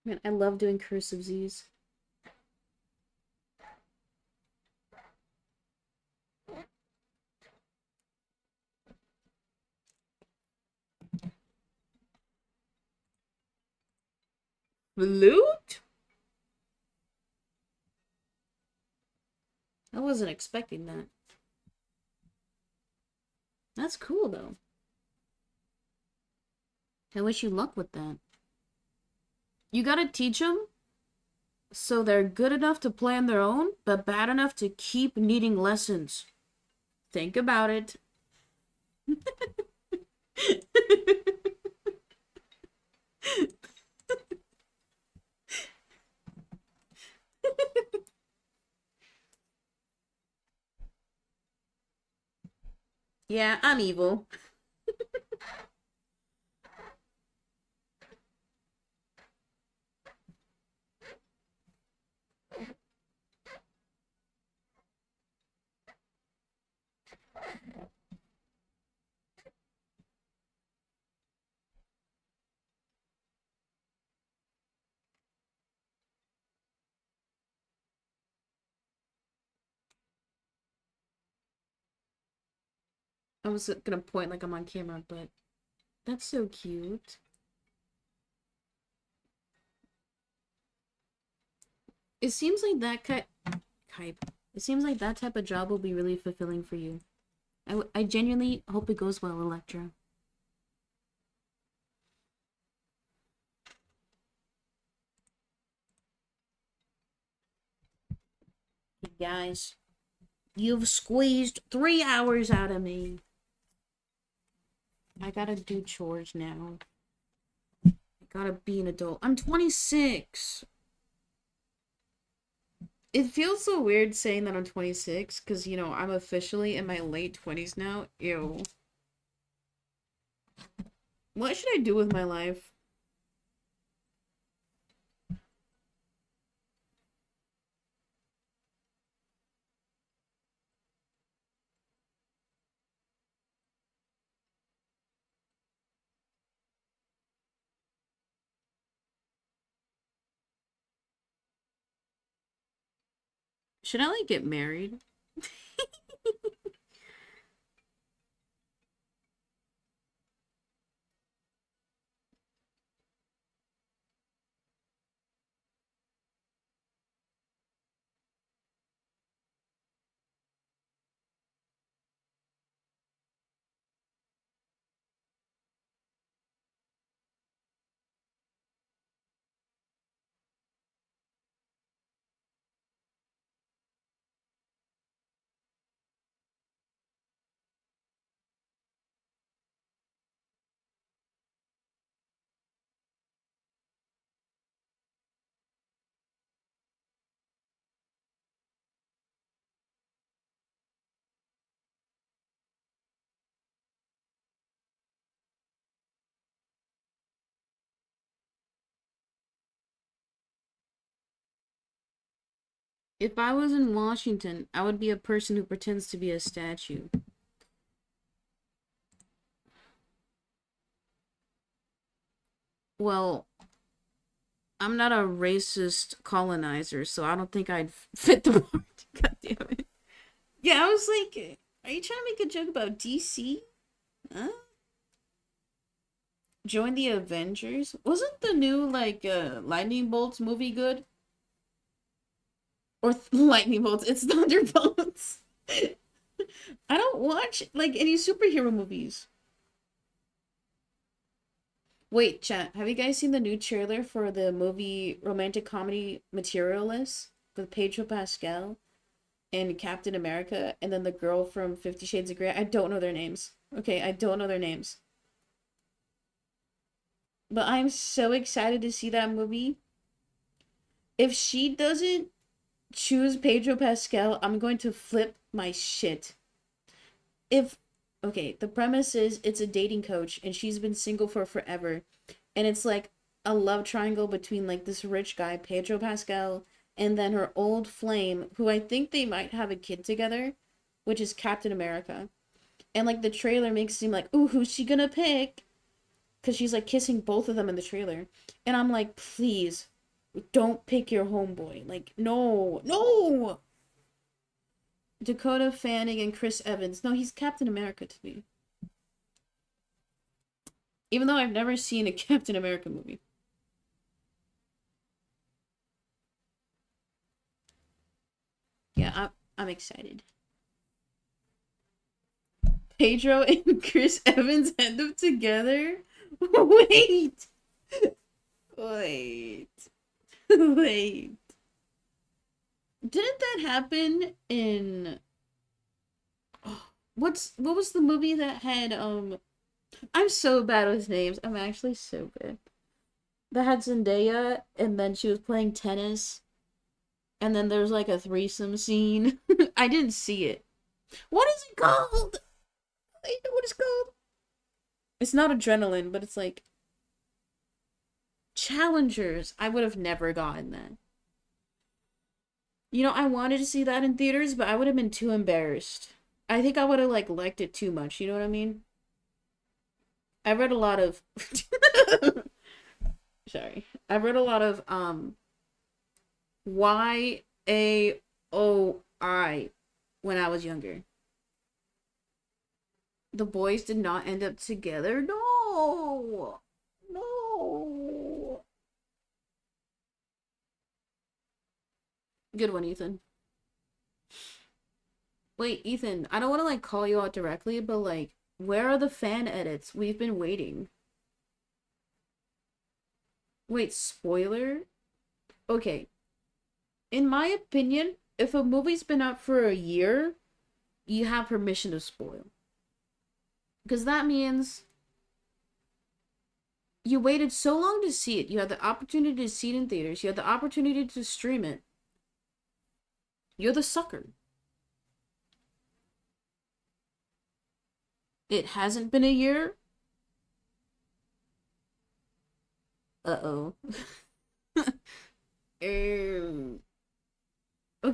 Speaker 1: Man, I love doing cursive Z's. Flute? I wasn't expecting that. That's cool, though. I wish you luck with that. You gotta teach them so they're good enough to play on their own, but bad enough to keep needing lessons. Think about it. Yeah, I'm evil. I was gonna point like I'm on camera, but that's so cute. It seems like that type. It seems like that type of job will be really fulfilling for you. I genuinely hope it goes well, Electra. Hey guys, you've squeezed 3 hours out of me. I gotta do chores now. I gotta be an adult. I'm 26. It feels so weird saying that I'm 26 because, you know, I'm officially in my late 20s now. Ew. What should I do with my life? Should I, like, get married? If I was in Washington, I would be a person who pretends to be a statue. Well, I'm not a racist colonizer, so I don't think I'd fit the part. God damn it. Yeah, I was like, are you trying to make a joke about DC? Huh? Join the Avengers? Wasn't the new, like, Lightning Bolts movie good? Or Lightning Bolts, it's Thunderbolts. I don't watch, like, any superhero movies. Wait, chat, have you guys seen the new trailer for the movie romantic comedy Materialist with Pedro Pascal and Captain America and then the girl from 50 Shades of Grey? I don't know their names. Okay, I don't know their names. But I'm so excited to see that movie. If she doesn't choose Pedro Pascal, I'm going to flip my shit. If okay, the premise is it's a dating coach and she's been single for forever. And it's like a love triangle between like this rich guy, Pedro Pascal, and then her old flame, who I think they might have a kid together, which is Captain America. And like the trailer makes it seem like, ooh, who's she gonna pick? Because she's like kissing both of them in the trailer. And I'm like, please, don't pick your homeboy. Like, no, no! Dakota Fanning and Chris Evans. No, he's Captain America to me. Even though I've never seen a Captain America movie. Yeah, I'm excited. Pedro and Chris Evans end up together? Wait. Wait. Wait. Didn't that happen in what was the movie that had I'm so bad with names. I'm actually so bad. That had Zendaya and then she was playing tennis and then there's like a threesome scene. I didn't see it. What is it called? I know what it's called. It's not adrenaline, but it's like Challengers. I would have never gotten that. You know, I wanted to see that in theaters, but I would have been too embarrassed. I think I would have like liked it too much, you know what I mean? I read a lot of sorry. I read a lot of YAOI when I was younger. The boys did not end up together. No. No. Good one, Ethan. Wait, Ethan, I don't want to like call you out directly, but like, where are the fan edits? We've been waiting. Wait, spoiler? Okay. In my opinion, if a movie's been out for a year, you have permission to spoil. Because that means you waited so long to see it. You had the opportunity to see it in theaters. You had the opportunity to stream it. You're the sucker. It hasn't been a year? Uh-oh. Okay,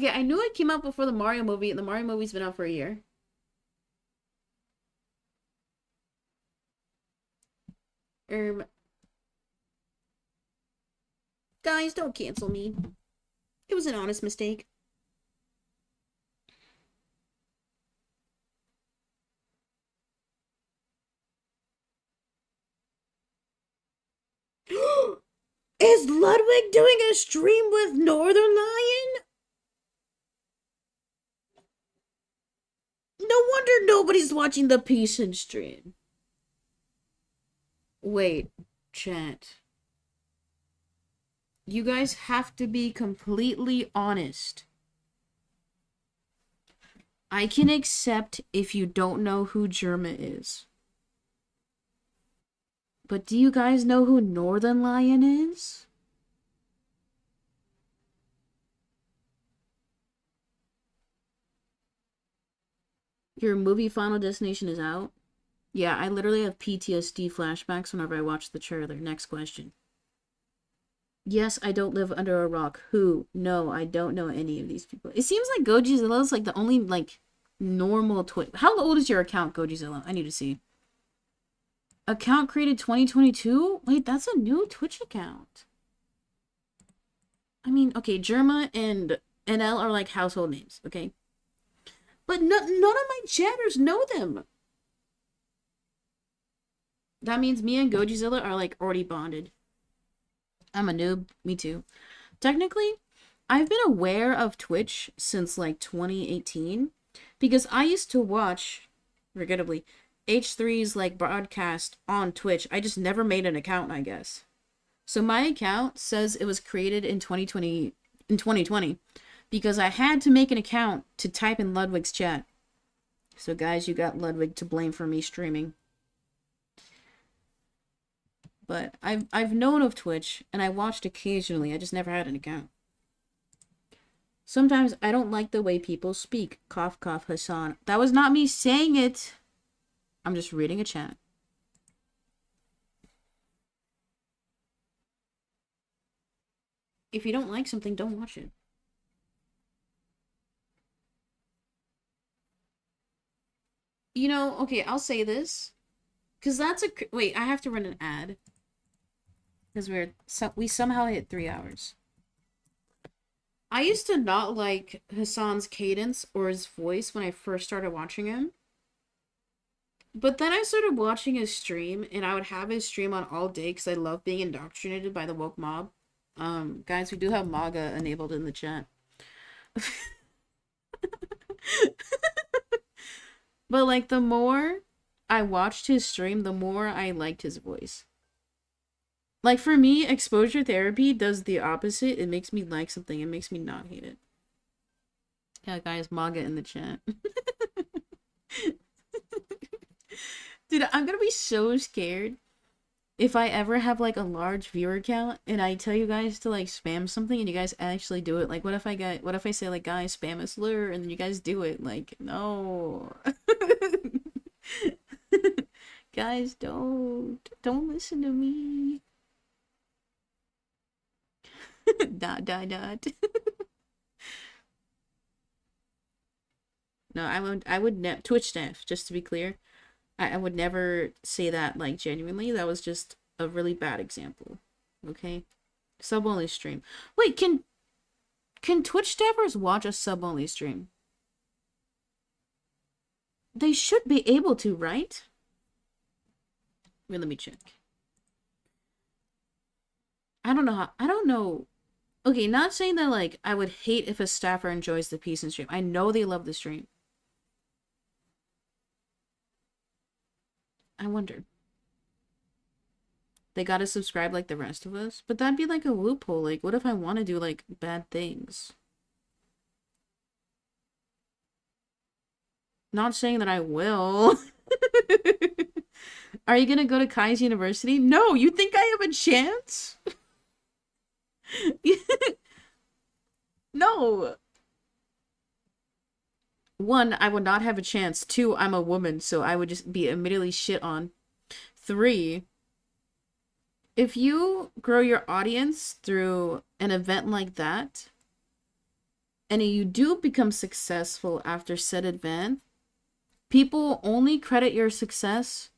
Speaker 1: I knew it came out before the Mario movie, and the Mario movie's been out for a year. Guys, don't cancel me. It was an honest mistake. Is Ludwig doing a stream with Northern Lion? No wonder nobody's watching the Peace and stream. Wait, chat. You guys have to be completely honest. I can accept if you don't know who Germa is. But do you guys know who Northern Lion is? Your movie Final Destination is out? Yeah, I literally have PTSD flashbacks whenever I watch the trailer. Next question. Yes, I don't live under a rock. Who? No, I don't know any of these people. It seems like Gojizilla is like the only like normal Twitch. How old is your account, Gojizilla? I need to see. Account created 2022? Wait, that's a new Twitch account. I mean, okay, Germa and NL are like household names, okay? But none of my chatters know them. That means me and Gojizilla are like already bonded. I'm a noob. Me too. Technically, I've been aware of Twitch since like 2018 because I used to watch, regrettably, H3's like broadcast on Twitch. I just never made an account, I guess. So my account says it was created in 2020 because I had to make an account to type in Ludwig's chat. So guys, you got Ludwig to blame for me streaming. But I've known of Twitch and I watched occasionally. I just never had an account. Sometimes I don't like the way people speak. Cough, cough, Hassan. That was not me saying it. I'm just reading a chat. If you don't like something, don't watch it. You know, okay, I'll say this. Because that's a... Wait, I have to run an ad. Because we somehow hit 3 hours. I used to not like Hassan's cadence or his voice when I first started watching him. But then I started watching his stream, and I would have his stream on all day because I love being indoctrinated by the woke mob. Guys, we do have MAGA enabled in the chat. But like the more I watched his stream, the more I liked his voice. Like for me, exposure therapy does the opposite. It makes me like something. It makes me not hate it. Yeah, guys, MAGA in the chat. Dude, I'm gonna be so scared if I ever have like a large viewer count and I tell you guys to like spam something and you guys actually do it. Like what if I say like guys spam a slur and then you guys do it? Like no. Guys, don't listen to me. Dot. No, I would Twitch staff, just to be clear. I would never say that like genuinely. That was just a really bad example. Okay? Sub only stream. Wait, can Twitch staffers watch a sub only stream? They should be able to, right? Wait, let me check. I don't know. Okay, not saying that like I would hate if a staffer enjoys the piece and stream. I know they love the stream. I wonder. They gotta subscribe like the rest of us? But that'd be like a loophole. Like, what if I want to do like bad things? Not saying that I will. Are you gonna go to Kai's University? No, you think I have a chance? No. One, I would not have a chance. Two, I'm a woman, so I would just be immediately shit on. Three, if you grow your audience through an event like that, and you do become successful after said event, people only credit your success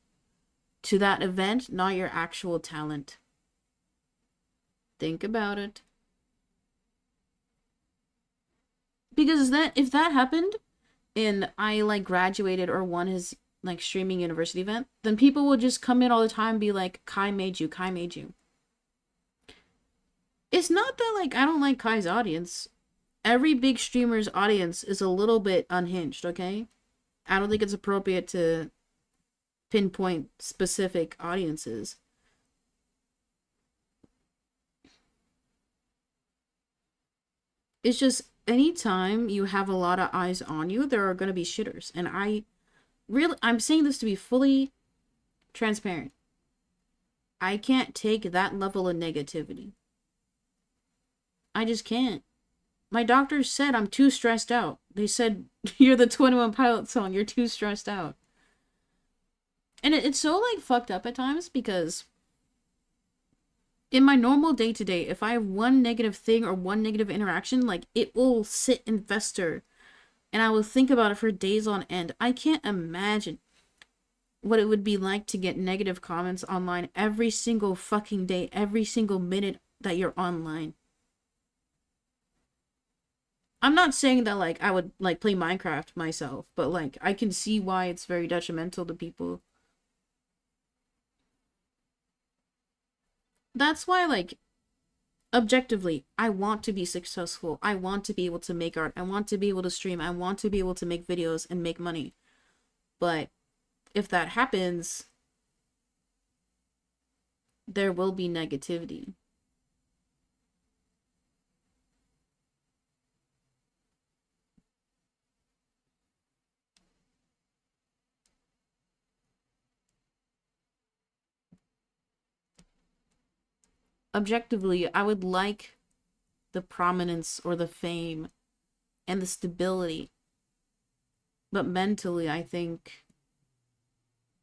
Speaker 1: to that event, not your actual talent. Think about it. Because that if that happened and I like graduated or won his like streaming university event, then people would just come in all the time and be like, Kai made you, Kai made you. It's not that like I don't like Kai's audience. Every big streamer's audience is a little bit unhinged, okay? I don't think it's appropriate to pinpoint specific audiences. It's just anytime you have a lot of eyes on you, there are going to be shitters. And I'm saying this to be fully transparent. I can't take that level of negativity. I just can't. My doctors said I'm too stressed out. They said, you're the 21 Pilot song, you're too stressed out. And it's so like fucked up at times because in my normal day-to-day, if I have one negative thing or one negative interaction, like it will sit and fester and I will think about it for days on end. I can't imagine what it would be like to get negative comments online every single fucking day, every single minute that you're online. I'm not saying that like I would like play Minecraft myself, but like I can see why it's very detrimental to people. That's why like objectively, I want to be successful. I want to be able to make art. I want to be able to stream. I want to be able to make videos and make money. But if that happens, there will be negativity. Objectively, I would like the prominence or the fame and the stability. But mentally, I think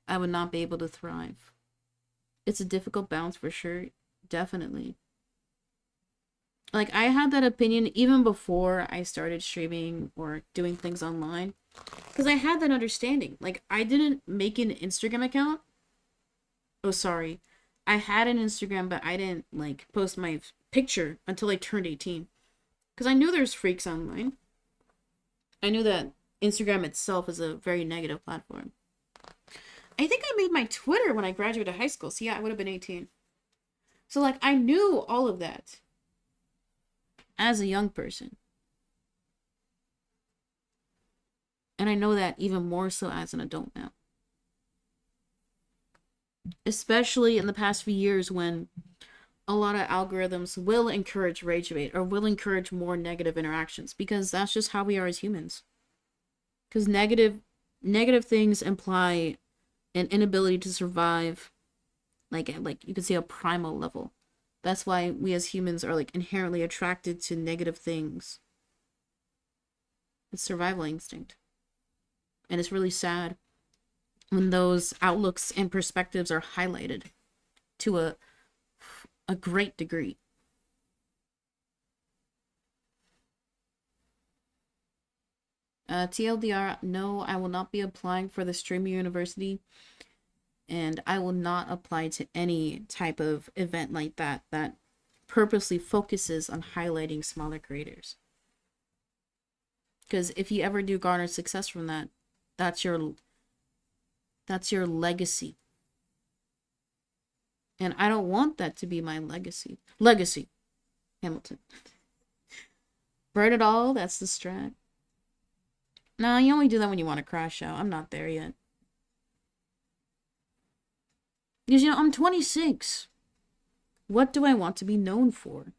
Speaker 1: I would not be able to thrive. It's a difficult balance for sure. Definitely. Like, I had that opinion even before I started streaming or doing things online. Because I had that understanding. Like, I didn't make an Instagram account. Oh, sorry. I had an Instagram, but I didn't, like, post my picture until I turned 18. Because I knew there's freaks online. I knew that Instagram itself is a very negative platform. I think I made my Twitter when I graduated high school. So yeah, I would have been 18. So like, I knew all of that as a young person. And I know that even more so as an adult now. Especially in the past few years when a lot of algorithms will encourage rage bait or will encourage more negative interactions because that's just how we are as humans. Because negative things imply an inability to survive, like you could say a primal level. That's why we as humans are like inherently attracted to negative things. It's survival instinct. And it's really sad when those outlooks and perspectives are highlighted to a great degree. TLDR, no, I will not be applying for the Streamer University, and I will not apply to any type of event like that that purposely focuses on highlighting smaller creators. Because if you ever do garner success from that, that's your legacy. And I don't want that to be my legacy. Legacy. Hamilton. Burn it all, that's the strat. No, you only do that when you want to crash out. I'm not there yet. Because, you know, I'm 26. What do I want to be known for?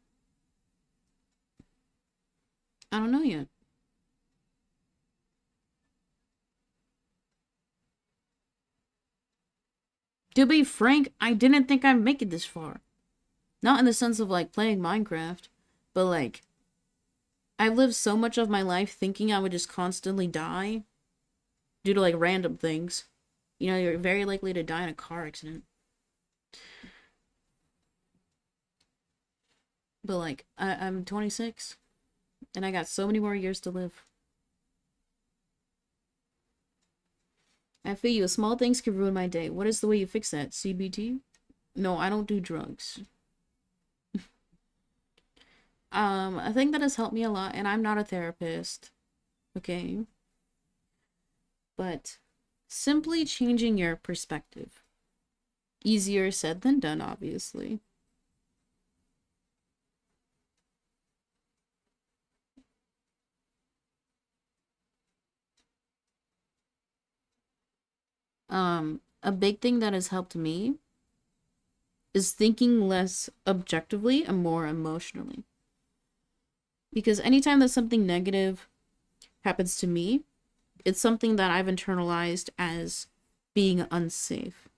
Speaker 1: I don't know yet. To be frank, I didn't think I'd make it this far. Not in the sense of, like, playing Minecraft, but, like, I've lived so much of my life thinking I would just constantly die due to, like, random things. You know, you're very likely to die in a car accident. But, like, I'm 26, and I got so many more years to live. I feel you. Small things can ruin my day. What is the way you fix that? CBT? No, I don't do drugs. A thing that has helped me a lot, and I'm not a therapist, okay? But simply changing your perspective. Easier said than done, obviously. A big thing that has helped me is thinking less objectively and more emotionally. Because anytime that something negative happens to me, it's something that I've internalized as being unsafe.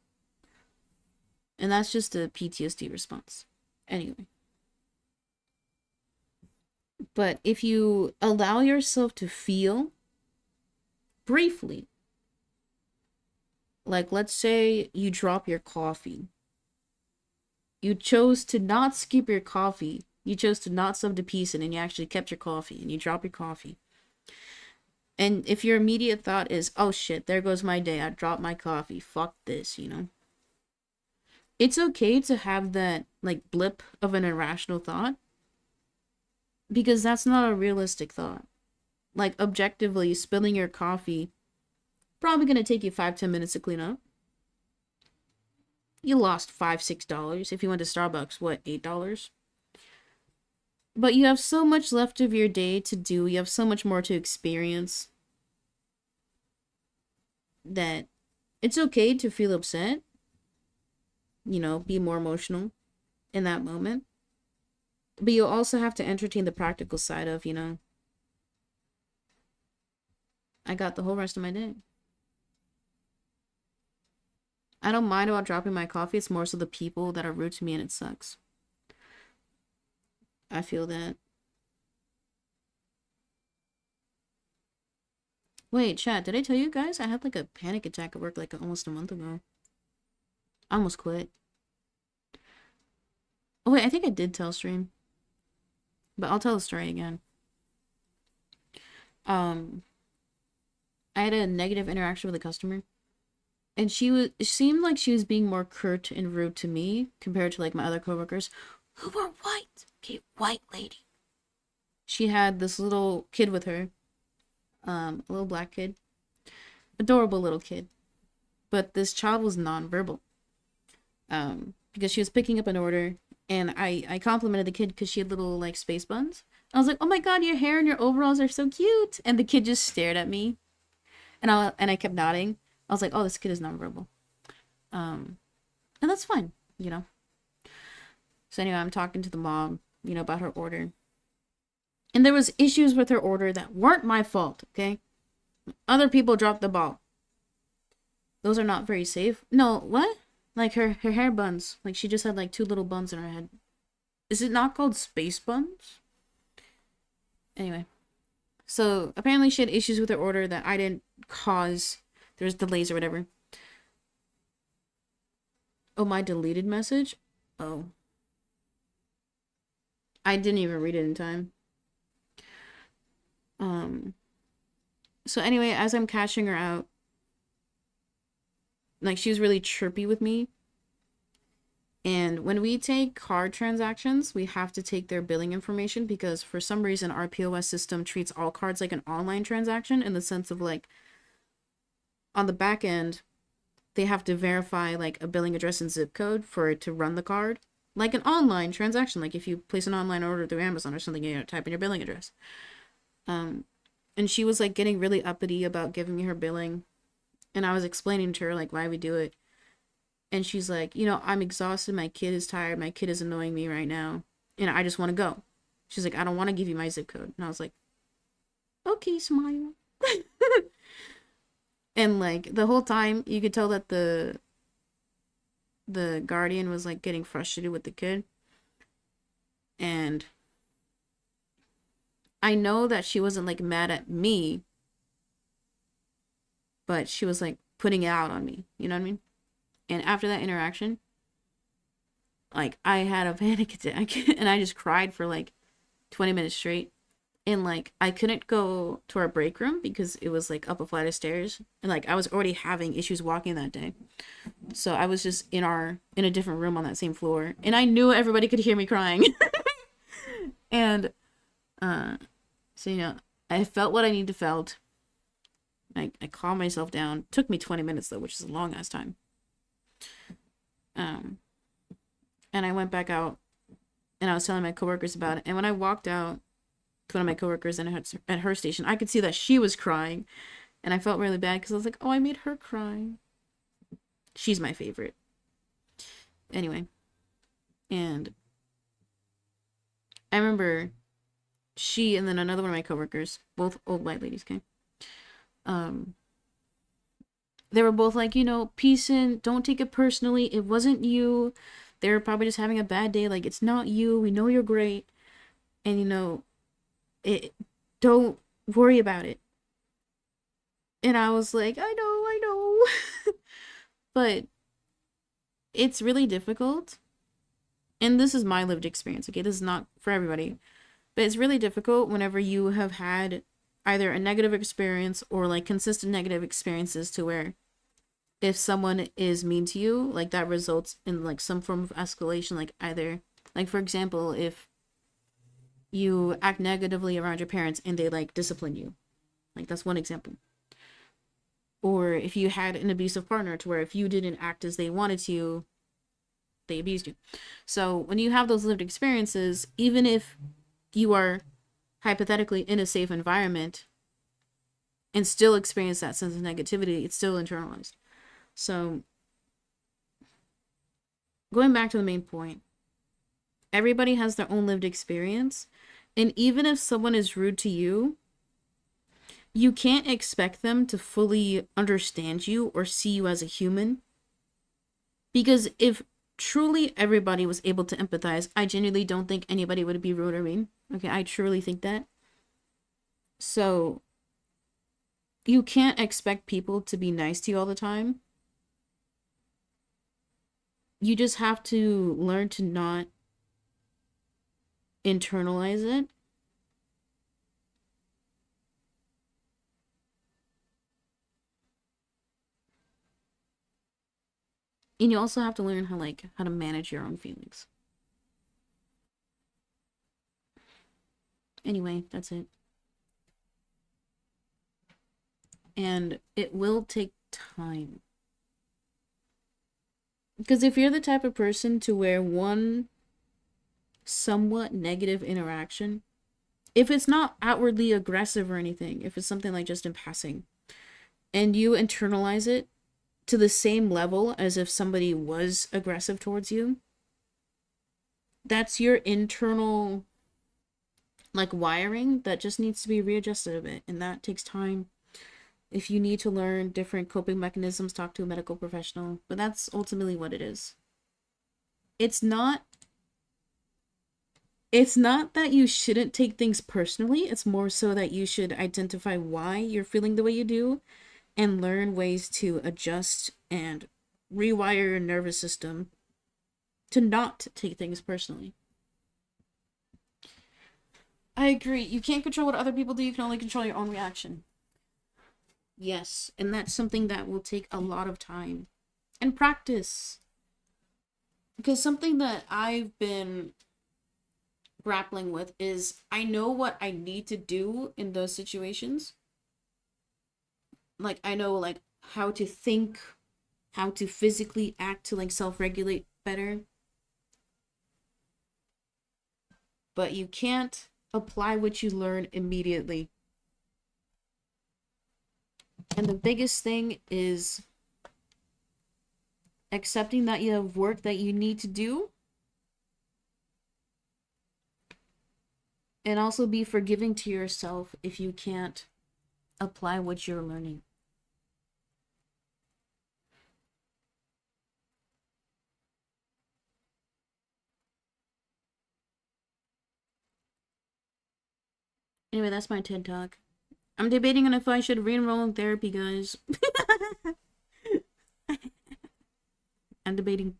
Speaker 1: And that's just a PTSD response. Anyway. But if you allow yourself to feel briefly, like let's say you drop your coffee. You chose to not skip your coffee. You chose to not sub to piece it and you actually kept your coffee and you drop your coffee. And if your immediate thought is, oh shit, there goes my day. I dropped my coffee. Fuck this, you know? It's okay to have that, like, blip of an irrational thought. Because that's not a realistic thought. Like, objectively, spilling your coffee probably gonna take you 5-10 minutes to clean up. You lost $5-6. If you went to Starbucks, what, $8? But you have so much left of your day to do. You have so much more to experience. That it's okay to feel upset. You know, be more emotional in that moment. But you also have to entertain the practical side of, you know, I got the whole rest of my day. I don't mind about dropping my coffee. It's more so the people that are rude to me and it sucks. I feel that. Wait, chat, did I tell you guys I had like a panic attack at work like almost a month ago? I almost quit. Oh wait, I think I did tell stream. But I'll tell the story again. I had a negative interaction with a customer. And it seemed like she was being more curt and rude to me compared to like my other coworkers who were white. Okay, white lady. She had this little kid with her. A little black kid. Adorable little kid. But this child was nonverbal. Because she was picking up an order and I complimented the kid because she had little like space buns. I was like, oh my god, your hair and your overalls are so cute. And the kid just stared at me. And I kept nodding. I was like, oh, this kid is nonverbal. And that's fine, you know. So anyway, I'm talking to the mom, you know, about her order. And there was issues with her order that weren't my fault, okay? Other people dropped the ball. Those are not very safe. No, what? Like her hair buns. Like she just had like 2 little buns in her head. Is it not called space buns? Anyway. So apparently she had issues with her order that I didn't cause. There's delays or whatever. Oh, my deleted message? Oh. I didn't even read it in time. So anyway, as I'm catching her out, like she was really chirpy with me. And when we take card transactions, we have to take their billing information because for some reason our POS system treats all cards like an online transaction in the sense of like on the back end, they have to verify like a billing address and zip code for it to run the card. Like an online transaction. Like if you place an online order through Amazon or something, you type in your billing address. And she was like getting really uppity about giving me her billing. And I was explaining to her like why we do it. And she's like, you know, I'm exhausted. My kid is tired. My kid is annoying me right now. And I just want to go. She's like, I don't want to give you my zip code. And I was like, okay, smile. And like the whole time you could tell that the guardian was like getting frustrated with the kid. And I know that she wasn't like mad at me, but she was like putting it out on me. You know what I mean? And after that interaction, like I had a panic attack and I just cried for like 20 minutes straight. And like I couldn't go to our break room because it was like up a flight of stairs. And like I was already having issues walking that day. So I was just in a different room on that same floor. And I knew everybody could hear me crying. And so you know, I felt what I needed to felt. I calmed myself down. Took me 20 minutes though, which is a long ass time. And I went back out and I was telling my coworkers about it. And when I walked out to one of my coworkers at her station, I could see that she was crying. And I felt really bad because I was like, oh, I made her cry. She's my favorite. Anyway. And I remember she and then another one of my coworkers, both old white ladies, okay? They were both like, you know, peace and don't take it personally. It wasn't you. They were probably just having a bad day. Like, it's not you. We know you're great. And, you know, don't worry about it. And I was like, I know. But it's really difficult. And this is my lived experience, okay? This is not for everybody. But it's really difficult whenever you have had either a negative experience or like consistent negative experiences to where if someone is mean to you, like that results in like some form of escalation, like either like for example, if you act negatively around your parents and they like discipline you, like that's one example. Or if you had an abusive partner to where if you didn't act as they wanted to, they abused you. So when you have those lived experiences, even if you are hypothetically in a safe environment and still experience that sense of negativity, it's still internalized. So going back to the main point, everybody has their own lived experience. And even if someone is rude to you, you can't expect them to fully understand you or see you as a human. Because if truly everybody was able to empathize, I genuinely don't think anybody would be rude or mean. Okay, I truly think that. So you can't expect people to be nice to you all the time. You just have to learn to not internalize it. And you also have to learn how to manage your own feelings. Anyway, that's it. And it will take time. Because if you're the type of person to where one somewhat negative interaction, if it's not outwardly aggressive or anything, if it's something like just in passing, and you internalize it to the same level as if somebody was aggressive towards you, That's your internal like wiring that just needs to be readjusted a bit, and that takes time. If you need to learn different coping mechanisms, talk to a medical professional, but that's ultimately what it is. It's not it's not that you shouldn't take things personally, it's more so that you should identify why you're feeling the way you do and learn ways to adjust and rewire your nervous system to not take things personally. I agree. You can't control what other people do, you can only control your own reaction. Yes, and that's something that will take a lot of time and practice. Because something that I've been grappling with is I know what I need to do in those situations. Like I know like how to think, how to physically act to like self-regulate better, but you can't apply what you learn immediately. And the biggest thing is accepting that you have work that you need to do and also be forgiving to yourself if you can't apply what you're learning. Anyway, that's my TED Talk. I'm debating on if I should re-enroll in therapy, guys. I'm debating.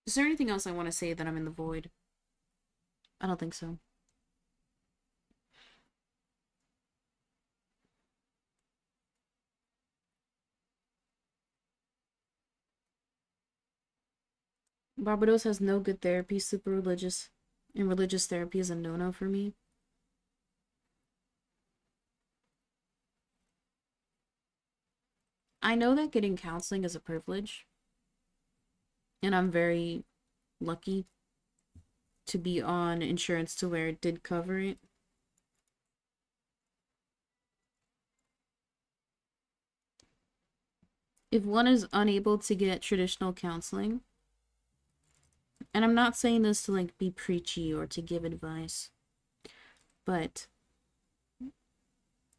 Speaker 1: Is there anything else I want to say that I'm in the void? I don't think so. Barbados has no good therapy, super religious, and religious therapy is a no-no for me. I know that getting counseling is a privilege, and I'm very lucky to be on insurance to where it did cover it. If one is unable to get traditional counseling, and I'm not saying this to like be preachy or to give advice, but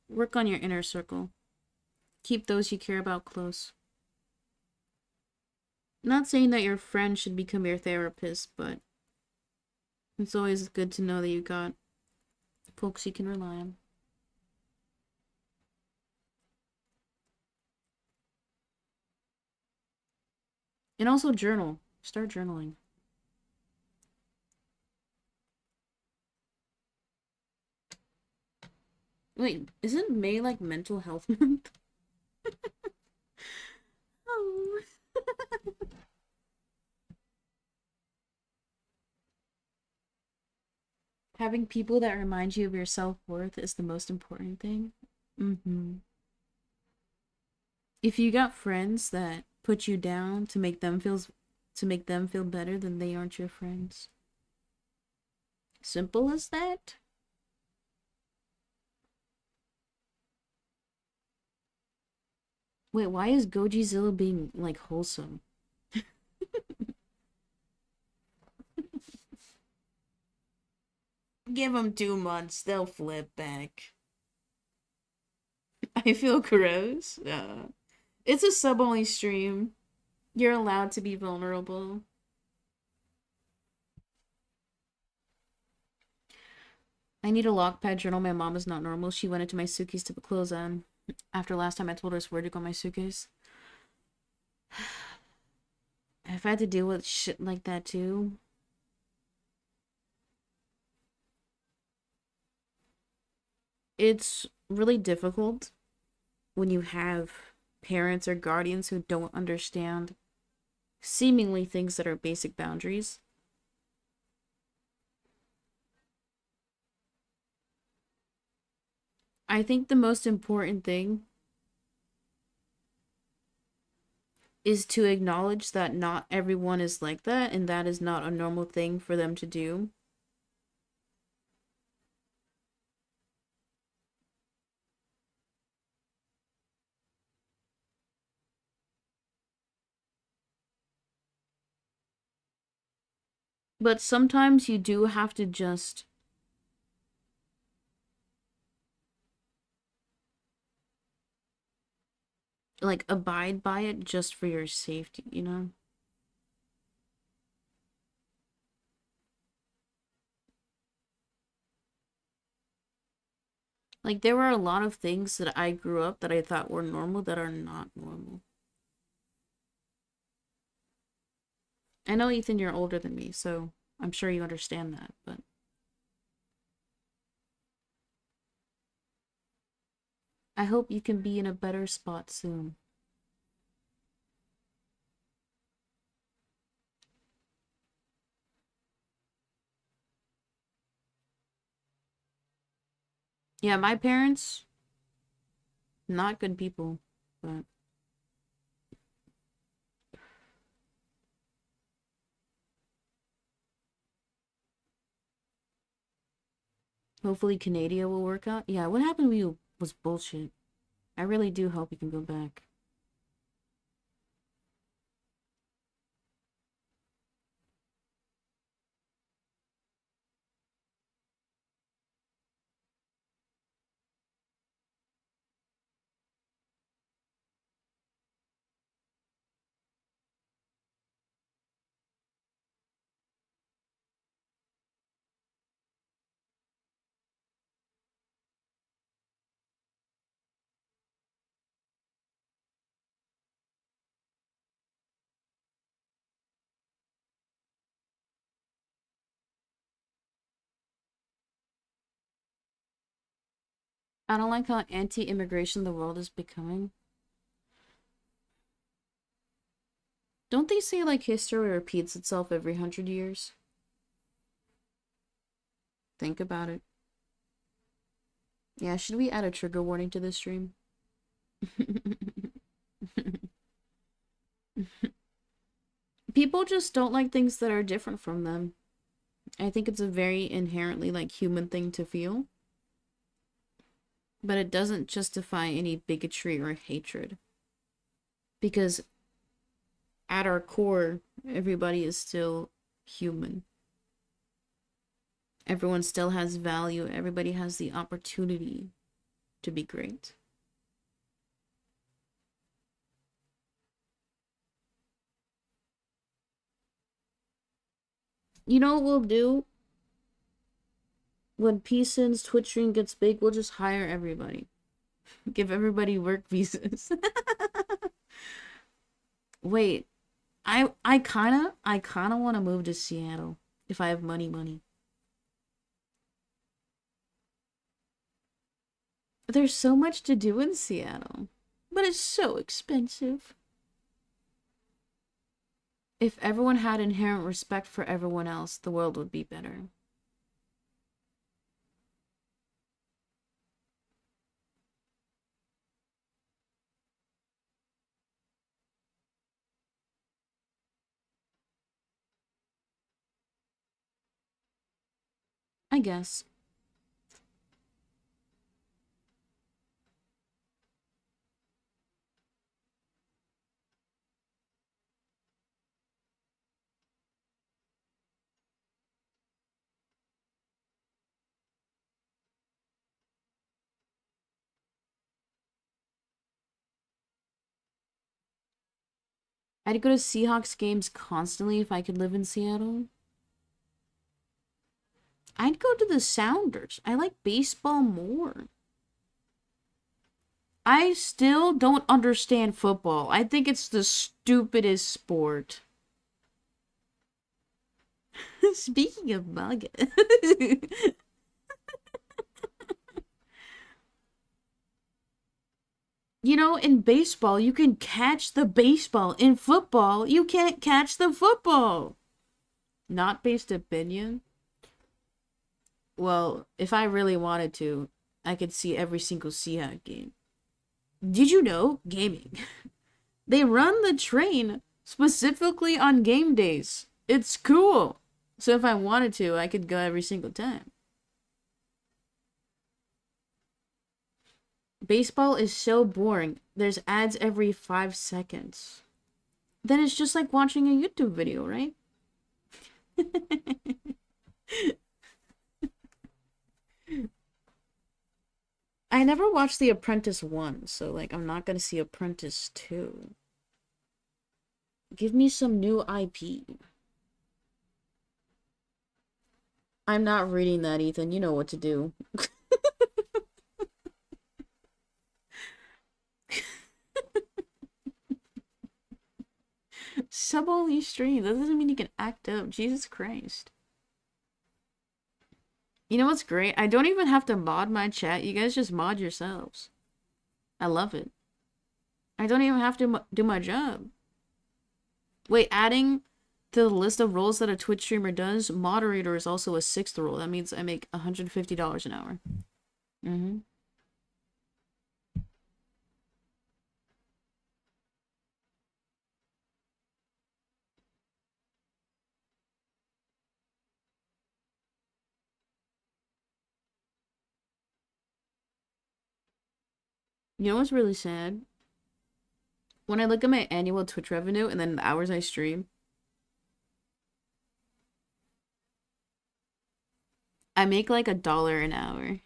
Speaker 1: work on your inner circle. Keep those you care about close. I'm not saying that your friend should become your therapist, but it's always good to know that you got folks you can rely on. And also journal. Start journaling. Wait, isn't May like mental health month? Oh. Having people that remind you of your self-worth is the most important thing. Mm-hmm. If you got friends that put you down to make them feel better, then they aren't your friends. Simple as that. Wait, why is Gojizilla being like wholesome? Give them 2 months, they'll flip back. I feel gross. It's a sub only stream. You're allowed to be vulnerable. I need a lockpad journal. My mom is not normal. She went into my suitcase to put clothes on. After last time I told her where to go my suitcase. I've had to deal with shit like that too. It's really difficult when you have parents or guardians who don't understand seemingly things that are basic boundaries. I think the most important thing is to acknowledge that not everyone is like that and that is not a normal thing for them to do. But sometimes you do have to just like abide by it just for your safety, you know? Like there were a lot of things that I grew up that I thought were normal that are not normal. I know, Ethan, you're older than me, so I'm sure you understand that, but I hope you can be in a better spot soon. Yeah, my parents, not good people, but hopefully Canada will work out. Yeah, what happened to you was bullshit. I really do hope you can go back. I don't like how anti-immigration the world is becoming. Don't they say like history repeats itself every 100 years? Think about it. Yeah, should we add a trigger warning to this stream? People just don't like things that are different from them. I think it's a very inherently like human thing to feel. But it doesn't justify any bigotry or hatred. Because at our core, everybody is still human. Everyone still has value. Everybody has the opportunity to be great. You know what we'll do? When PSIN's Twitch stream gets big, we'll just hire everybody. Give everybody work visas. Wait, I kinda want to move to Seattle if I have money. There's so much to do in Seattle, but it's so expensive. If everyone had inherent respect for everyone else, the world would be better. I guess. I'd go to Seahawks games constantly if I could live in Seattle. I'd go to the Sounders. I like baseball more. I still don't understand football. I think it's the stupidest sport. Speaking of manga. You know, in baseball, you can catch the baseball. In football, you can't catch the football. Not based opinion. Well, if I really wanted to, I could see every single Seahawk game. Did you know? Gaming. They run the train specifically on game days. It's cool. So if I wanted to, I could go every single time. Baseball is so boring. There's ads every 5 seconds. Then it's just like watching a YouTube video, right? I never watched The Apprentice 1, so like I'm not gonna see Apprentice 2. Give me some new IP. I'm not reading that, Ethan. You know what to do. Sub only stream. That doesn't mean you can act up. Jesus Christ. You know what's great? I don't even have to mod my chat. You guys just mod yourselves. I love it. I don't even have to do my job. Wait, adding to the list of roles that a Twitch streamer does, moderator is also a 6th role. That means I make $150 an hour. Mm-hmm. You know what's really sad? When I look at my annual Twitch revenue and then the hours I stream, I make like $1 an hour.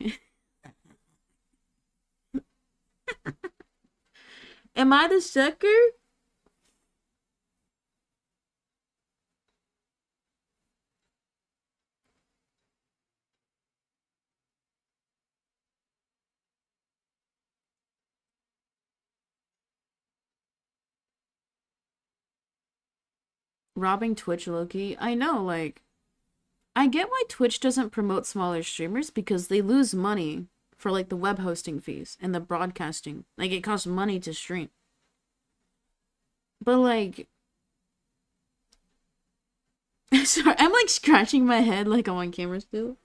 Speaker 1: Am I the sucker? Robbing Twitch, Loki. I know, like, I get why Twitch doesn't promote smaller streamers because they lose money for like the web hosting fees and the broadcasting. Like, it costs money to stream. But like, sorry, I'm like scratching my head like I'm on camera still.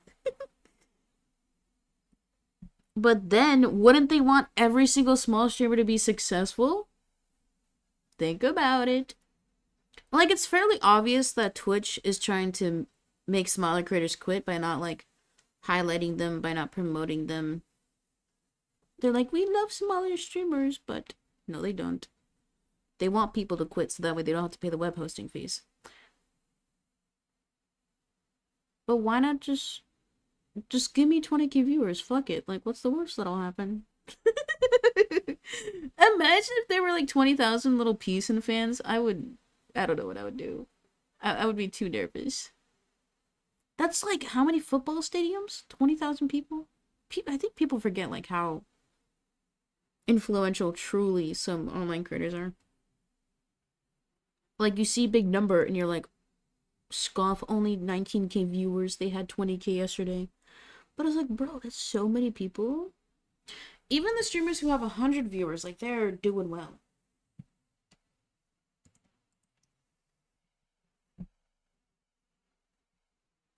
Speaker 1: But then, wouldn't they want every single small streamer to be successful? Think about it. Like, it's fairly obvious that Twitch is trying to make smaller creators quit by not like highlighting them, by not promoting them. They're like, we love smaller streamers, but no, they don't. They want people to quit so that way they don't have to pay the web hosting fees. But why not just give me 20k viewers? Fuck it. Like, what's the worst that'll happen? Imagine if there were like 20,000 little Peace fans. I don't know what I would do. I would be too nervous. That's like how many football stadiums? 20,000 people? I think people forget like how influential truly some online creators are. Like, you see big number and you're like, scoff, only 19k viewers. They had 20k yesterday. But I was like, bro, that's so many people. Even the streamers who have 100 viewers, like, they're doing well.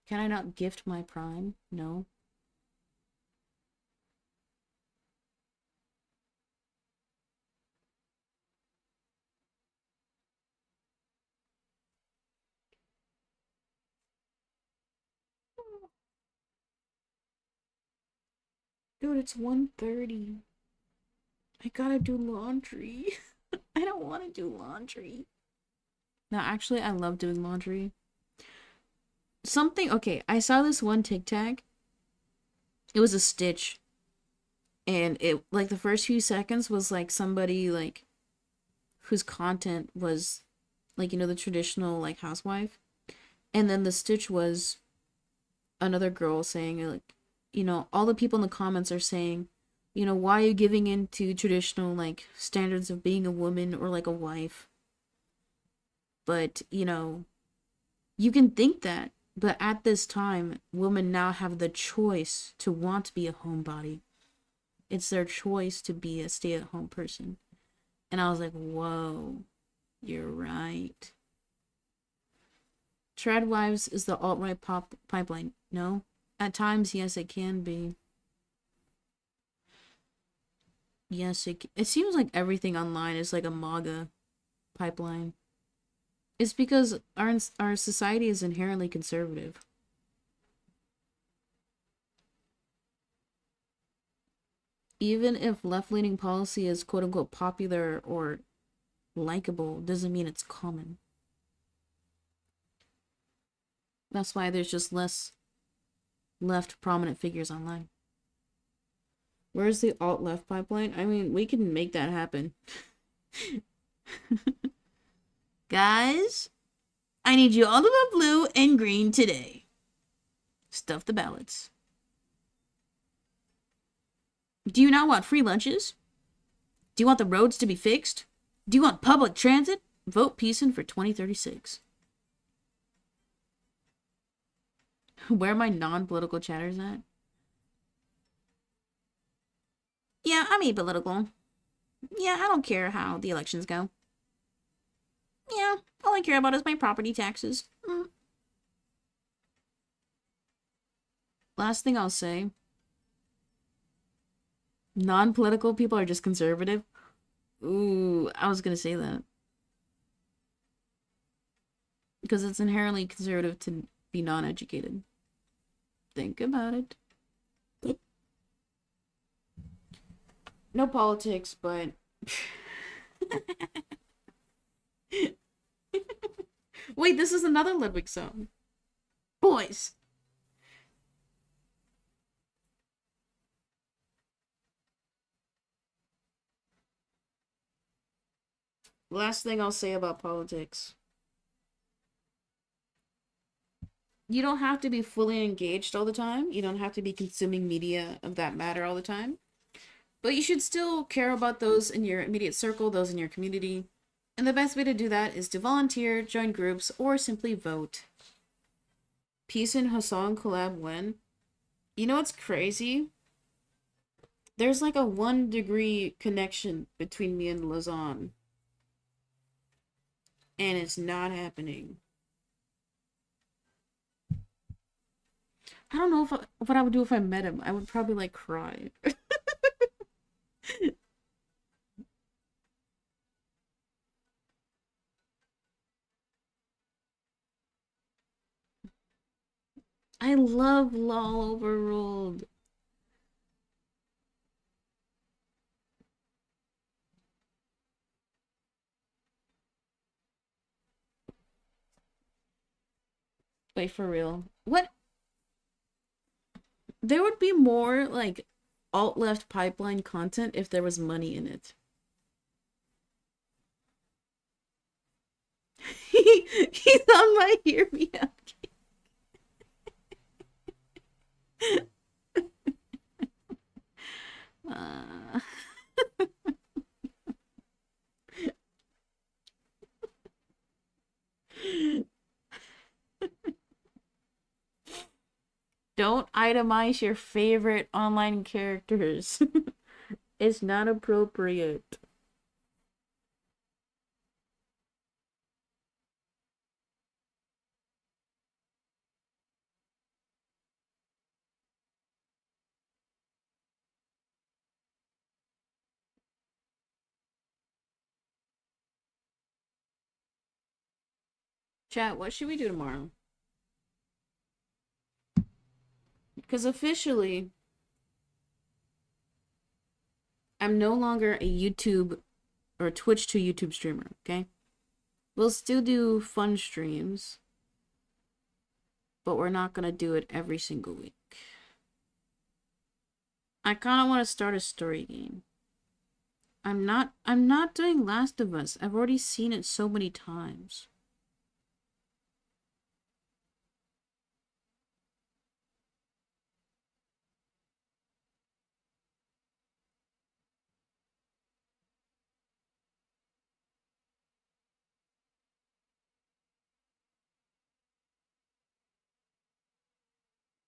Speaker 1: Can I not gift my Prime? No. Dude, it's 1:30. I gotta do laundry. I don't want to do laundry. No, actually, I love doing laundry. Okay, I saw this one TikTok. It was a stitch. And it, like, the first few seconds was, like, somebody, like, whose content was, like, the traditional, like, housewife. And then the stitch was another girl saying, like, all the people in the comments are saying, why are you giving in to traditional, like, standards of being a woman or, like, a wife? But, you can think that. But at this time, women now have the choice to want to be a homebody. It's their choice to be a stay-at-home person. And I was like, whoa, you're right. Tradwives is the alt-right pipeline. No? At times, yes, it can be. Yes, it seems like everything online is like a MAGA pipeline. It's because our society is inherently conservative. Even if left-leaning policy is quote-unquote popular or likable, doesn't mean it's common. That's why there's just less left prominent figures online. Where's the alt-left pipeline? I mean, we can make that happen. Guys, I need you all to vote blue and green today. Stuff the ballots. Do you not want free lunches? Do you want the roads to be fixed? Do you want public transit? Vote Peacein for 2036. Where are my non-political chatters at? Yeah, I'm apolitical. Yeah, I don't care how the elections go. Yeah, all I care about is my property taxes. Last thing I'll say. Non-political people are just conservative. Ooh, I was gonna say that. Because it's inherently conservative to be non-educated. Think about it. No politics, but... Wait, this is another Ludwig song. Boys! Last thing I'll say about politics. You don't have to be fully engaged all the time. You don't have to be consuming media of that matter all the time. But you should still care about those in your immediate circle, those in your community. And the best way to do that is to volunteer, join groups, or simply vote. Peacein Hassan collab when? You know what's crazy? There's like a 1-degree connection between me and Lausanne. And it's not happening. I don't know what I would do if I met him. I would probably like cry. I love LOL Overruled. Wait, for real. What? There would be more, like, alt-left pipeline content if there was money in it. He's on my Hear Me Out. Uh... Don't itemize your favorite online characters. It's not appropriate. Chat, what should we do tomorrow? Because officially, I'm no longer a YouTube or Twitch to YouTube streamer, okay? We'll still do fun streams, but we're not gonna do it every single week. I kind of want to start a story game. I'm not doing Last of Us. I've already seen it so many times.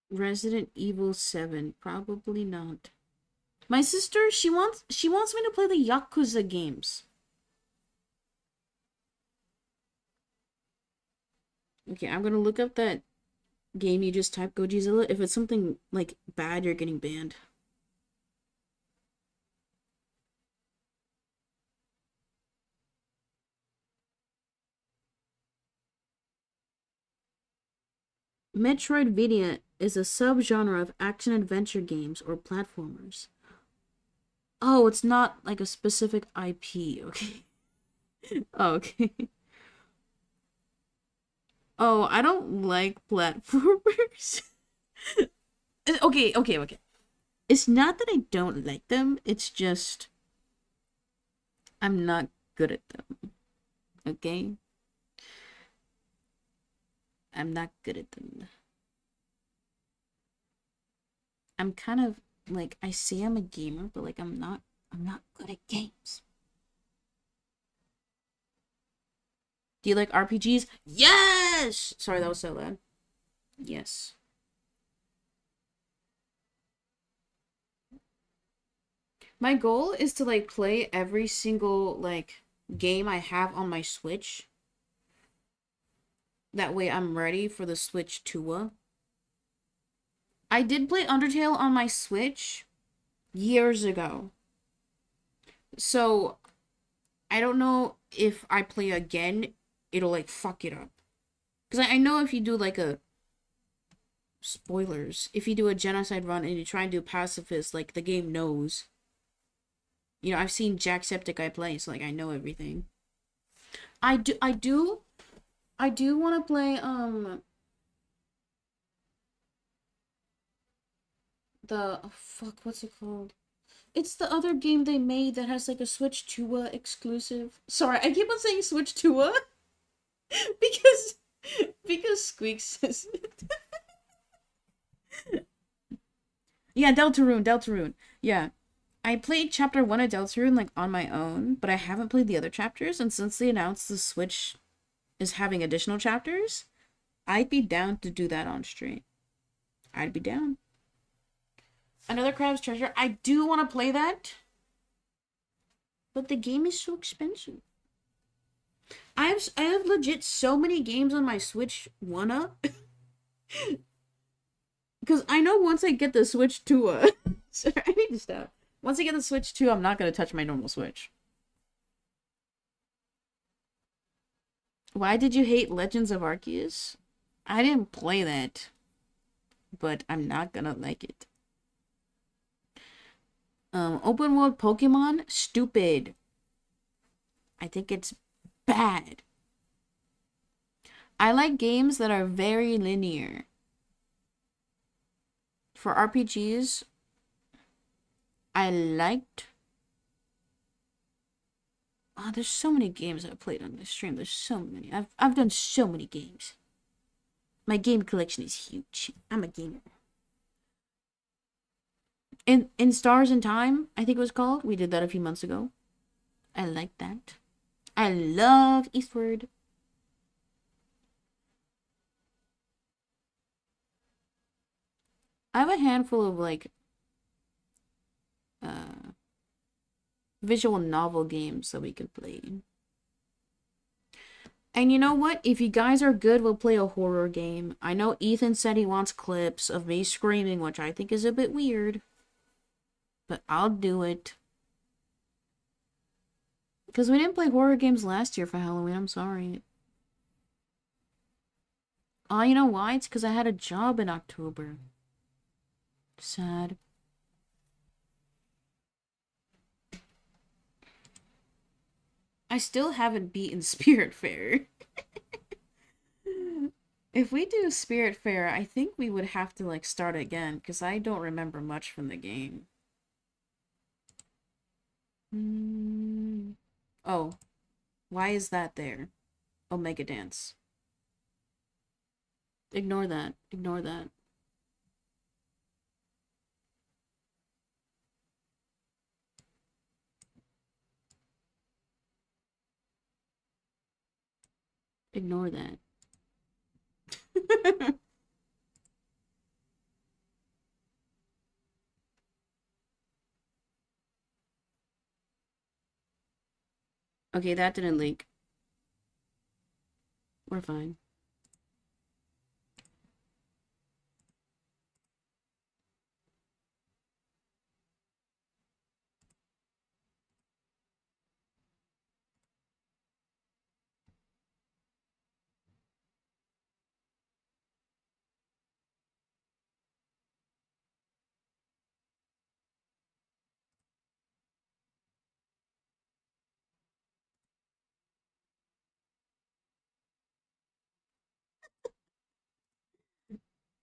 Speaker 1: Resident Evil 7, probably not. My sister, she wants me to play the Yakuza games. Okay, I'm gonna look up that game you just typed, Gojizilla. If it's something like bad, you're getting banned. Metroidvania is a subgenre of action-adventure games or platformers. Oh, it's not like a specific IP, okay. Oh, okay. Oh, I don't like platformers. Okay. It's not that I don't like them, it's just I'm not good at them. Okay? I'm not good at them. I'm kind of like I say I'm a gamer, but like I'm not good at games. Do you like RPGs? Yes! Sorry, that was so loud. Yes. My goal is to like play every single like game I have on my Switch. That way I'm ready for the Switch 2. I did play Undertale on my Switch years ago. So I don't know if I play again, it'll like fuck it up. Because I know if you do like a spoilers, if you do a genocide run and you try and do pacifist, like the game knows. You know, I've seen Jacksepticeye play, so like I know everything. I do want to play the oh, fuck, what's it called? It's the other game they made that has like a Switch 2 exclusive. Sorry, I keep on saying Switch 2 because Squeak says yeah, Deltarune. Yeah. I played chapter 1 of Deltarune like on my own, but I haven't played the other chapters, and since they announced the Switch is having additional chapters, I'd be down to do that on stream. I'd be down. Another Crab's Treasure. I do want to play that, but the game is so expensive. I have legit so many games on my Switch 1 because I know once I get the Switch 2 sorry, I need to stop. Once I get the Switch 2, I'm not gonna touch my normal Switch. Why did you hate Legends of Arceus? I didn't play that, but I'm not gonna like it. Open world Pokemon, stupid. I think it's bad. I like games that are very linear. For RPGs, I liked. Oh, there's so many games I've played on this stream. There's so many. I've done so many games. My game collection is huge. I'm a gamer. In Stars in Time, I think it was called. We did that a few months ago. I like that. I love Eastward. I have a handful of like uh visual novel games that we could play. And you know what? If you guys are good, we'll play a horror game. I know Ethan said he wants clips of me screaming, which I think is a bit weird. But I'll do it. Because we didn't play horror games last year for Halloween. I'm sorry. Oh, you know why? It's because I had a job in October. Sad. I still haven't beaten Spirit Fair. If we do Spirit Fair, I think we would have to like start again because I don't remember much from the game. Oh, why is that there? Omega Dance. Ignore that. Ignore that. Ignore that. Okay, that didn't leak. We're fine.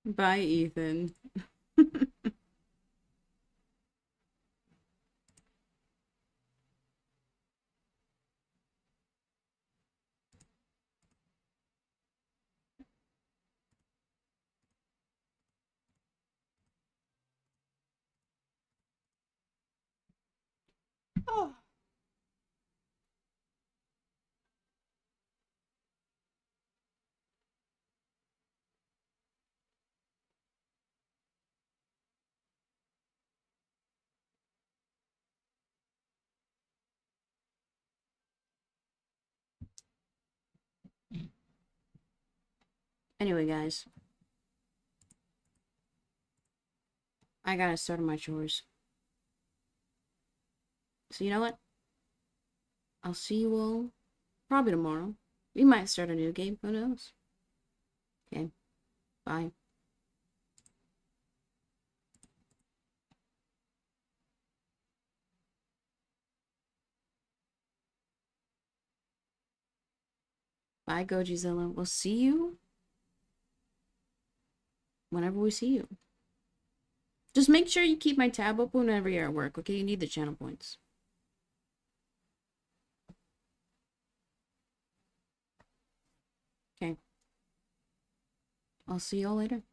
Speaker 1: Bye, Ethan. Oh. Anyway, guys, I gotta start on my chores. So you know what? I'll see you all probably tomorrow. We might start a new game, who knows? Okay, bye. Bye, Gojizilla. We'll see you whenever we see you. Just make sure you keep my tab open whenever you're at work, okay? You need the channel points. Okay. I'll see y'all later.